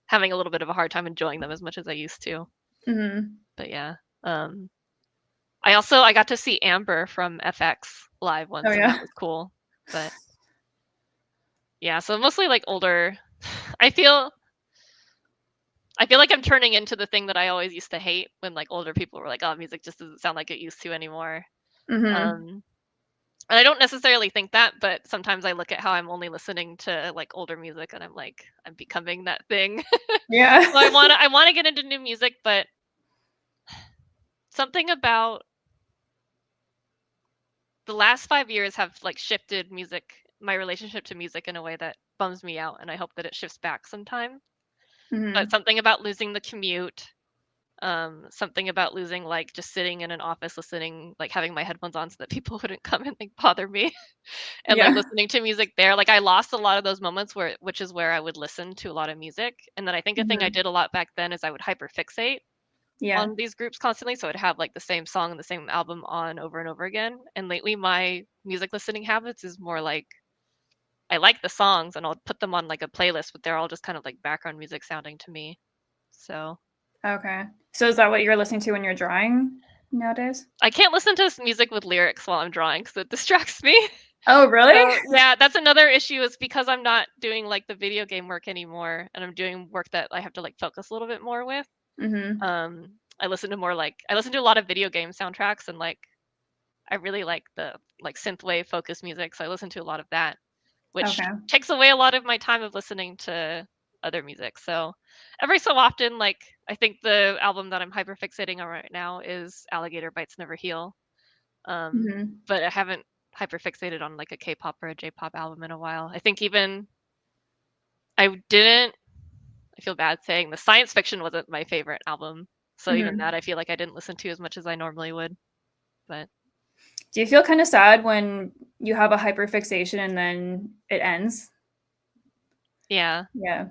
having a little bit of a hard time enjoying them as much as I used to. Mhm. But yeah, um, I got to see Amber from FX live Oh, once, and that yeah. was cool. But yeah, so mostly, like, older. I feel I feel like I'm turning into the thing that I always used to hate when, like, older people were like, "Oh, music just doesn't sound like it used to anymore." Mhm. Um, and I don't necessarily think that, but sometimes I look at how I'm only listening to, like, older music, and I'm like, I'm becoming that thing. Yeah. So I wanna get into new music, but something about the last 5 years have, like, shifted my relationship to music in a way that bums me out, and I hope that it shifts back sometime. But Mhm. something about losing the commute, something about losing, like, just sitting in an office listening, like, having my headphones on so that people wouldn't come and, like, bother me, and, like, Yeah. listening to music there, like, I lost a lot of those moments which is where I would listen to a lot of music, and then I think a thing I Mhm. did a lot back then is I would hyperfixate Yeah. on these groups constantly, so I'd have, like, the same song and the same album on over and over again, and lately my music listening habits is more like, I like the songs and I'll put them on, like, a playlist, but they're all just kind of like background music sounding to me. So, Okay. So is that what you're listening to when you're drawing nowadays? I can't listen to music with lyrics while I'm drawing because it distracts me. Oh, really? So, yeah, that's another issue is because I'm not doing, like, the video game work anymore, and I'm doing work that I have to, like, focus a little bit more with. Mhm. I listen to a lot of video game soundtracks and, like, I really like the, like, synthwave focused music, so I listen to a lot of that, which Okay. takes away a lot of my time of listening to other music. So every so often, like, I think the album that I'm hyper fixating on right now is Alligator Bites Never Heal. Mhm. But I haven't hyper fixated on, like, a K-pop or a J-pop album in a while. I think even I didn't I feel bad saying the science fiction wasn't my favorite album. So even Mhm. that I feel like I didn't listen to as much as I normally would. But Do you feel kind of sad when you have a hyperfixation and then it ends? yeah, Yeah.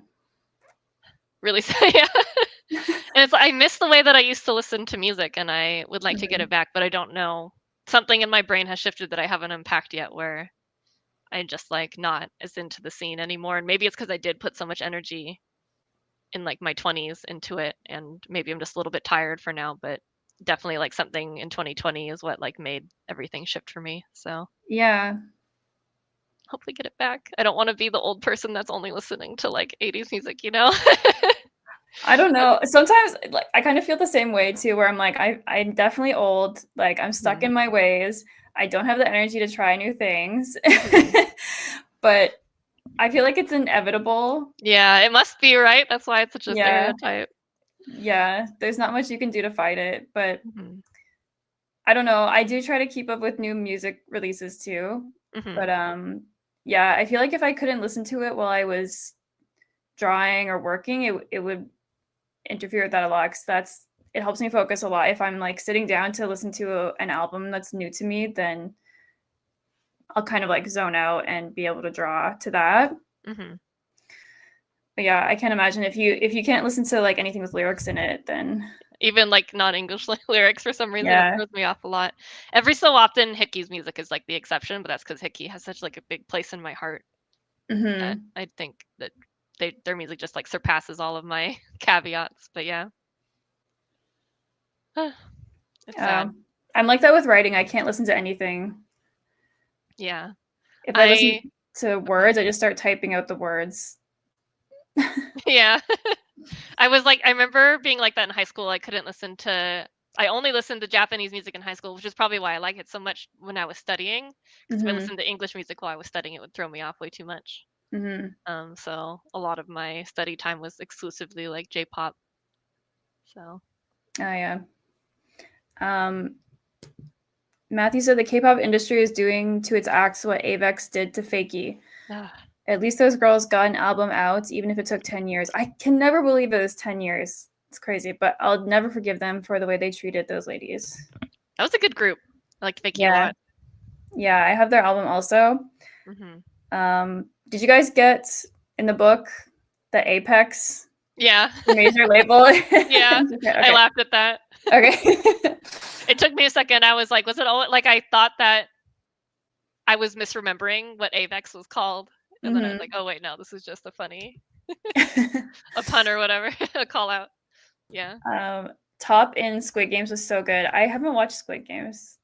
really yeah. And it's I miss the way that I used to listen to music and I would like to get it Mhm. back, but I don't know. Something in my brain has shifted that I haven't unpacked yet where I'm just like not as into the scene anymore. And maybe it's because I did put so much energy in like my 20s into it and maybe I'm just a little bit tired for now, but definitely like something in 2020 is what like made everything shift for me. So Yeah. hopefully get it back. I don't want to be the old person that's only listening to like 80s music, you know? I don't know. Sometimes, like, I kind of feel the same way too, where I'm like, I'm definitely old. Like, I'm stuck Mhm. in my ways. I don't have the energy to try new things. Mhm. But I feel like it's inevitable. Yeah, it must be, right? That's why it's such a Yeah. stereotype. Yeah. There's not much you can do to fight it. But Mhm. I don't know. I do try to keep up with new music releases too. Mhm. But yeah, I feel like if I couldn't listen to it while I was drawing or working, it would interfere with that a lot because that's it helps me focus a lot. If I'm like sitting down to listen to an album that's new to me, then I'll kind of like zone out and be able to draw to that. Mhm. But yeah, I can't imagine if you can't listen to like anything with lyrics in it, then Even like non-English lyrics for some reason it yeah. throws me off a lot. Every so often Hickey's music is like the exception, but that's because Hickey has such like a big place in my heart that Hmm. I think that their music just like surpasses all of my caveats. But yeah. It's sad. I'm like that with writing. I can't listen to anything. Yeah. If I listen I to okay. words, I just start typing out the words. Yeah. I remember being like that in high school. I couldn't listen to I only listened to Japanese music in high school, which is probably why I like it so much when I was studying. Because if I Hmm. listened to English music while I was studying, it would throw me off way too much. Hmm. So a lot of my study time was exclusively like J-pop. So Oh yeah. Um, Matthew said the K-pop industry is doing to its acts what Avex did to Fakey. ah, At least those girls got an album out, even if it took 10 years. I can never believe it was 10 years. It's crazy, but I'll never forgive them for the way they treated those ladies. that was a good group. I liked Vicky a Yeah. lot. Yeah, I have their album also. Hmm. Did you guys get in the book the Apex Yeah. major label? Yeah. I Okay. laughed at that. Okay. It took me a second. I was like, was it all like I thought that I was misremembering what Avex was called. And then I was like, Hmm. oh wait, no, this is just a funny a pun or whatever, a call out. Yeah. Top in Squid Games was so good. I haven't watched Squid Games.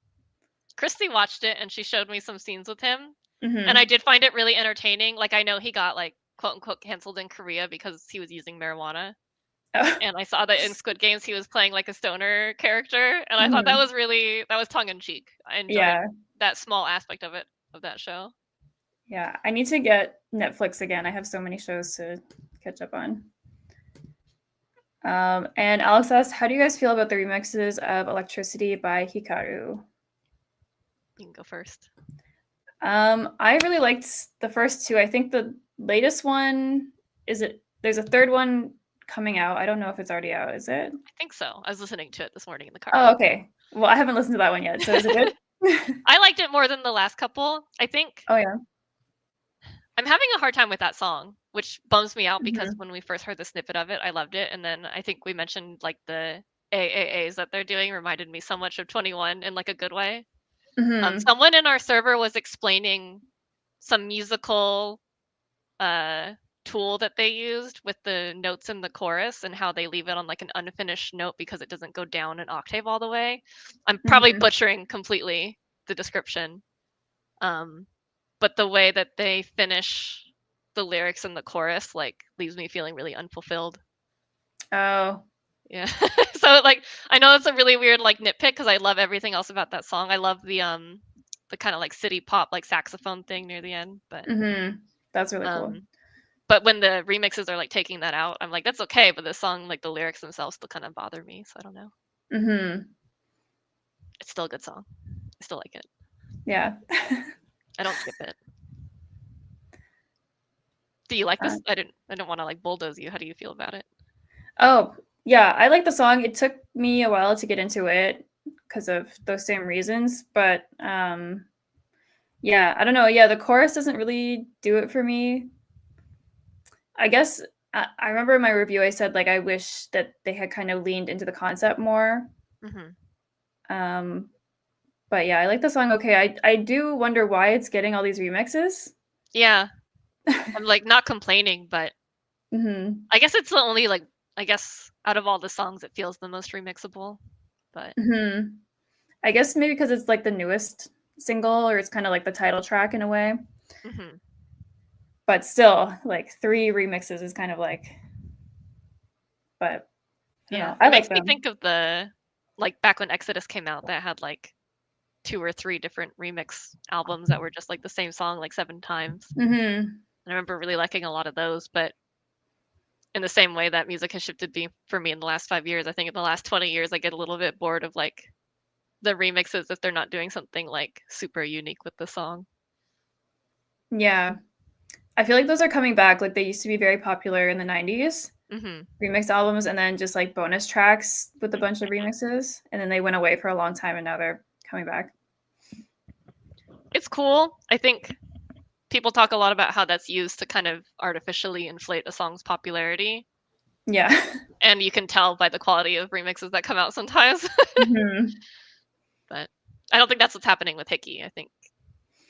Christy watched it and she showed me some scenes with him. And I Hmm. did find it really entertaining. Like I know he got like quote unquote canceled in Korea because he was using marijuana. Oh. And I saw that in Squid Games he was playing like a stoner character. And I thought Hmm. that was tongue in cheek. I enjoyed Yeah. that small aspect of it, of that show. Yeah. I need to get Netflix again. I have so many shows to catch up on. And Alex asks, how do you guys feel about the remixes of Electricity by Hikaru? You can go first. I really liked the first two. I think the latest one is it. There's a third one coming out. I don't know if it's already out. Is it? I think so. I was listening to it this morning in the car. Oh, okay. Well, I haven't listened to that one yet. So is it good? I liked it more than the last couple. I think Oh yeah. I'm having a hard time with that song, which bums me out because Hmm. when we first heard the snippet of it, I loved it. And then I think we mentioned like the AAAs that they're doing reminded me so much of 21 in like a good way. Hmm. Someone in our server was explaining some musical uh, tool that they used with the notes in the chorus and how they leave it on like an unfinished note because it doesn't go down an octave all the way. I'm probably Hmm. butchering completely the description. Um, but the way that they finish the lyrics in the chorus like leaves me feeling really unfulfilled. Oh. Yeah. So like I know it's a really weird like nitpick because I love everything else about that song. I love the kind of like city pop like saxophone thing near the end, Hmm. That's really cool. um but when the remixes are like taking that out, I'm like that's okay, but the song like the lyrics themselves still kind of bother me, so I don't know. Hmm. It's still a good song. I still like it. Yeah. I don't skip it. Do you like Uh, this? I don't want to like bulldoze you. How do you feel about it? oh, yeah, I like the song. It took me a while to get into it because of those same reasons, but yeah, I don't know. Yeah, the chorus doesn't really do it for me. I guess I remember in my review I said like I wish that they had kind of leaned into the concept more. Hmm. Um, but yeah, I like the song. Okay, I do wonder why it's getting all these remixes. Yeah, I'm like not complaining, but Hmm. I guess it's the only like I guess out of all the songs, it feels the most remixable. But Hmm. I guess maybe because it's like the newest single, or it's kind of like the title track in a way. hmm But still, like 3 remixes is kind of like, but I don't yeah, know. I it like makes me them. think of the like back when Exodus came out, that had like 2 or 3 different remix albums that were just like the same song like 7 times. Hmm. And I remember really liking a lot of those, but in the same way that music has shifted me for me in the last 5 years, I think in the last 20 years I get a little bit bored of like the remixes if they're not doing something like super unique with the song. Yeah, I feel like those are coming back. Like they used to be very popular in the 90s, Hmm. remix albums, and then just like bonus tracks with a bunch of remixes. And then they went away for a long time and now they're coming back. It's cool. I think people talk a lot about how that's used to kind of artificially inflate a song's popularity. Yeah. And you can tell by the quality of remixes that come out sometimes. Hmm. But I don't think that's what's happening with Hickey. I think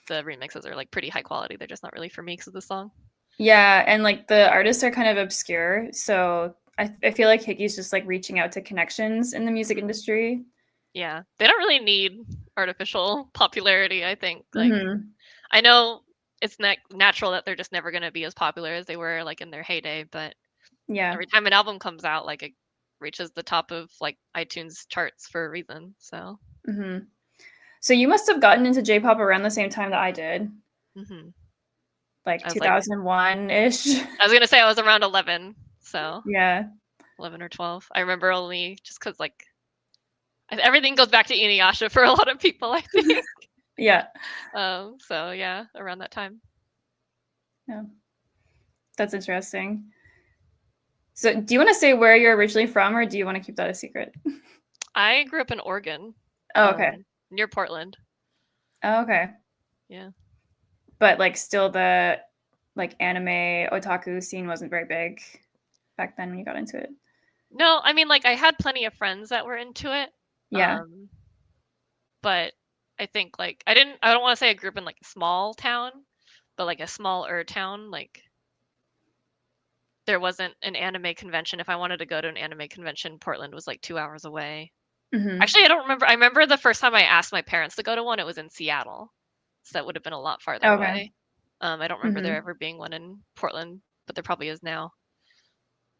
the remixes are like pretty high quality. They're just not really for me because of the song. Yeah. And like the artists are kind of obscure. So I feel like Hickey's just like reaching out to connections in the music Mhm. industry. Yeah, they don't really need artificial popularity. I think like Hmm. I know it's natural that they're just never going to be as popular as they were like in their heyday, but Yeah. every time an album comes out, like it reaches the top of like iTunes charts for a reason. So, Hmm. So you must have gotten into J-pop around the same time that I did, hmm like I was like, 2001 ish. I was gonna say I was around 11, so Yeah. 11 or 12. I remember only just because like everything goes back to Inuyasha for a lot of people, I think. Yeah. So yeah, around that time. Yeah. That's interesting. So do you want to say where you're originally from, or do you want to keep that a secret? I grew up in Oregon, Oh, okay. near Portland. Oh, okay. Yeah. But like still the like anime otaku scene wasn't very big back then when you got into it. No, I mean like I had plenty of friends that were into it. Yeah. Um, but I think like I don't want to say I grew up in like a small town, but like a smaller town, like there wasn't an anime convention. If I wanted to go to an anime convention, Portland was like 2 hours away. Hmm. Actually, I don't remember. I remember the first time I asked my parents to go to one, it was in Seattle. So that would have been a lot farther Okay. away. I don't remember there Hmm. ever being one in Portland, but there probably is now.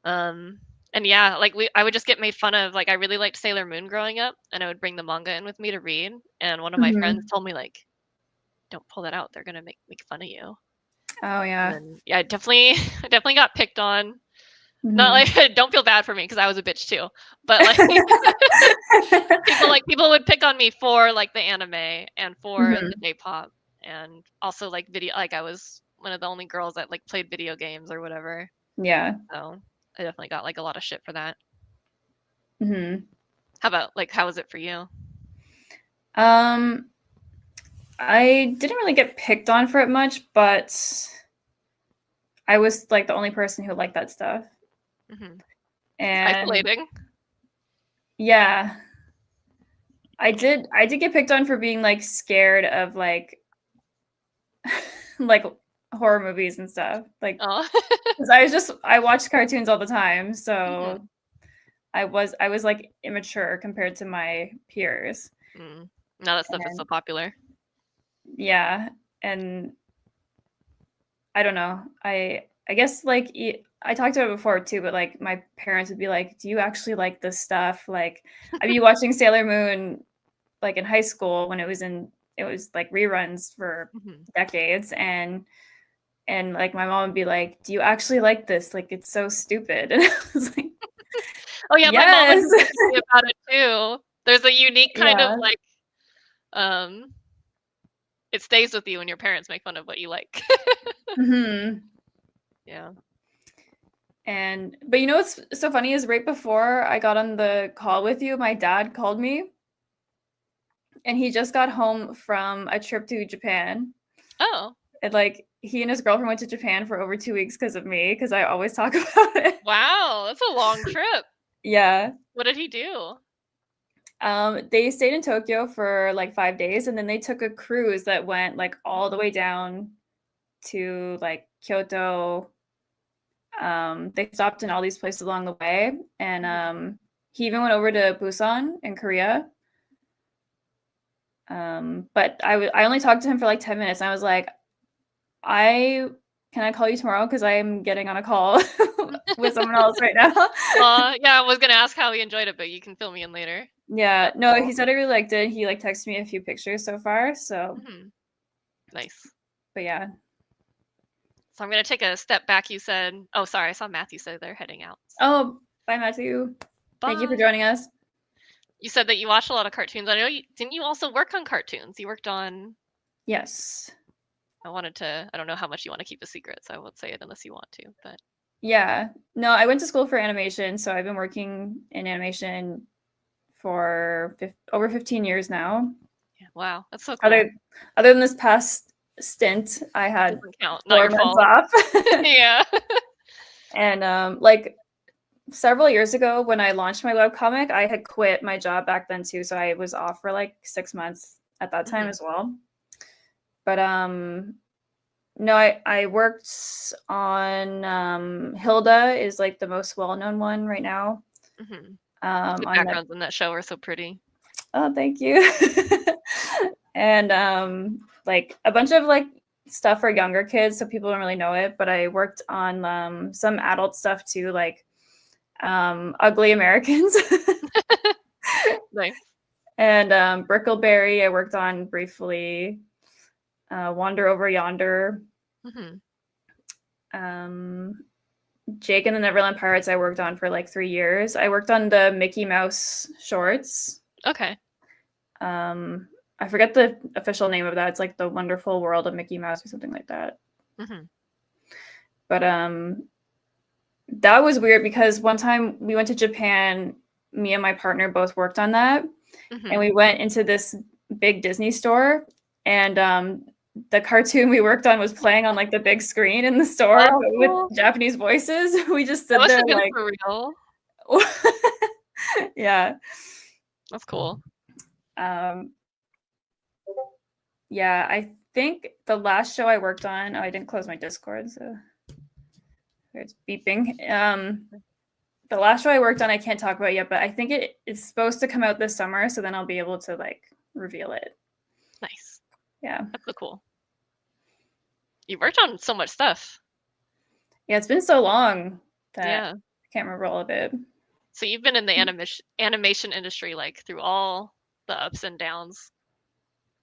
Um, and yeah, like I would just get made fun of. Like I really liked Sailor Moon growing up, and I would bring the manga in with me to read. And one of my friends Hmm. told me like, "Don't pull that out. They're gonna make fun of you." Oh And yeah. then yeah, I definitely I definitely got picked on. Not Hmm. like don't feel bad for me because I was a bitch too, but like people would pick on me for like the anime and for the Hmm. J-pop and also like video. Like I was one of the only girls that like played video games or whatever. Yeah. So I definitely got like a lot of shit for that. Hmm. How about like how was it for you? Um, I didn't really get picked on for it much, but I was like the only person who liked that stuff. Hmm. It's And isolating. yeah, I did get picked on for being like scared of like like horror movies and stuff. Like Oh. 'cause I watched cartoons all the time, so Hmm. I was like immature compared to my peers. Mm. Now that stuff is so And popular. yeah, and I don't know. I guess like I talked about it before too, but like my parents would be like, "Do you actually like this stuff?" Like I'd be watching Sailor Moon like in high school when it was like reruns for Hmm. decades, and like my mom would be like, "Do you actually like this? Like it's so stupid." And I was like, Oh yeah, my mom would "Yes." be like me about it too. There's a unique kind of Yeah. like um it stays with you when your parents make fun of what you like. Mhm. Yeah. But you know what's so funny is right before I got on the call with you, my dad called me, and he just got home from a trip to Japan. Oh. And like he and his girlfriend went to Japan for over 2 weeks because of me, because I always talk about it. Wow, that's a long trip. Yeah. What did he do? They stayed in Tokyo for like 5 days, and then they took a cruise that went like all the way down to like Kyoto. They stopped in all these places along the way, and he even went over to Busan in Korea. But I only talked to him for like 10 minutes, and I was like, can I call you tomorrow? Because I'm getting on a call with someone else right now. Yeah, I was gonna ask how he enjoyed it, but you can fill me in later. Yeah, That's no, cool. he said I really liked it. He like texted me a few pictures so far. So, Nice. but yeah. So I'm gonna take a step back. You said, oh, sorry, I saw Matthew say they're heading out. Oh, bye, Matthew. Thank you for Bye. joining us. You said that you watch a lot of cartoons. I know didn't you also work on cartoons? You worked on. Yes. I don't know how much you want to keep a secret, so I won't say it unless you want to. But Yeah. No, I went to school for animation, so I've been working in animation for over 15 years now. yeah, wow, that's so cool. Other than this past stint, I had Doesn't count. Not 4 your months fault. off. Yeah. And like several years ago when I launched my webcomic, I had quit my job back then too, so I was off for like 6 months at that time as well. But no, I worked on Hilda is like the most well-known one right now. The On backgrounds in that show are so pretty. Oh, thank you. And like a bunch of like stuff for younger kids, so people don't really know it. But I worked on some adult stuff too, like Ugly Americans. Nice. And Brickleberry, I worked on briefly. Wander Over Yonder. Jake and the Neverland Pirates, I worked on for like 3 years. I worked on the Mickey Mouse shorts. Okay. I forget the official name of that. It's like The Wonderful World of Mickey Mouse or something like that. But that was weird because one time we went to Japan, me and my partner both worked on that. And we went into this big Disney store, and the cartoon we worked on was playing on like the big screen in the store, Oh, but cool. with Japanese voices. We just That stood must there have been like, for real. yeah. That's cool. Yeah, I think the last show I worked on, I didn't close my Discord, so it's beeping. The last show I worked on, I can't talk about yet, but I think it is supposed to come out this summer, so then I'll be able to like reveal it. Nice. Yeah. That's so cool. You worked on so much stuff. Yeah, it's been so long that Yeah. I can't remember all of it. So you've been in the animation industry like through all the ups and downs.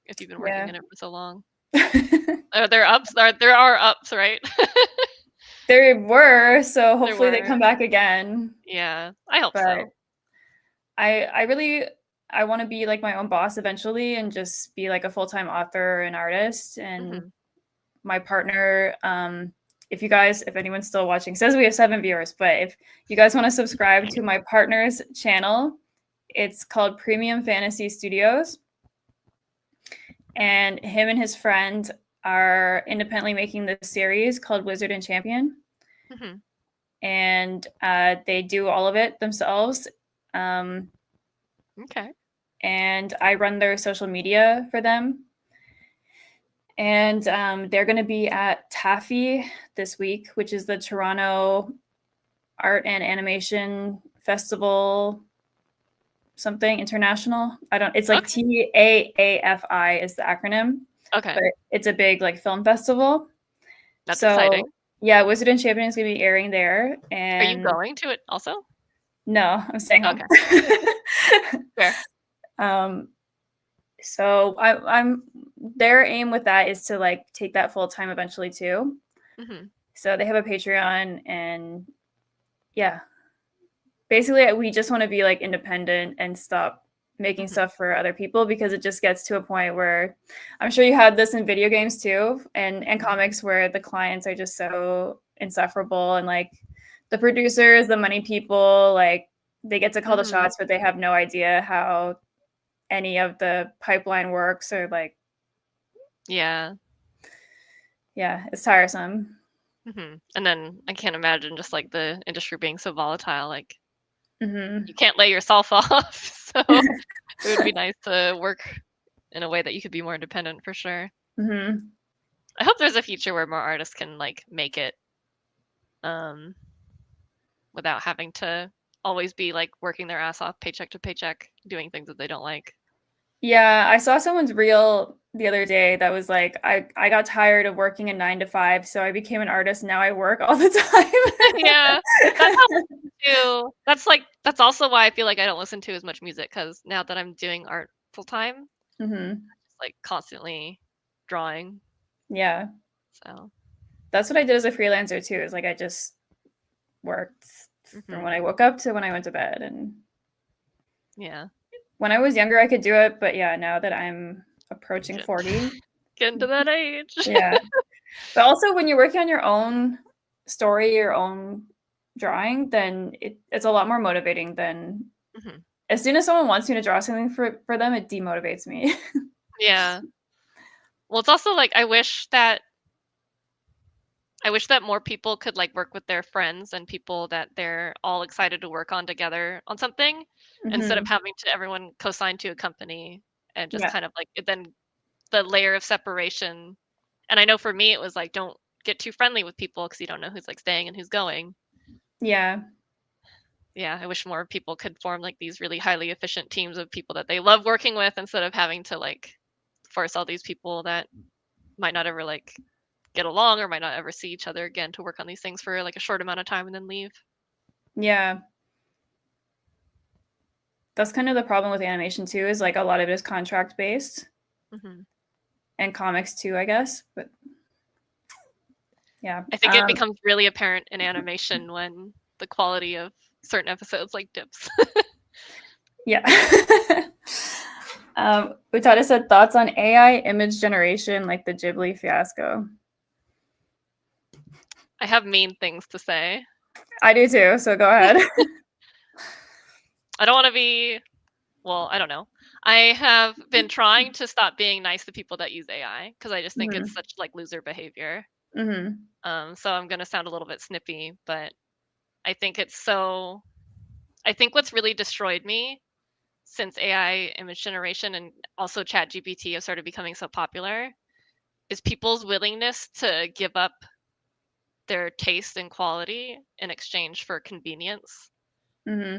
If you've been working in it for so long. There are ups, right? There were, so hopefully they come back again. Yeah, I hope But so. I want to be like my own boss eventually and just be like a full-time author and artist. And my partner, if anyone's still watching, says we have 7 viewers, but if you guys want to subscribe to my partner's channel, it's called Premium Fantasy Studios. And him and his friend are independently making this series called Wizard and Champion. And they do all of it themselves. Okay. And I run their social media for them. And they're going to be at Taffy this week, which is the Toronto Art and Animation Festival, something international. It's like TAAFI is the acronym. Okay. But it's a big like film festival. That's exciting. Yeah, Wizard and Champion is going to be airing there. And are you going to it also? No, I'm staying home. Okay. Fair. So I'm their aim with that is to like take that full time eventually too. So they have a Patreon, and yeah, basically we just want to be like independent and stop making stuff for other people, because it just gets to a point where I'm sure you had this in video games too, and comics, where the clients are just so insufferable, and like the producers, the money people, like they get to call the Mm-hmm. shots, but they have no idea how any of the pipeline works, or like, Yeah. yeah, it's tiresome. Mm-hmm. And then I can't imagine just like the industry being so volatile. Like Mm-hmm. you can't lay yourself off. So it would be nice to work in a way that you could be more independent for sure. Mm-hmm. I hope there's a future where more artists can like make it um without having to always be like working their ass off paycheck to paycheck doing things that they don't like. Yeah, I saw someone's reel the other day that was like, I got tired of working a 9 to 5, so I became an artist. Now I work all the Yeah. That's time. how too. That's also why I feel like I don't listen to as much music because now that I'm doing art full time, Mm-hmm. just like constantly drawing. Yeah, So that's what I did as a freelancer too. Is like I just worked from hmm when I woke up to when I went to bed. And yeah. when I was younger, I could do it, but yeah, now that I'm approaching Get 40, getting to that age. yeah. But also, when you're working on your own story, your own drawing, then it's a lot more motivating than hmm as soon as someone wants me to draw something for them, it demotivates me. Yeah. Well, it's also like I wish that more people could like work with their friends and people that they're all excited to work on together on something instead of Hmm. having to everyone co-sign to a company and just Yeah. kind of like then the layer of separation. And I know for me it was like don't get too friendly with people because you don't know who's like staying and who's going. Yeah. Yeah, I wish more people could form like these really highly efficient teams of people that they love working with instead of having to like force all these people that might not ever like get along or might not ever see each other again to work on these things for like a short amount of time and then leave. Yeah. That's kind of the problem with animation too, is like a lot of it is contract based, hmm and comics too, I guess. But yeah. I think it becomes really apparent in animation when the quality of certain episodes like dips. Yeah. Utada said thoughts on AI image generation, like the Ghibli fiasco. I have mean things to say. I do too, so go ahead. I don't want to be, well, I don't know. I have been trying to stop being nice to people that use AI because I just think it's Hmm. such like loser behavior. Hmm. So I'm gonna sound a little bit snippy, but I think it's so. I think what's really destroyed me since AI image generation and also ChatGPT have started becoming so popular is people's willingness to give up their taste and quality in exchange for convenience. Hmm.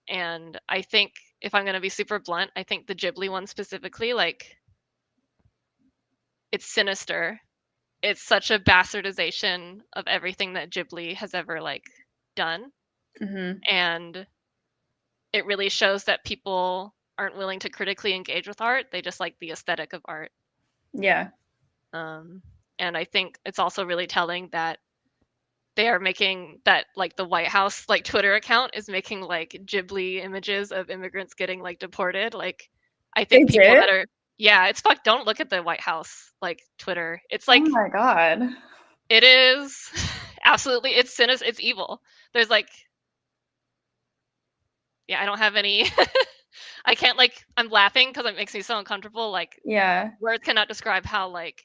And I think if I'm going to be super blunt, I think the Ghibli one specifically, like, it's sinister. It's such a bastardization of everything that Ghibli has ever like done. Hmm. And it really shows that people aren't willing to critically engage with art. They just like the aesthetic of art. Yeah. Um, and I think it's also really telling that they are making that like the White House like Twitter account is making like Ghibli images of immigrants getting like deported. Like I They think people did? that are yeah, it's fuck don't look at the White House like Twitter. It's Oh like my God. it is absolutely it's sinister, it's evil. There's like yeah, I don't have any I can't like I'm laughing because it makes me so uncomfortable. Like Yeah. words cannot describe how like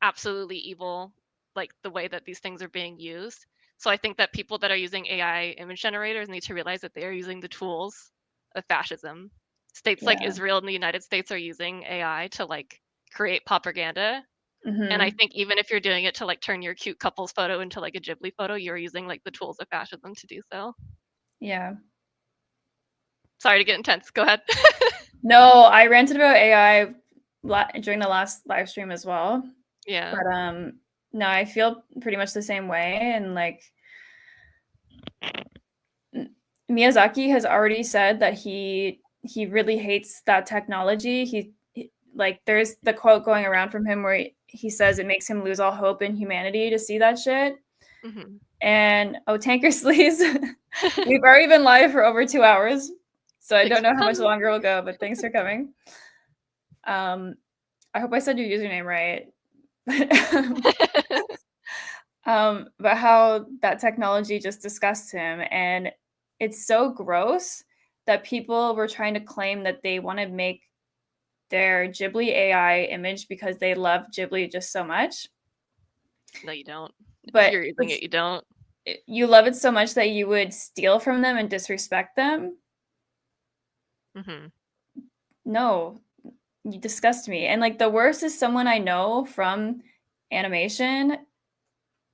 absolutely evil like the way that these things are being used. So I think that people that are using AI image generators need to realize that they are using the tools of fascism. States like Yeah. Israel and the United States are using AI to like create propaganda. And I Hmm. think even if you're doing it to like turn your cute couples photo into like a Ghibli photo, you're using like the tools of fascism to do so. Yeah. Sorry to get intense. Go ahead. No, I ranted about AI during the last live stream as well. Yeah. But no, I feel pretty much the same way. And like Miyazaki has already said that he really hates that technology. Like there's the quote going around from him where he says it makes him lose all hope in humanity to see that shit. hmm And oh, Tanker Sleaze, we've already been live for over 2 hours, so I Thanks don't for know how much coming. longer we'll go. But thanks for coming. Um, I hope I said your username right. But how that technology just disgusts him, and it's so gross that people were trying to claim that they want to make their Ghibli AI image because they love Ghibli just so much. No, you don't. If But you're using it, you don't. you love it so much that you would steal from them and disrespect them. Hmm. No, you disgust me. And like the worst is someone I know from animation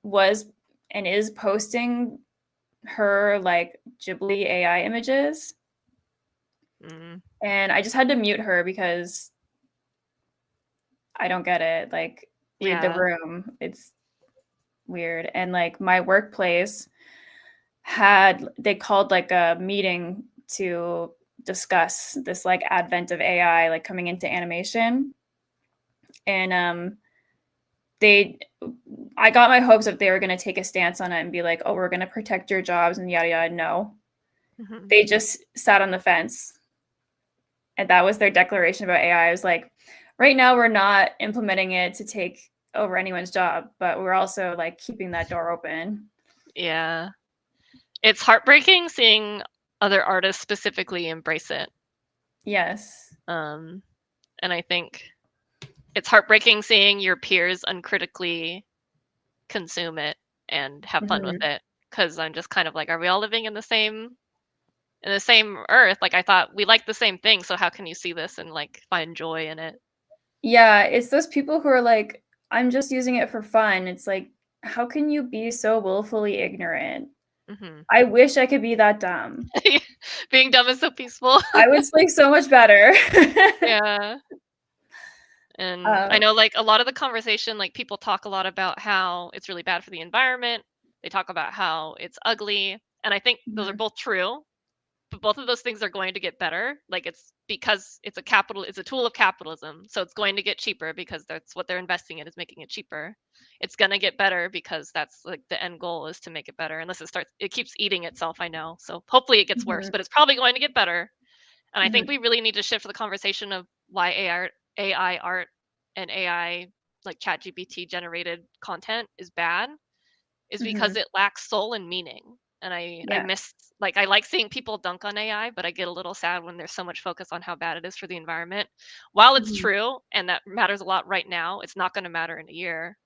was and is posting her like Ghibli AI images. Mm. And I just had to mute her because I don't get it. Like, read the Yeah. room. It's weird. And like my workplace they called like a meeting to discuss this like advent of AI like coming into animation. And they I got my hopes that they were going to take a stance on it and be like, "Oh, we're going to protect your jobs and yada yada." No. Hmm. They just sat on the fence. And that was their declaration about AI. I was like, right now we're not implementing it to take over anyone's job, but we're also like keeping that door open. Yeah. It's heartbreaking seeing other artists specifically embrace it. Yes. Um, and I think it's heartbreaking seeing your peers uncritically consume it and have fun with Mhm. it. Because I'm just kind of like, are we all living in the same earth? Like I thought we like the same thing, so how can you see this and like find joy in it? Yeah, it's those people who are like, I'm just using it for fun. It's like, how can you be so willfully ignorant? Hmm. I wish I could be that dumb. Being dumb is so peaceful. I would sleep so much better. Yeah. And I uh, know like a lot of the conversation, like people talk a lot about how it's really bad for the environment. They talk about how it's ugly. And I think those are mhm, both true, but both of those things are going to get better. Like it's because it's a tool of capitalism. So it's going to get cheaper because that's what they're investing in is making it cheaper. It's going to get better because that's like the end goal is to make it better unless it keeps eating itself, I know. So hopefully it gets worse, mhm, but it's probably going to get better. And I think mhm, we really need to shift the conversation of why AI art and AI like ChatGPT generated content is bad is because mhm. it lacks soul and meaning. And I Yeah. miss like I like seeing people dunk on AI, but I get a little sad when there's so much focus on how bad it is for the environment. While it's Mhm. true and that matters a lot right now, it's not going to matter in a year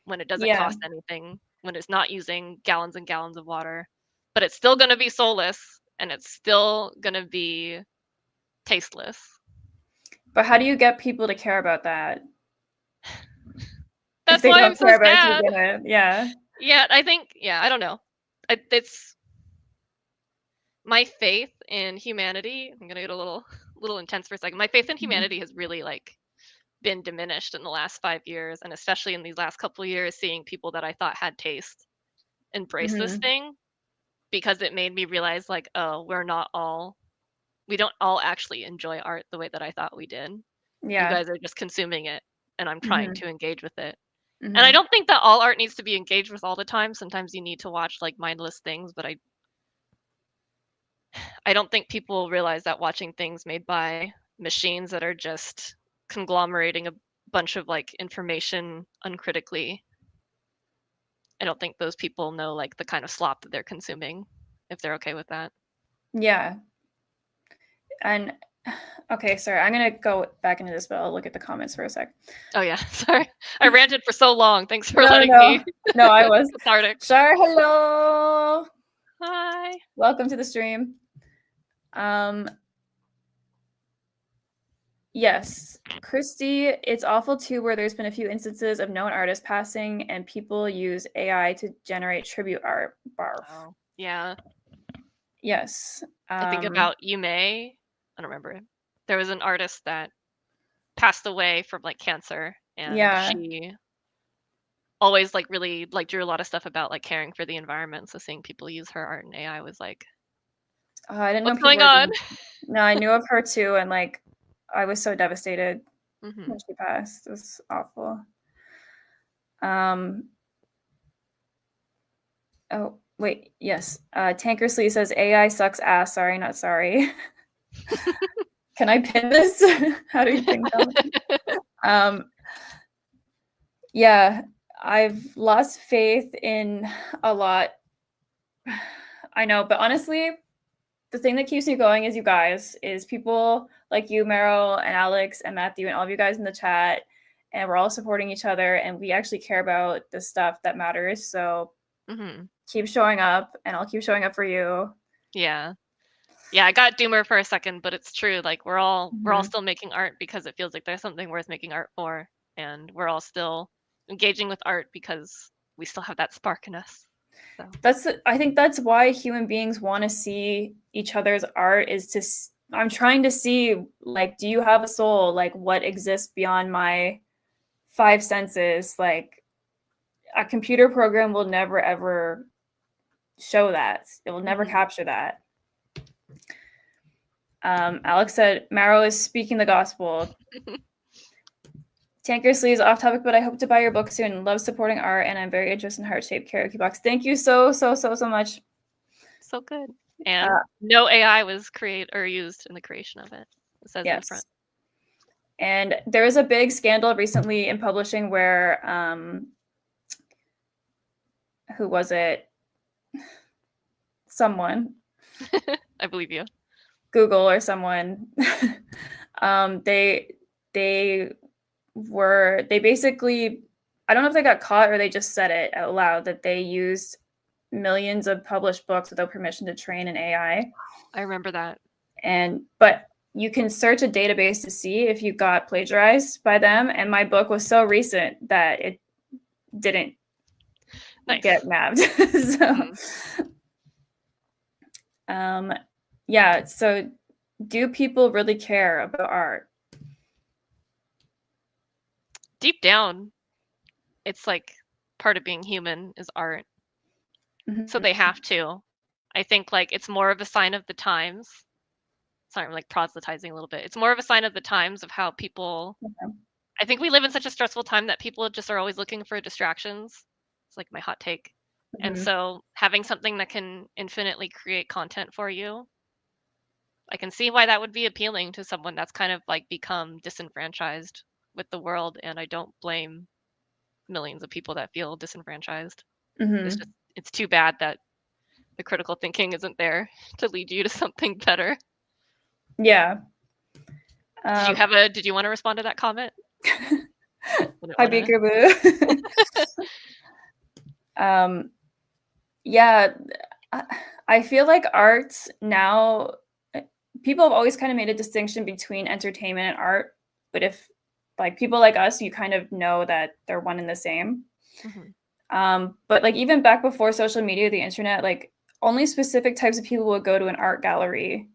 when it doesn't Yeah. cost anything, when it's not using gallons and gallons of water. But it's still going to be soulless and it's still going to be tasteless. But how do you get people to care about that if That's they why I'm don't so care about it to sad. begin with? Yeah. Yeah, I think yeah, I don't know. It's my faith in humanity. I'm gonna get a little intense for a second. My faith in Mhm. humanity has really like been diminished in the last 5 years, and especially in these last couple of years, seeing people that I thought had taste embrace this Mhm. thing because it made me realize like, oh, we don't all actually enjoy art the way that I thought we did. You Yeah. guys are just consuming it, and I'm trying Mhm. to engage with it. And I Mhm. don't think that all art needs to be engaged with all the time. Sometimes you need to watch like mindless things, but I don't think people realize that watching things made by machines that are just conglomerating a bunch of like information uncritically. I don't think those people know like the kind of slop that they're consuming if they're okay with that. Yeah. And okay, sorry, I'm gonna go back into this, but I'll look at the comments for a sec. Oh yeah, sorry. I ranted for so long. Thanks for No, letting no, me. no, I was. Cathartic. Shar, hello. Hi. Welcome to the stream. Um, yes, Christy, it's awful too, where there's been a few instances of known artists passing and people use AI to generate tribute art. Barf. Oh yeah. Yes. I think about U.S.A. I don't remember. There was an artist that passed away from like cancer, and Yeah. she always like really like drew a lot of stuff about like caring for the environment. So seeing people use her art and AI was like, I didn't know what's people going were on? doing. No, I knew of her too, and like, I was so devastated Hmm. when she passed. It was awful. Um, oh, wait, yes. Tankersley says AI sucks ass. Sorry, not sorry. Can I pin this? How do you pin comment? Um, yeah. I've lost faith in a lot. I know, but honestly, the thing that keeps me going is you guys, is people like you, Marowe and Alex and Matthew and all of you guys in the chat, and we're all supporting each other, and we actually care about the stuff that matters. So keep showing up, and I'll keep showing up for you. Yeah. Yeah, I got doomer for a second, but it's true. Like we're all still making art because it feels like there's something worth making art for, and we're all still engaging with art because we still have that spark in us. So I think that's why human beings want to see each other's art, is to I'm trying to see, like, do you have a soul? Like, what exists beyond my five senses? Like, a computer program will never ever show that. It will never capture that. Alex said, Marowe is speaking the gospel. Tanker Sleeves, off topic, but I hope to buy your book soon. Love supporting art, and I'm very interested in heart-shaped karaoke box. Thank you so much. So good. And no AI was created or used in the creation of it. It says in the front. And there was a big scandal recently in publishing where, who was it? Someone. I believe you. Google or someone. They basically, I don't know if they got caught or they just said it out loud, that they used millions of published books without permission to train an AI. I remember that. But you can search a database to see if you got plagiarized by them. And my book was so recent that it didn't get nabbed. Yeah. So do people really care about art? Deep down, it's like part of being human is art. So they have to. I think like it's more of a sign of the times. Sorry, I'm like proselytizing a little bit. It's more of a sign of the times of how people, I think we live in such a stressful time that people just are always looking for distractions. It's like my hot take. And so having something that can infinitely create content for you, I can see why that would be appealing to someone that's kind of like become disenfranchised with the world. And I don't blame millions of people that feel disenfranchised. It's too bad that the critical thinking isn't there to lead you to something better. Yeah. Did you want to respond to that comment? Hi, Beakerboo. Yeah, I feel like art now, people have always kind of made a distinction between entertainment and art, but if like people like us, you kind of know that they're one and the same. But like even back before social media, the internet, like only specific types of people would go to an art gallery,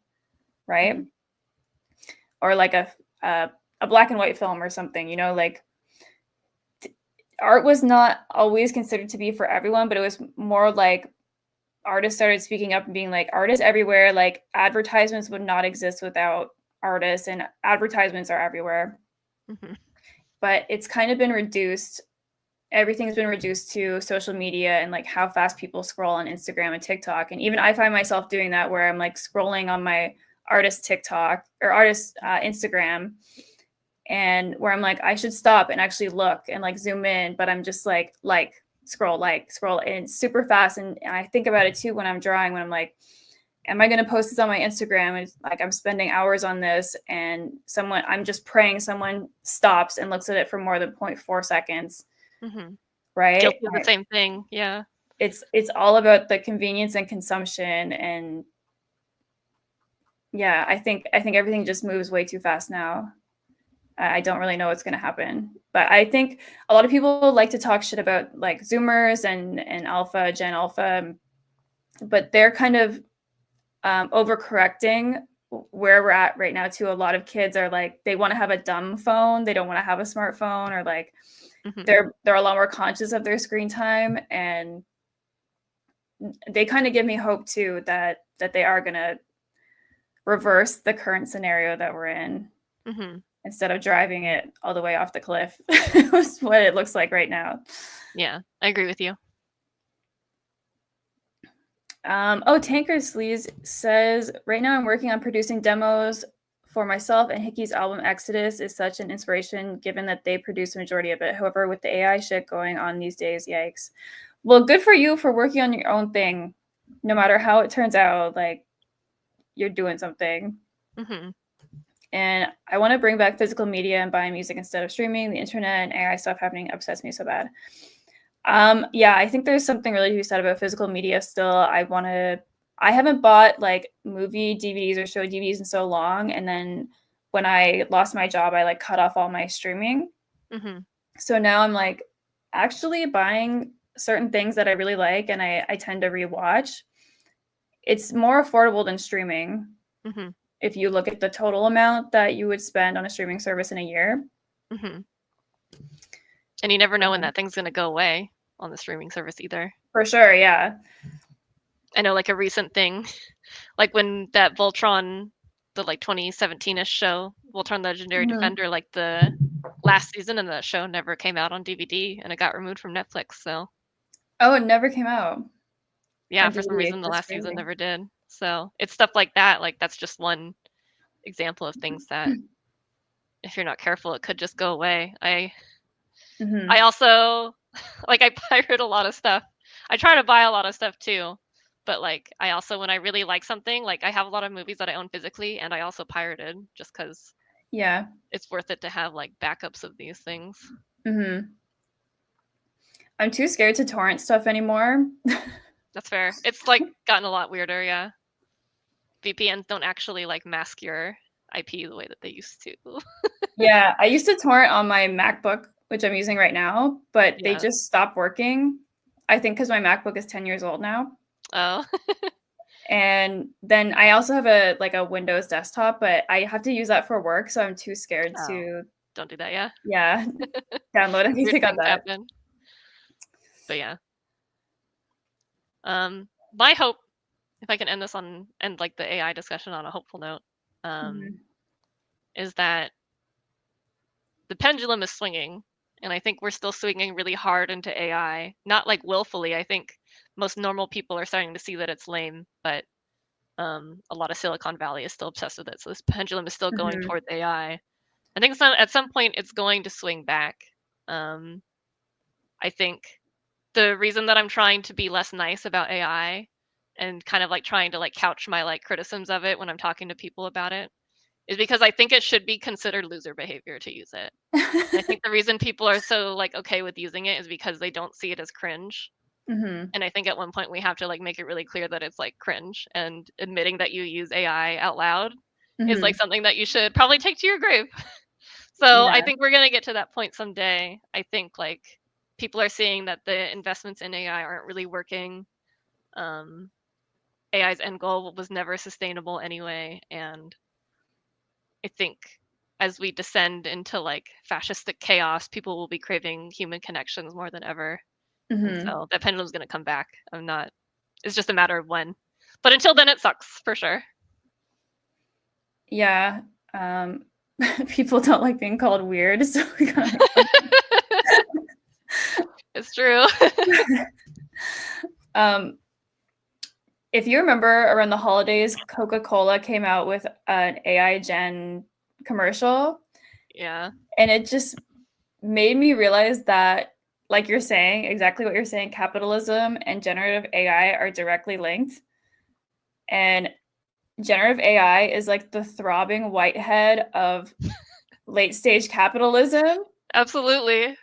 right? Or like a black and white film or something, you know, like art was not always considered to be for everyone, but it was more like artists started speaking up and being like, art is everywhere. Like advertisements would not exist without artists, and advertisements are everywhere. But it's kind of been reduced. Everything's been reduced to social media and like how fast people scroll on Instagram and TikTok. And even I find myself doing that, where I'm like scrolling on my artist TikTok or artist Instagram, and where I'm like, I should stop and actually look and like zoom in, but I'm just scroll, and it's super fast. And I think about it too when I'm drawing, when I'm like, am I going to post this on my Instagram? It's like I'm spending hours on this, and I'm just praying someone stops and looks at it for more than 0.4 seconds. Right? Guilty of the same thing. Yeah. It's all about the convenience and consumption. And yeah, I think everything just moves way too fast now. I don't really know what's going to happen, but I think a lot of people like to talk shit about like Zoomers and Gen Alpha, but they're kind of overcorrecting where we're at right now too. A lot of kids are like, they want to have a dumb phone. They don't want to have a smartphone, or like they're a lot more conscious of their screen time, and they kind of give me hope too that they are going to reverse the current scenario that we're in. Instead of driving it all the way off the cliff. That's what it looks like right now. Yeah, I agree with you. Tanker Sleaze says, right now I'm working on producing demos For myself, and Hickey's album Exodus is such an inspiration given that they produce the majority of it. However, with the AI shit going on these days, yikes. Well, good for you for working on your own thing. No matter how it turns out, like, you're doing something. Mm-hmm. And I want to bring back physical media and buying music instead of streaming. The internet and AI stuff happening upsets me so bad. Yeah, I think there's something really to be said about physical media still. I haven't bought like movie DVDs or show DVDs in so long. And then when I lost my job, I like cut off all my streaming. Mm-hmm. So now I'm like actually buying certain things that I really like and I tend to rewatch. It's more affordable than streaming. Mm-hmm. If you look at the total amount that you would spend on a streaming service in a year. Mm-hmm. And you never know when that thing's going to go away on the streaming service either. For sure, yeah. I know like a recent thing, like when that Voltron, the like 2017-ish show, Voltron Legendary Defender, like the last season of that show never came out on DVD and it got removed from Netflix. So Oh, it never came out. yeah, for some reason the last season never did. So it's stuff like that. Like that's just one example of things that if you're not careful, it could just go away. I also like I pirate a lot of stuff. I try to buy a lot of stuff too. But like I also when I really like something, like I have a lot of movies that I own physically and I also pirated just cuz yeah, it's worth it to have like backups of these things. I'm too scared to torrent stuff anymore. That's fair. It's like gotten a lot weirder, yeah. VPNs don't actually like mask your IP the way that they used to. Yeah, I used to torrent on my MacBook, which I'm using right now, but they Yeah. just stopped working. I think because my MacBook is 10 years old now. Oh. And then I also have a Windows desktop, but I have to use that for work, so I'm too scared to Don't do that, yeah. yeah, download anything Weird on things that. happen. But yeah. My hope, if I can end like the AI discussion on a hopeful note, is that the pendulum is swinging, and I think we're still swinging really hard into AI. Not like willfully. I think most normal people are starting to see that it's lame, but a lot of Silicon Valley is still obsessed with it. So this pendulum is still going towards AI. I think at some point it's going to swing back. I think the reason that I'm trying to be less nice about AI and kind of like trying to like couch my like criticisms of it when I'm talking to people about it is because I think it should be considered loser behavior to use it. I think the reason people are so like okay with using it is because they don't see it as cringe. And I think at one point we have to like make it really clear that it's like cringe, and admitting that you use AI out loud is like something that you should probably take to your grave. So I think we're going to get to that point someday. I think like people are seeing that the investments in AI aren't really working. AI's end goal was never sustainable anyway, and I think as we descend into like fascistic chaos, people will be craving human connections more than ever. And so that pendulum's going to come back. It's just a matter of when. But until then, it sucks for sure. Yeah. People don't like being called weird, so we gotta It's true. If you remember around the holidays, Coca-Cola came out with an AI gen commercial. Yeah. And it just made me realize that, like you're saying, exactly what you're saying, capitalism and generative AI are directly linked. And generative AI is like the throbbing whitehead of late stage capitalism. Absolutely.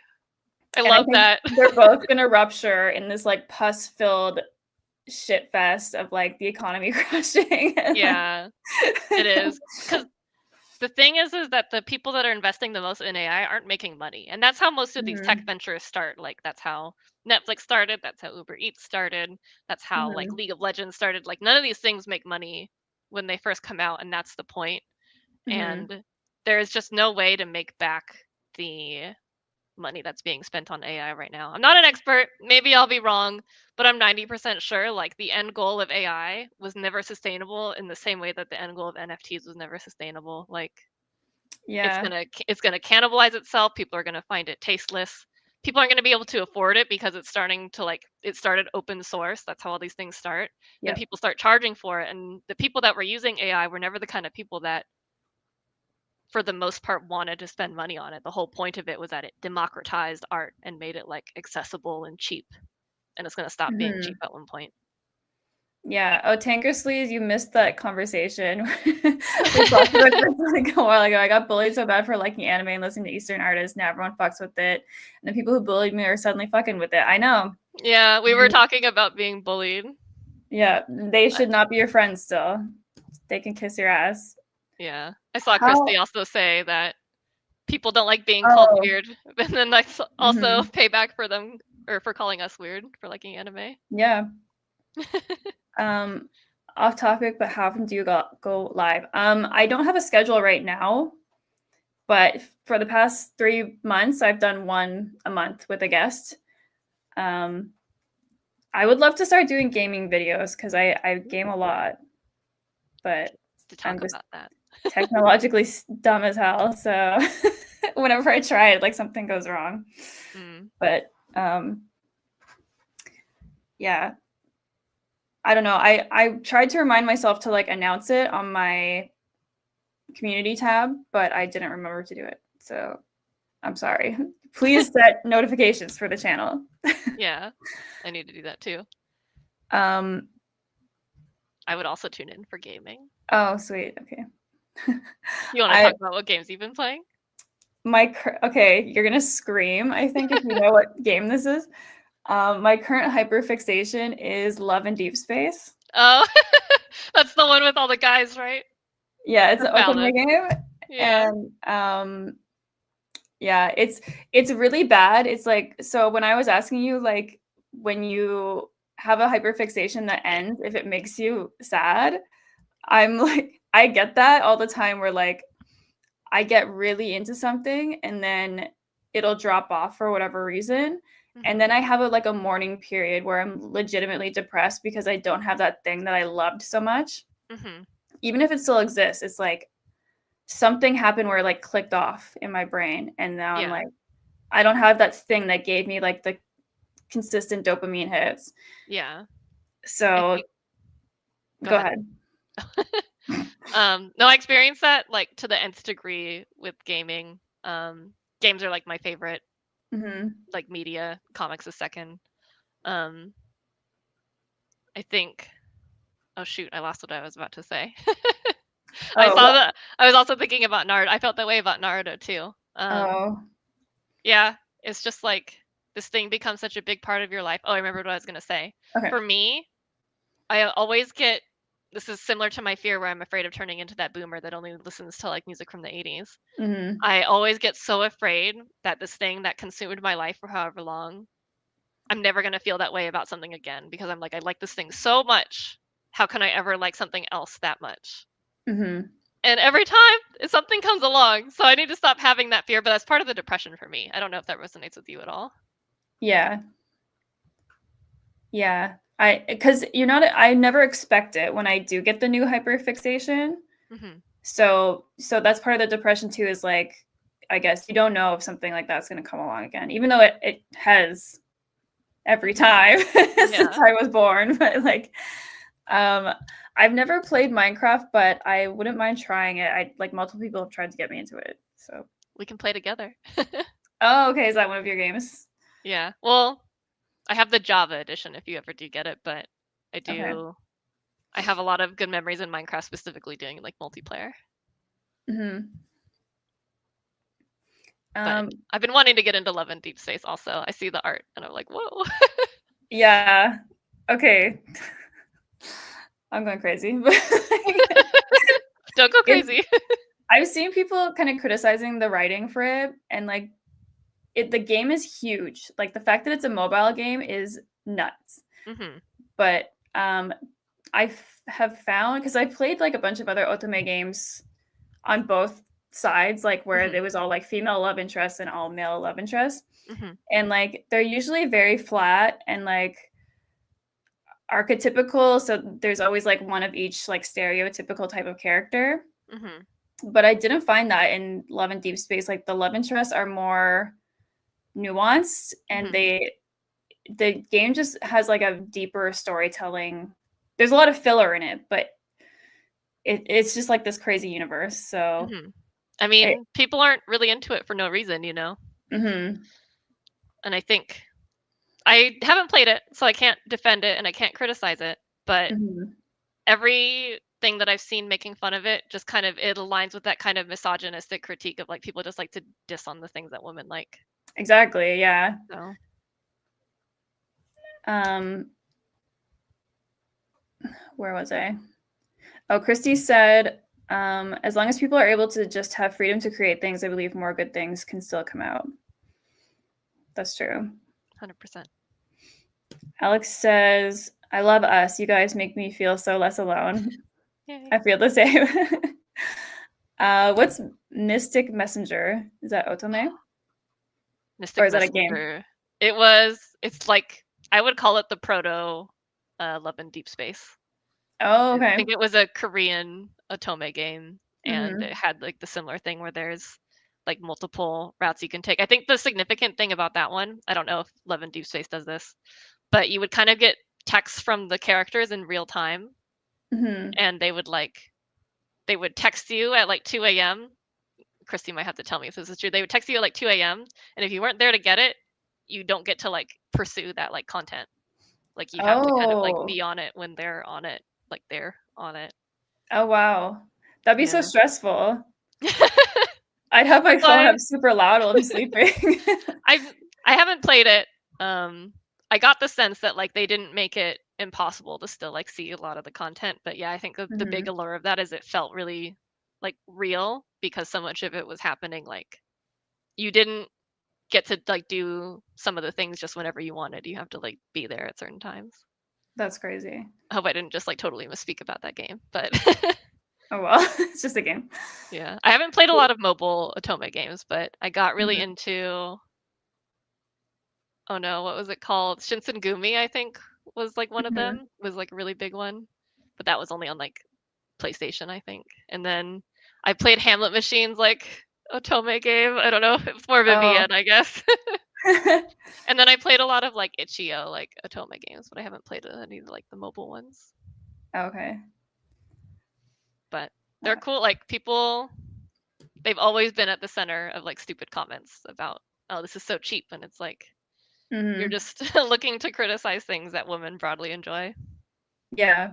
I love that. They're both going to rupture in this like pus filled shit fest of like the economy crashing. Yeah, it is. Because the thing is that the people that are investing the most in AI aren't making money. And that's how most of these tech ventures start. Like that's how Netflix started. That's how Uber Eats started. That's how like League of Legends started. Like none of these things make money when they first come out. And that's the point. And there is just no way to make back the money that's being spent on AI right now. I'm not an expert. Maybe I'll be wrong, but I'm 90% sure like the end goal of AI was never sustainable in the same way that the end goal of NFTs was never sustainable. Like yeah. it's gonna cannibalize itself. People are gonna find it tasteless. People aren't going to be able to afford it because it's starting to like it started open source. That's how all these things start. Then people start charging for it, and the people that were using AI were never the kind of people that for the most part, wanted to spend money on it. The whole point of it was that it democratized art and made it like accessible and cheap. And it's gonna stop being cheap Mhm. at one point. Yeah. Oh, Tankersleeves, you missed that conversation. We talked about this like a while ago. I got bullied so bad for liking anime and listening to Eastern artists. Now everyone fucks with it. And the people who bullied me are suddenly fucking with it. I know. Yeah, we were talking about being bullied. Yeah. They Uh, should not be your friends still. They can kiss your ass. yeah. I saw Christy How? also say that people don't like being called Oh. weird, and then I also Hmm. pay back for them or for calling us weird for liking anime. Yeah. Um, Off topic, but how often do you go live? I don't have a schedule right now, but for the past 3 months, I've done one a month with a guest. Um, I would love to start doing gaming videos because I game a lot, but To I'm talk just about that. technologically dumb as hell. So whenever I try it, like something goes wrong. Mm. But yeah, I don't know. I tried to remind myself to like announce it on my community tab, but I didn't remember to do it. So I'm sorry. Please set notifications for the channel. Yeah, I need to do that too. um, I would also tune in for gaming. oh, sweet. Okay. You want to I talk about what games you've been playing? okay, you're gonna scream, I think, if you know what game this is. My current hyperfixation is Love and Deep Space. Oh, that's the one with all the guys, right? Yeah, it's Or an Falna. otome game, Yeah. and yeah, it's really bad. It's like, so when I was asking you, like, when you have a hyperfixation that ends, if it makes you sad, I'm like, I get that all the time where like I get really into something and then it'll drop off for whatever reason. And then Mhm. I have a like a mourning period where I'm legitimately depressed because I don't have that thing that I loved so much. Mhm. Even if it still exists, it's like something happened where it like clicked off in my brain. And now I'm Yeah. like, I don't have that thing that gave me like the consistent dopamine hits. Yeah. I So think go go ahead. ahead. No, I experienced that like to the nth degree with gaming. Games are like my favorite Hmm. like media. Comics is second. Um, I think. Oh shoot, I lost what I was about to say. I Oh, saw that. I was also thinking about Naruto. I felt that way about Naruto too. oh, Yeah, it's just like this thing becomes such a big part of your life. Oh, I remembered what I was gonna say. okay. For me, I always get this is similar to my fear where I'm afraid of turning into that boomer that only listens to like music from the 80s. Hmm. I always get so afraid that this thing that consumed my life for however long, I'm never going to feel that way about something again because I'm like, I like this thing so much. How can I ever like something else that much? Hmm. And every time something comes along, so I need to stop having that fear, but that's part of the depression for me. I don't know if that resonates with you at all. Yeah. Yeah. Because you're not, I never expect it when I do get the new hyperfixation. Hmm. So that's part of the depression too, is like, I guess you don't know if something like that's going to come along again, even though it has every Hmm. time since Yeah. I was born. But like, um, I've never played Minecraft, but I wouldn't mind trying it. I like multiple people have tried to get me into it. So, We can play together. oh, okay. Is that one of your games? Yeah. Well, I have the Java edition if you ever do get it, but I Okay. do. I have a lot of good memories in Minecraft, specifically doing like multiplayer. Hmm. But Um, I've been wanting to get into Love and Deep Space also. I see the art and I'm like, whoa. yeah. Okay. I'm going crazy. But Don't go it's, crazy. I've seen people kind of criticizing the writing for it, and like the game is huge. Like the fact that it's a mobile game is nuts. Hmm. But have found, because I played like a bunch of other otome games on both sides, like where Hmm. there was all like female love interests and all male love interests, Hmm. and like they're usually very flat and like archetypical. So there's always like one of each like stereotypical type of character. Hmm. But I didn't find that in Love and Deep Space. Like the love interests are more nuanced, and Hmm. the game just has like a deeper storytelling. There's a lot of filler in it, but it's just like this crazy universe. So Hmm. I mean, people aren't really into it for no reason, you know? Mm-hmm. And I think I haven't played it, so I can't defend it and I can't criticize it, but Mm-hmm. everything that I've seen making fun of it just kind of it aligns with that kind of misogynistic critique of like people just like to diss on the things that women like. Exactly. Yeah. So Um, where was I? Oh, Christy said, as long as people are able to just have freedom to create things, I believe more good things can still come out. That's true. 100%. Alex says, I love us. You guys make me feel so less alone. Yay. I feel the same. What's Mystic Messenger? Is that Otome? Or Mystic is that a game? Messenger. It's like I would call it the proto Love in Deep Space. Oh, I okay. think it was a Korean Otome game, and it Mm-hmm. had like the similar thing where there's like multiple routes you can take. I think the significant thing about that one, I don't know if Love in Deep Space does this, but you would kind of get texts from the characters in real time, Mm-hmm. and they would text you at like 2 a.m. Christy might have to tell me if this is true. They would text you at like 2 a.m. and if you weren't there to get it, you don't get to like pursue that like content. Like you have to kind of like Oh. be on it when they're on it, like they're on it. Oh, wow. That'd be so Yeah. stressful. I'd have my That's phone why up super loud while I'm sleeping. I've I haven't played it. I got the sense that like they didn't make it impossible to still like see a lot of the content, but yeah, I think the big Mm-hmm. allure of that is it felt really like real because so much of it was happening like you didn't get to like do some of the things just whenever you wanted. You have to like be there at certain times. That's crazy. I hope I didn't just like totally misspeak about that game, but Oh, well, it's just a game. yeah, I haven't played a lot of mobile Otome games, but I got really Mm-hmm. into oh no, what was it called? Shinsengumi, I think was like one of Mm-hmm. them. Was like a really big one. But that was only on like PlayStation, I think. And then I played Hamlet Machines like Otome game. I don't know. It's more of a Oh. VN, I guess. And then I played a lot of like itch.io like Otome games, but I haven't played any of like the mobile ones. Okay. But they're cool. Like people they've always been at the center of like stupid comments about, oh, this is so cheap. And it's like you're Mm-hmm. just looking to criticize things that women broadly enjoy. Yeah.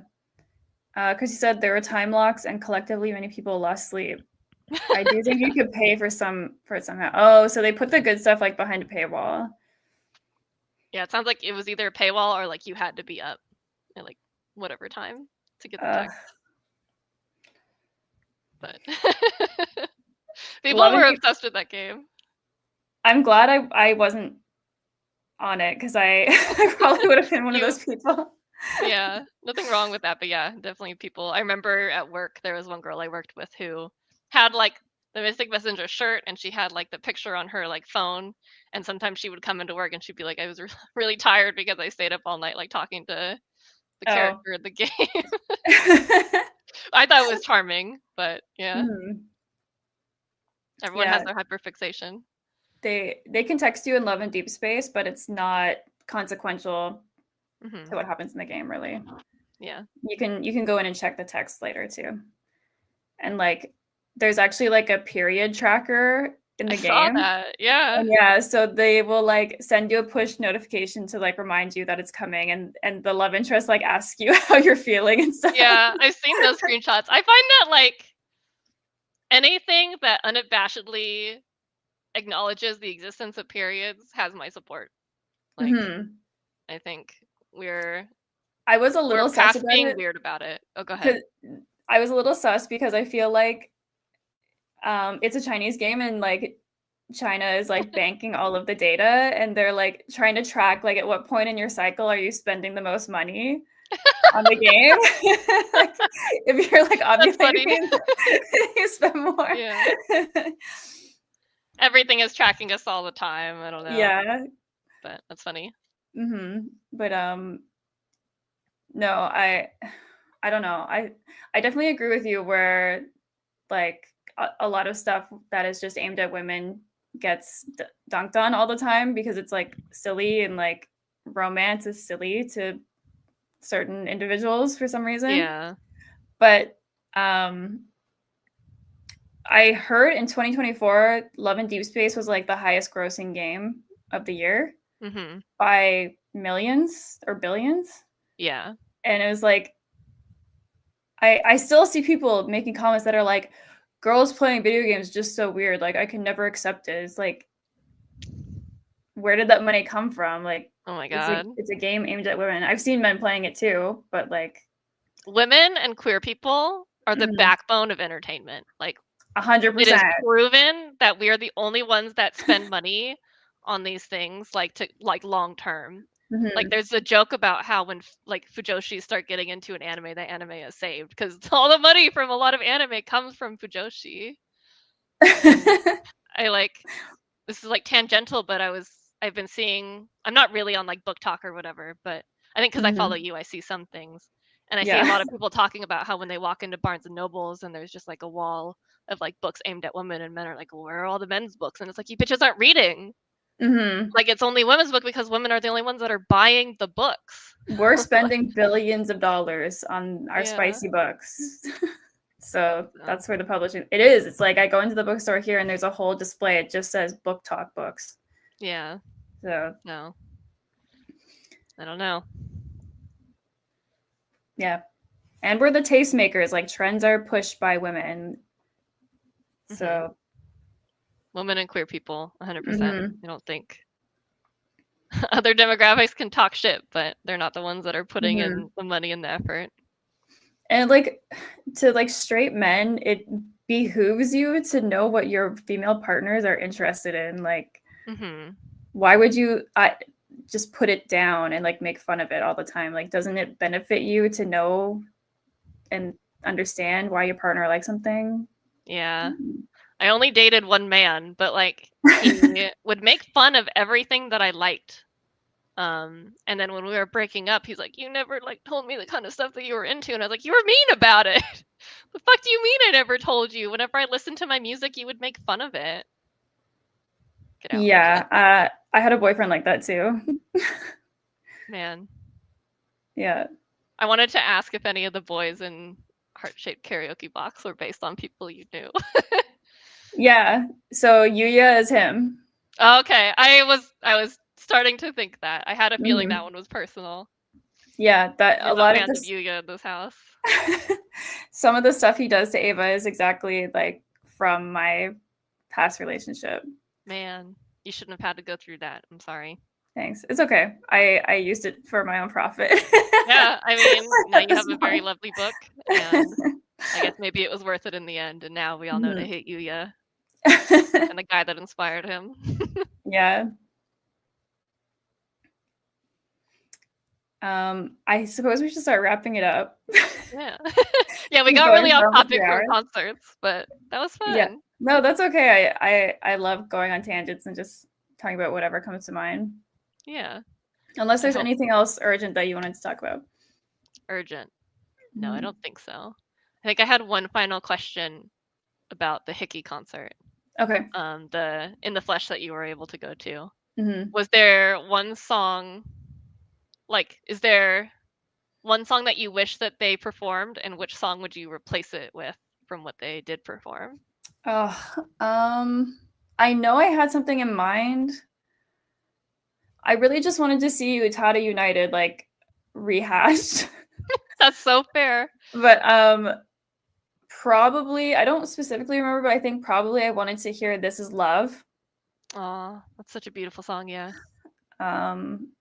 Because you said there were time locks and collectively many people lost sleep. I do think you could pay for it somehow. Oh, so they put the good stuff like behind a paywall. Yeah, it sounds like it was either a paywall or like you had to be up at like whatever time to get the Uh, text. But people Love were and obsessed with that game. I'm glad I wasn't on it because I probably would have been one of You those people. yeah, nothing wrong with that, but yeah, definitely people. I remember at work there was one girl I worked with who had like the Mystic Messenger shirt and she had like the picture on her like phone and sometimes she would come into work and she'd be like I was really tired because I stayed up all night like talking to the Oh. character of the game. I thought it was charming, but yeah, Mhm. everyone has Yeah, their hyperfixation. they can text you in Love and Deep Space, but it's not consequential to Mhm. what happens in the game, really. Yeah. You can go in and check the text later too. And like there's actually like a period tracker in I the saw game. that. Yeah. And yeah, so they will like send you a push notification to like remind you that it's coming and the love interest like asks you how you're feeling and stuff. Yeah, I've seen those screenshots. I find that like anything that unabashedly acknowledges the existence of periods has my support. Like Mhm. I think we're I was a we're little sus past about being it weird about it. Oh, go ahead. because I was a little sus because I feel like it's a Chinese game and like China is like banking all of the data and they're like trying to track like at what point in your cycle are you spending the most money on the game. Like if you're like That's funny. ovulating, you spend more. Yeah. Everything is tracking us all the time. I don't know, Yeah. but that's funny. But no, I don't know. I definitely agree with you where like a lot of stuff that is just aimed at women gets dunked on all the time because it's like silly and like romance is silly to certain individuals for some reason. Yeah. But um I heard in 2024, Love and Deep Space was like the highest grossing game of the year Mm-hmm. by millions or billions. Yeah. And it was like, I still see people making comments that are like, girls playing video games just so weird. Like, I can never accept it. It's like, where did that money come from? Like, Oh my it's a God. it's a game aimed at women. I've seen men playing it too, but like, Women and queer people are the backbone of entertainment. Like, it is 100%. proven that we are the only ones that spend money on these things, like to like long term. Like, Mhm. there's a joke about how when like Fujoshi start getting into an anime, the anime is saved because all the money from a lot of anime comes from Fujoshi. And I like this is like tangential, but I've been seeing, I'm not really on like Book Talk or whatever, but I think because I follow Mhm. you, I see some things. And I see a Yeah. lot of people talking about how when they walk into Barnes and Nobles and there's just like a wall of like books aimed at women, and men are like, well, where are all the men's books? And it's like, you bitches aren't reading. Mhm. Like, it's only women's book because women are the only ones that are buying the books. We're Like, spending billions of dollars on our yeah. spicy books. So So, that's where the publishing it is. It's like I go into the bookstore here and there's a whole display. It just says Book Talk books. yeah. So No, I don't know. yeah. And we're the tastemakers. Like trends are pushed by women. Hmm. So Women and queer people, 100%. mhm. I don't think other demographics can talk shit, but they're not the ones that are putting Mhm. in the money and the effort. And like to like straight men, it behooves you to know what your female partners are interested in. Like Hmm. why would you just put it down and like make fun of it all the time? Like doesn't it benefit you to know and understand why your partner likes something? Yeah. I only dated one man, but like he would make fun of everything that I liked. And then when we were breaking up, he's like, "You never like told me the kind of stuff that you were into," and I was like, "You were mean about it. The fuck do you mean I never told you? Whenever I listened to my music, you would make fun of it. Get out, Yeah, I had a boyfriend like that too. man." Yeah. I wanted to ask if any of the boys in Heart Shaped Karaoke Box were based on people you knew. Yeah. So Yuya is him. Okay, I was starting to think that. I had a feeling that Mhm. one was personal. Yeah, that We're a the lot of fans of this Yuya in this house. some of the stuff he does to Ava is exactly like from my past relationship. Man, you shouldn't have had to go through that. I'm sorry. Thanks. It's okay. I used it for my own profit. Yeah, I mean, now you have That's a very fine. lovely book, and I guess maybe it was worth it in the end, and now we all know to Mhm. hate Yuya and the guy that inspired him. Yeah. I suppose we should start wrapping it up. Yeah. Yeah, we Keep got going really off for almost topic 3 from hours. concerts, but that was Yeah. fun. No, that's okay. I love going on tangents and just talking about whatever comes to mind. Yeah. Unless I there's hope anything else urgent that you wanted to talk about. urgent. No, I Mhm. don't think so. I think I had one final question about the Hickey concert, Okay. the In the Flesh that you were able to go to. Mhm. Was there one song, like, is there one song that you wish that they performed, and which song would you replace it with from what they did perform? Oh, I know I had something in mind. I really just wanted to see Utada United like rehashed. That's so fair. But probably I don't specifically remember, but I think probably I wanted to hear This Is Love. Aw, that's such a beautiful song, yeah. Um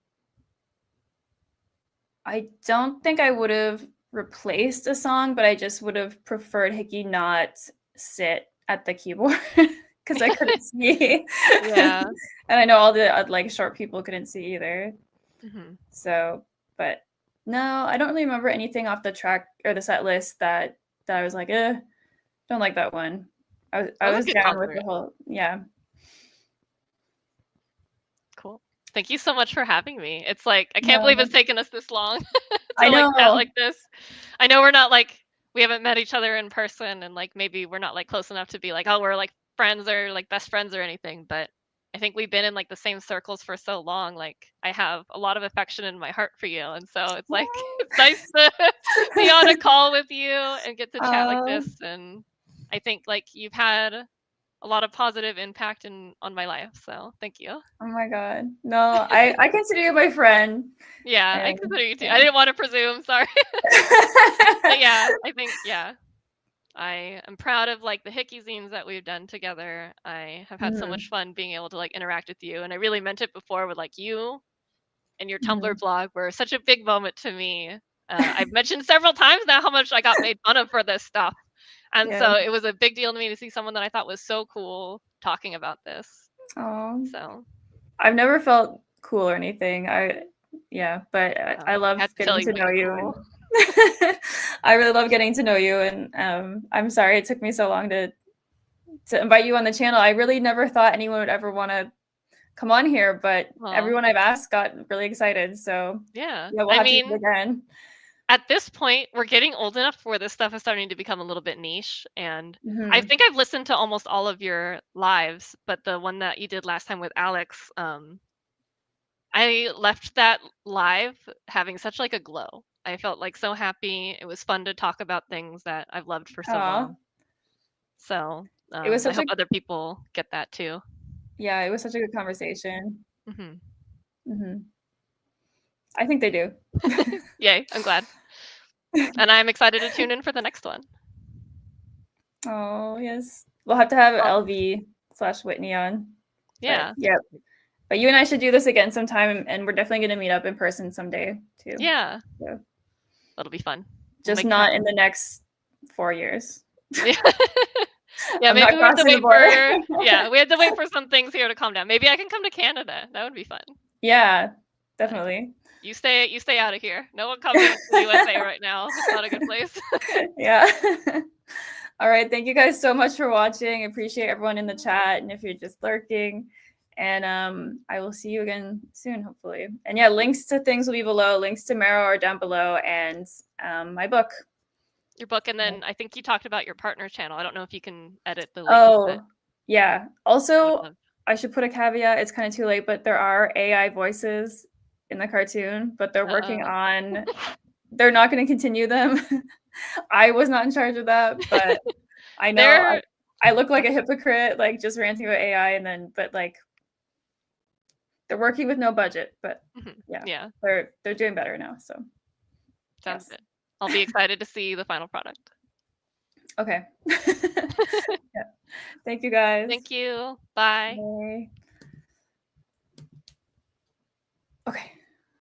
I don't think I would have replaced a song, but I just would have preferred Hickey not sit at the keyboard because I couldn't see. Yeah. And I know all the like short people couldn't see either. Mhm. So, but no, I don't really remember anything off the track or the set list that I was like, don't like that one. That I was a was good down with concert. the whole yeah. Cool. Thank you so much for having me. It's like, I can't believe No, it's taken us this long I to, like, chat know. like this. I know we're not, like, we haven't met each other in person, and, like, maybe we're not, like, close enough to be like, "Oh, we're, like, friends or, like, best friends or anything," but I think we've been in, like, the same circles for so long, like, I have a lot of affection in my heart for you, and so it's like, it's nice to be on a call with you and get to chat like Uh, this, and I think like you've had a lot of positive impact on my life. So thank you. Oh my God. No, I consider you my friend. Yeah, I And consider you too. yeah. I didn't want to presume, sorry. But yeah, I think I am proud of like the Hickey zines that we've done together. I have had so much Mhm, fun being able to like interact with you, and I really meant it before with like you and your Tumblr mhm. blog were such a big moment to me. I've mentioned several times now how much I got made fun of for this stuff. And Yeah. so it was a big deal to me to see someone that I thought was so cool talking about this. Oh, So I've never felt cool or anything. Yeah, but I I love had to tell getting you to what know you're you, cool. and I really love getting to know you. And I'm sorry it took me so long to invite you on the channel. I really never thought anyone would ever want to come on here, but Well, everyone I've asked got really excited. So yeah. yeah, we'll I have to do it mean, again. at this point, we're getting old enough where this stuff is starting to become a little bit niche. And I Hmm. think I've listened to almost all of your lives, but the one that you did last time with Alex, I left that live having such like a glow. I felt like so happy. It was fun to talk about things that I've loved for so Aw, long. So it was I such a hope other people get that too. yeah, it was such a good conversation. Hmm. Hmm. I think they do. Yay, I'm glad. And I'm excited to tune in for the next one. Oh yes, we'll have to have Well, LV/Whitney on. But yeah, yeah, but you and I should do this again sometime, and we're definitely going to meet up in person someday too. yeah, So that'll be fun. We'll just make it not in happen. the next 4 years. Yeah. Yeah, I'm maybe not we have to crossing the wait border. for we have to wait for some things here to calm down. Maybe I can come to Canada. That would be fun. Yeah, But definitely. you stay out of here. No one coming to the USA right now. It's not a good place. Yeah. All right. Thank you guys so much for watching. Appreciate everyone in the chat, and if you're just lurking. And I will see you again soon, hopefully. And yeah, links to things will be below. Links to Marowe are down below, and my book. Your book, and then I think you talked about your partner channel. I don't know if you can edit the link, but Oh, yeah. I would Also, love. I should put a caveat. It's kind of too late, but there are AI voices in the cartoon, but they're working Uh-oh. on. They're not going to continue them. I was not in charge of that, but I know They're I look like a hypocrite, like just ranting about AI, and then but like they're working with no budget. But mhm. yeah, Yeah, they're doing better now. So sounds yes, good. I'll be excited to see the final product. okay. Yeah. Thank you guys. Thank you. Bye. Bye. Okay.